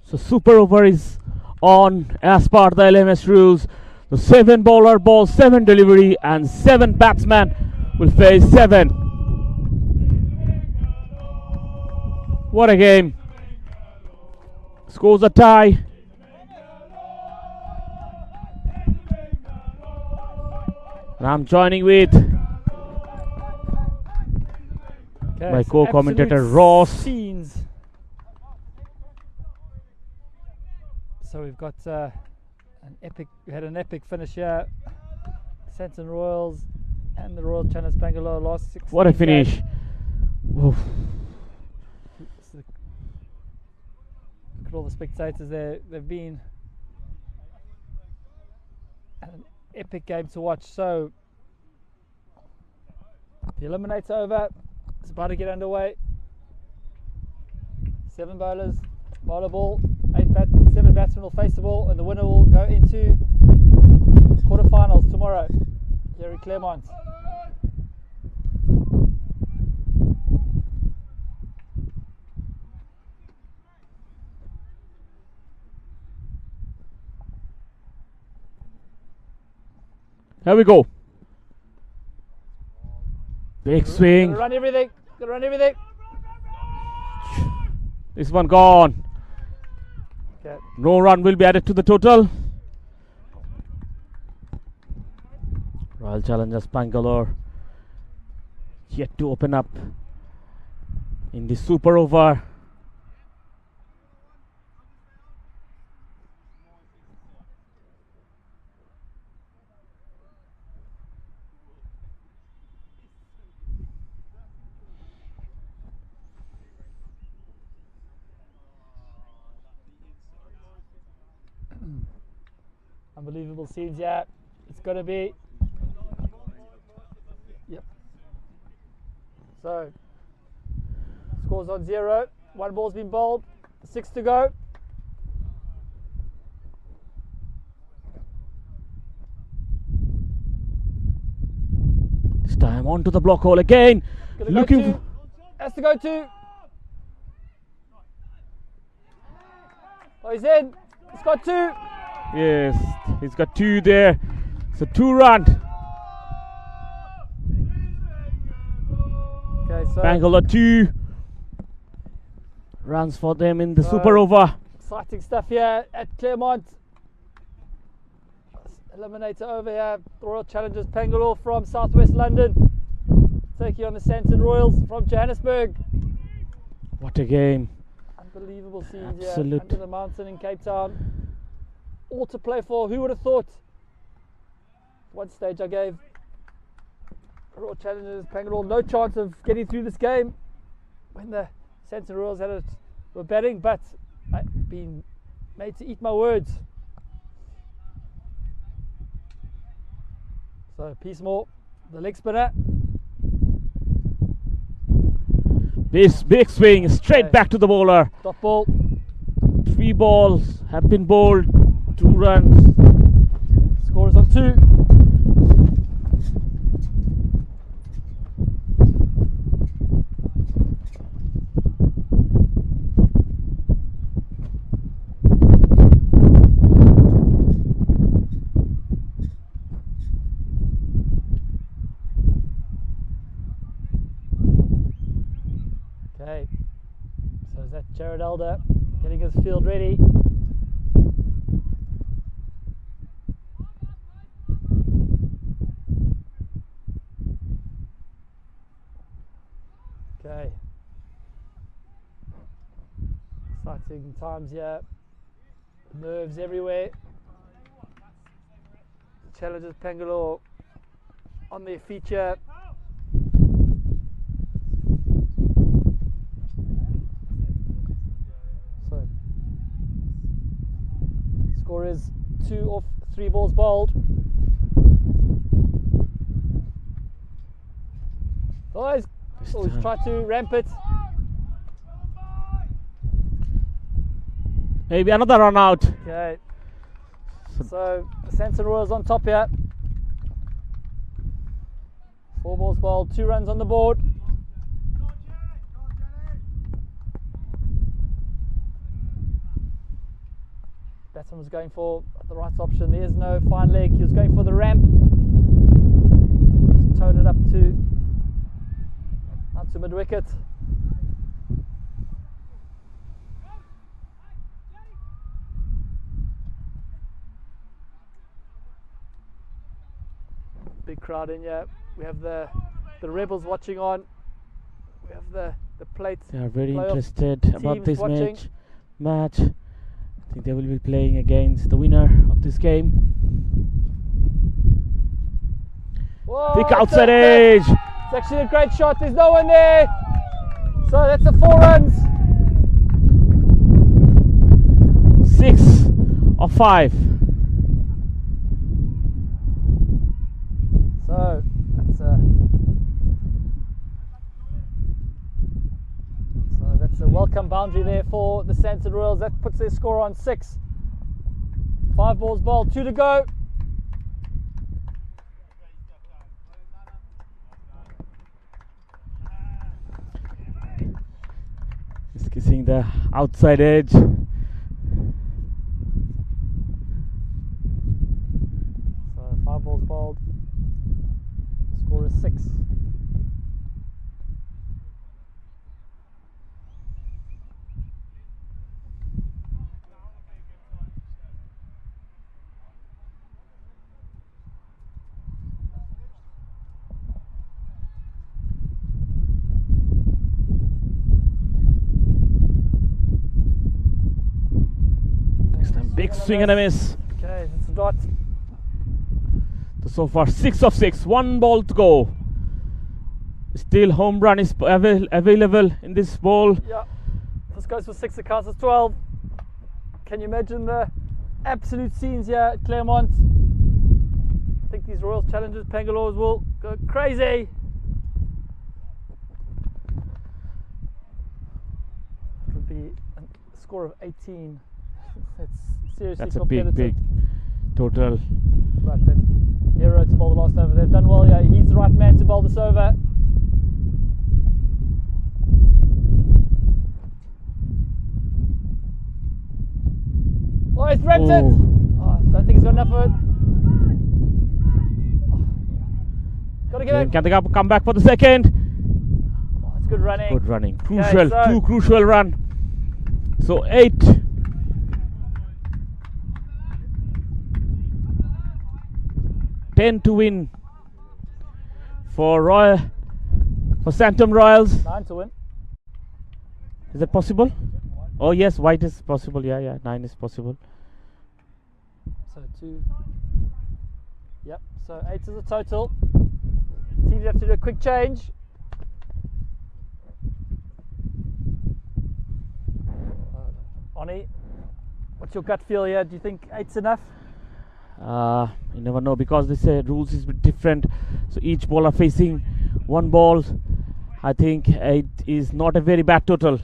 So super over is on as per the LMS rules. The 7 bowler balls 7 delivery and 7 batsmen will face 7. What a game. Scores a tie. And I'm joining with my co-commentator absolute Ross. Scenes. So we've got we had an epic finish here. Sandton Royals and the Royal Challenge Pangalore last 16 What a finish. Oof. Look at all the spectators there. They've been an epic game to watch. So the Eliminator over is about to get underway. 7 bowlers, bowler ball, 7 batsmen will face the ball, and the winner will go into quarterfinals tomorrow here in Claremont. Here we go. Big swing. Gotta run everything. Gotta run everything. This one gone. Okay. No run will be added to the total. Royal Challengers Pangalore yet to open up in the super over. Unbelievable scenes, yeah. It's got to be. Yep. So, scores on 0. 1 ball's been bowled. 6 to go. This time onto the block hole again. Gonna Looking go 2. Has to go 2. Oh, he's in. He's got 2. Yes, he's got 2 there. So 2 run. Okay, so Pangalore 2 runs for them in the super over. exciting stuff here at Claremont. Eliminator over here. The Royal Challengers Pangalore from southwest London, taking on the Sandton Royals from Johannesburg. What a game. Unbelievable scenes Absolute. here under the mountain in Cape Town. All to play for. Who would have thought? One stage I gave Royal Challengers Pangalore no chance of getting through this game when the Sandton Royals were batting, but I've been made to eat my words. So piece more, the leg spinner. This big swing straight back to the bowler. Top ball. 3 balls have been bowled. 2 runs. Score is on 2. Okay, so is that Jared Elder getting his field ready? Okay, exciting times here, nerves everywhere. Challengers Pangalore on their feature. So, score is 2 off 3 balls bowled. Guys, always try to ramp it. Maybe another run out. Okay. So the Sandton Royals on top here. 4 balls bowled, 2 runs on the board. batsman was going for the right option. There's no fine leg. He was going for the ramp. Just towed it up to mid wicket. Big crowd in here. We have the Rebels watching on. We have the plate. They are very interested about this match. I think they will be playing against the winner of this game. Whoa, Thick outside edge. It's actually a great shot. There's no one there. So that's a 4 runs. 6 of 5. So that's a welcome boundary there for the Sandton Royals. That puts their score on 6. 5 balls bowled, 2 to go. Just kissing the outside edge. So 5 balls bowled. Score is 6. Big swing and a miss. Okay, it's a dot. So far 6 of 6, 1 ball to go. Still home run is available in this ball. Yeah, this goes for 6, it counts as 12. Can you imagine the absolute scenes here at Claremont? I think these Royals challengers, Pangalores, will go crazy. It would be a score of 18. That's seriously That's a competitive. big total. Right then, Hero to bowl the last over. They've done well here. He's the right man to bowl this over. Oh, he's wrapped it. Oh, I don't think he's got enough of it. Got to get it. Can they come back for the second? Oh, it's good running. Good running. Crucial. Okay, so 2 crucial run. So 8. 10 to win for Sandton Royals. 9 to win. Is that possible? Oh yes, white is possible. Yeah, 9 is possible. So 2. Yep. So 8 is the total. Teams have to do a quick change. Oni, what's your gut feel here? Do you think 8's enough? You never know because this rules is different. So each bowler facing 1 ball. I think 8 is not a very bad total.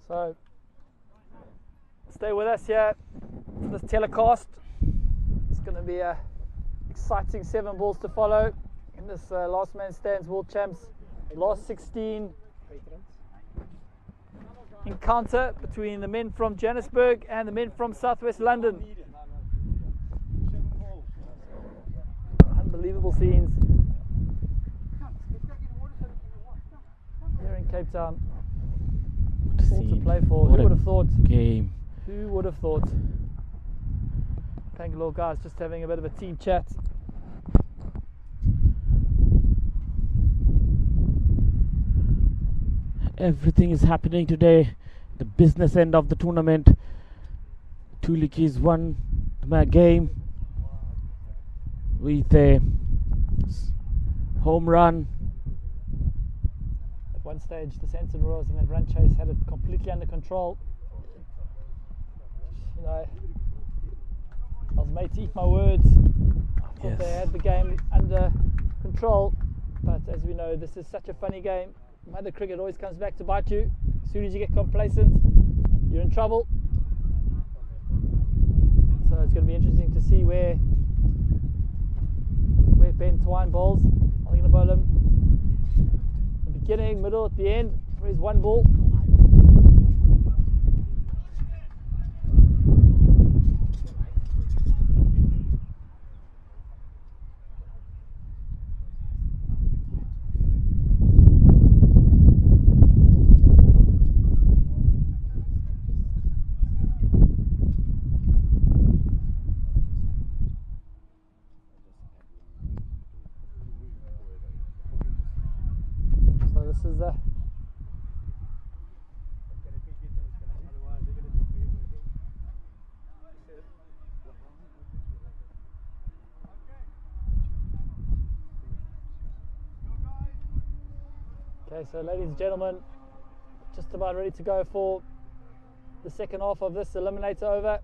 So stay with us here for this telecast. It's going to be a exciting 7 balls to follow in this last man stands World Champs last 16 encounter between the men from Johannesburg and the men from Southwest London. Unbelievable scenes here in Cape Town. All to play for. Who would have thought? Game. Who would have thought? Pangalore guys just having a bit of a team chat. Everything is happening today. The business end of the tournament. Tulikis won the game with a home run. At one stage, the Sandton Royals in that run chase had it completely under control. You know, I was made to eat my words. I thought they had the game under control, but as we know, this is such a funny game. Mother cricket always comes back to bite you. As soon as you get complacent, you're in trouble. So it's going to be interesting to see where where Ben Twine bowls. I'm going to bowl him at the beginning, middle, at the end for his one ball. This is the okay, so ladies and gentlemen, just about ready to go for the second half of this Eliminator over.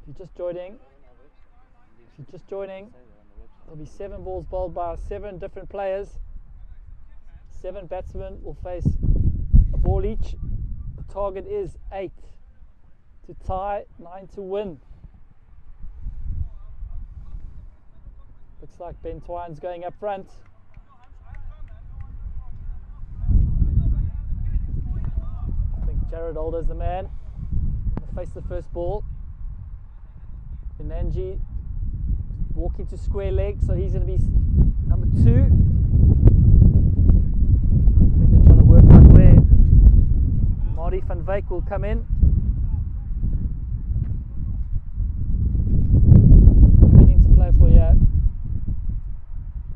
If you're just joining, there'll be 7 balls bowled by 7 different players. 7 batsmen will face a ball each. The target is 8 to tie, 9 to win. Looks like Ben Twine's going up front. I think Jared Alder's the man. He'll face the first ball. Inanji walking to square leg, so he's going to be number 2. I think they're trying to work out where Marty van Wyk will come in. Everything to play for here.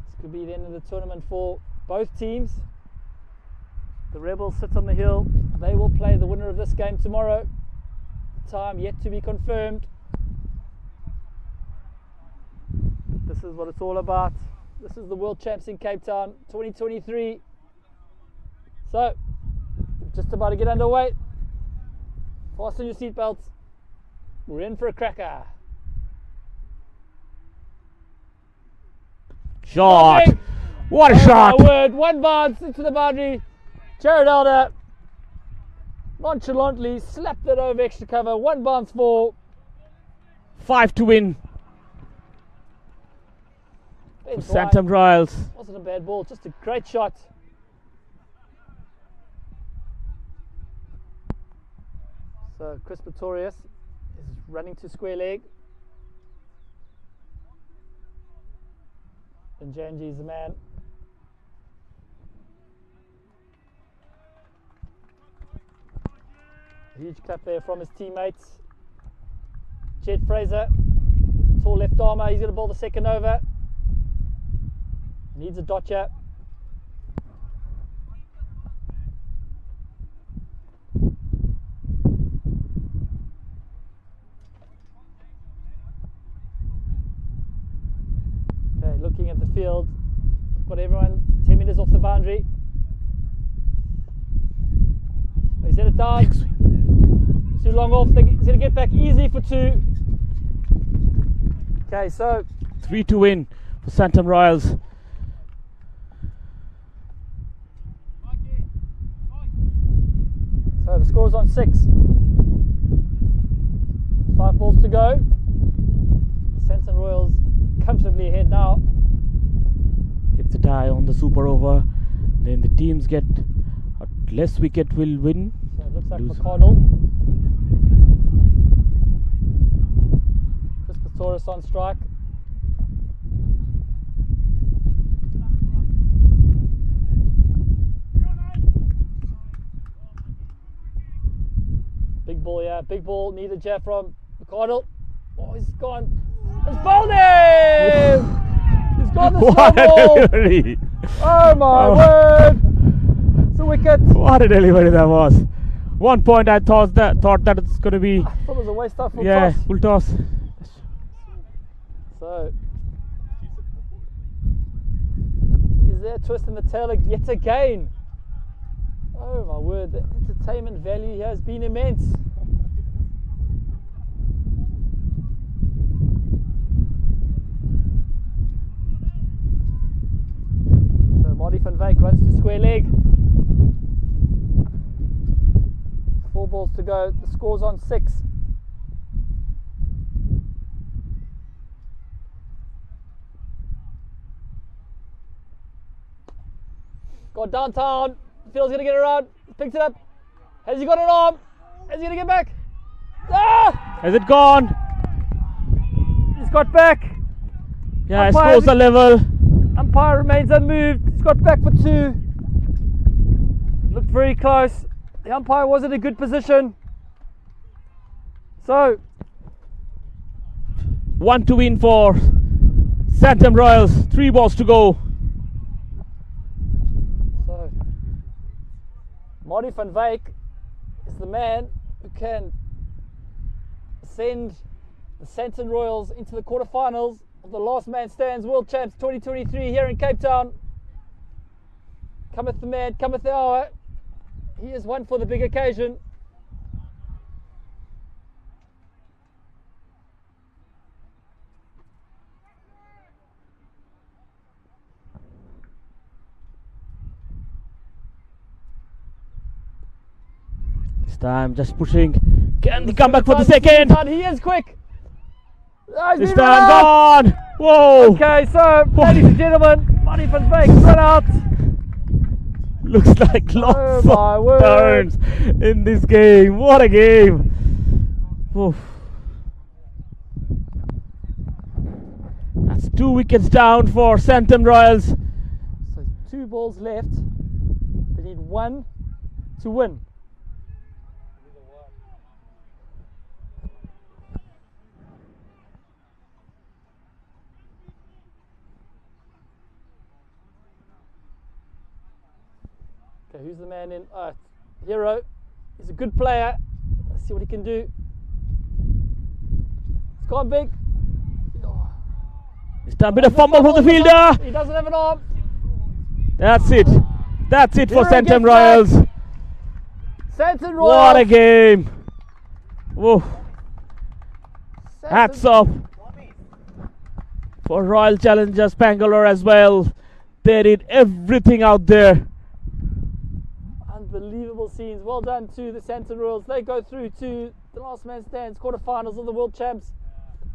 This could be the end of the tournament for both teams. The Rebels sit on the hill. They will play the winner of this game tomorrow. Time yet to be confirmed. This is what it's all about. This is the World Champs in Cape Town 2023. So, just about to get underway. Fasten your seatbelts. We're in for a cracker. Shot! What a shot! My word, one bounce into the boundary. Jared Alder nonchalantly slapped it over extra cover. One bounce for 5 to win. For Sandton Royals. Wasn't a bad ball, just a great shot. So Chris Pretorius is running to square leg. And Janji is the man. A huge clap there from his teammates. Jed Fraser, tall left armer, he's going to bowl the second over. Needs a dotcher. Okay, looking at the field. Got everyone 10 metres off the boundary. He's hit it down. Too long off. He's going to get back easy for 2. Okay, so 3 to win for Sandton Royals. So the score's on 6. 5 balls to go. Sandton Royals comfortably ahead now. If the tie on the super over, then the teams get less wicket will win. So it looks like Lose. McConnell. Chris Pretorius on strike. Big ball, yeah, big ball. Needed Jeff from McConnell. Oh, he's gone. He's bowled him! He's gone the slow ball. Delivery! Oh my word! It's a wicket. What a delivery that was! 1 point. I thought that it's going to be. I thought it was a waste of full Yeah, toss. full toss. So, is there a twist in the tail yet again? Oh my word, the entertainment value has been immense. So Marty van Wyk runs to square leg. 4 balls to go, the score's on 6. Got downtown. Feels gonna get around. Picked it up. Has he got an arm? Is he gonna get back? Ah! Has it gone? He's got back. Yeah, Umpire scores are level. Umpire remains unmoved. He's got back for 2. Looked very close. The umpire was in a good position. So 1 to win for Sandton Royals. 3 balls to go. So Marty van Wyk is the man who can send the Sandton Royals into the quarterfinals of the Last Man Stands World Champs 2023 here in Cape Town. Cometh the man, cometh the hour. He is one for the big occasion. This time just pushing. Can he come back for the second? He is quick. Oh, This time gone. Whoa. Okay, so ladies and gentlemen, Marty van Wyk run out. Looks like lots my of word. turns in this game. What a game. Oof. That's 2 wickets down for Sandton Royals. So 2 balls left. They need 1 to win. Okay, who's the man in? Hero. He's a good player. Let's see what he can do. It's gone big. This time bit of fumble from the fielder. He doesn't have an arm. That's it. That's it for Hero Sandton gets back. Royals. Sandton Royals. What a game. Whoa. Hats off for Royal Challengers Pangalore as well. They did everything out there. Unbelievable scenes. Well done to the Sandton Royals. They go through to the Last Man Stands quarterfinals of the World Champs.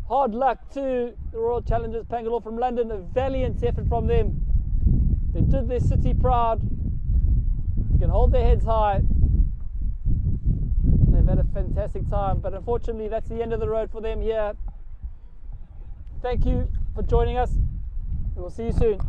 Hard luck to the Royal Challengers Pangalore from London. A valiant effort from them. They did their city proud. They can hold their heads high. They've had a fantastic time, but unfortunately that's the end of the road for them here. Thank you for joining us. We will see you soon.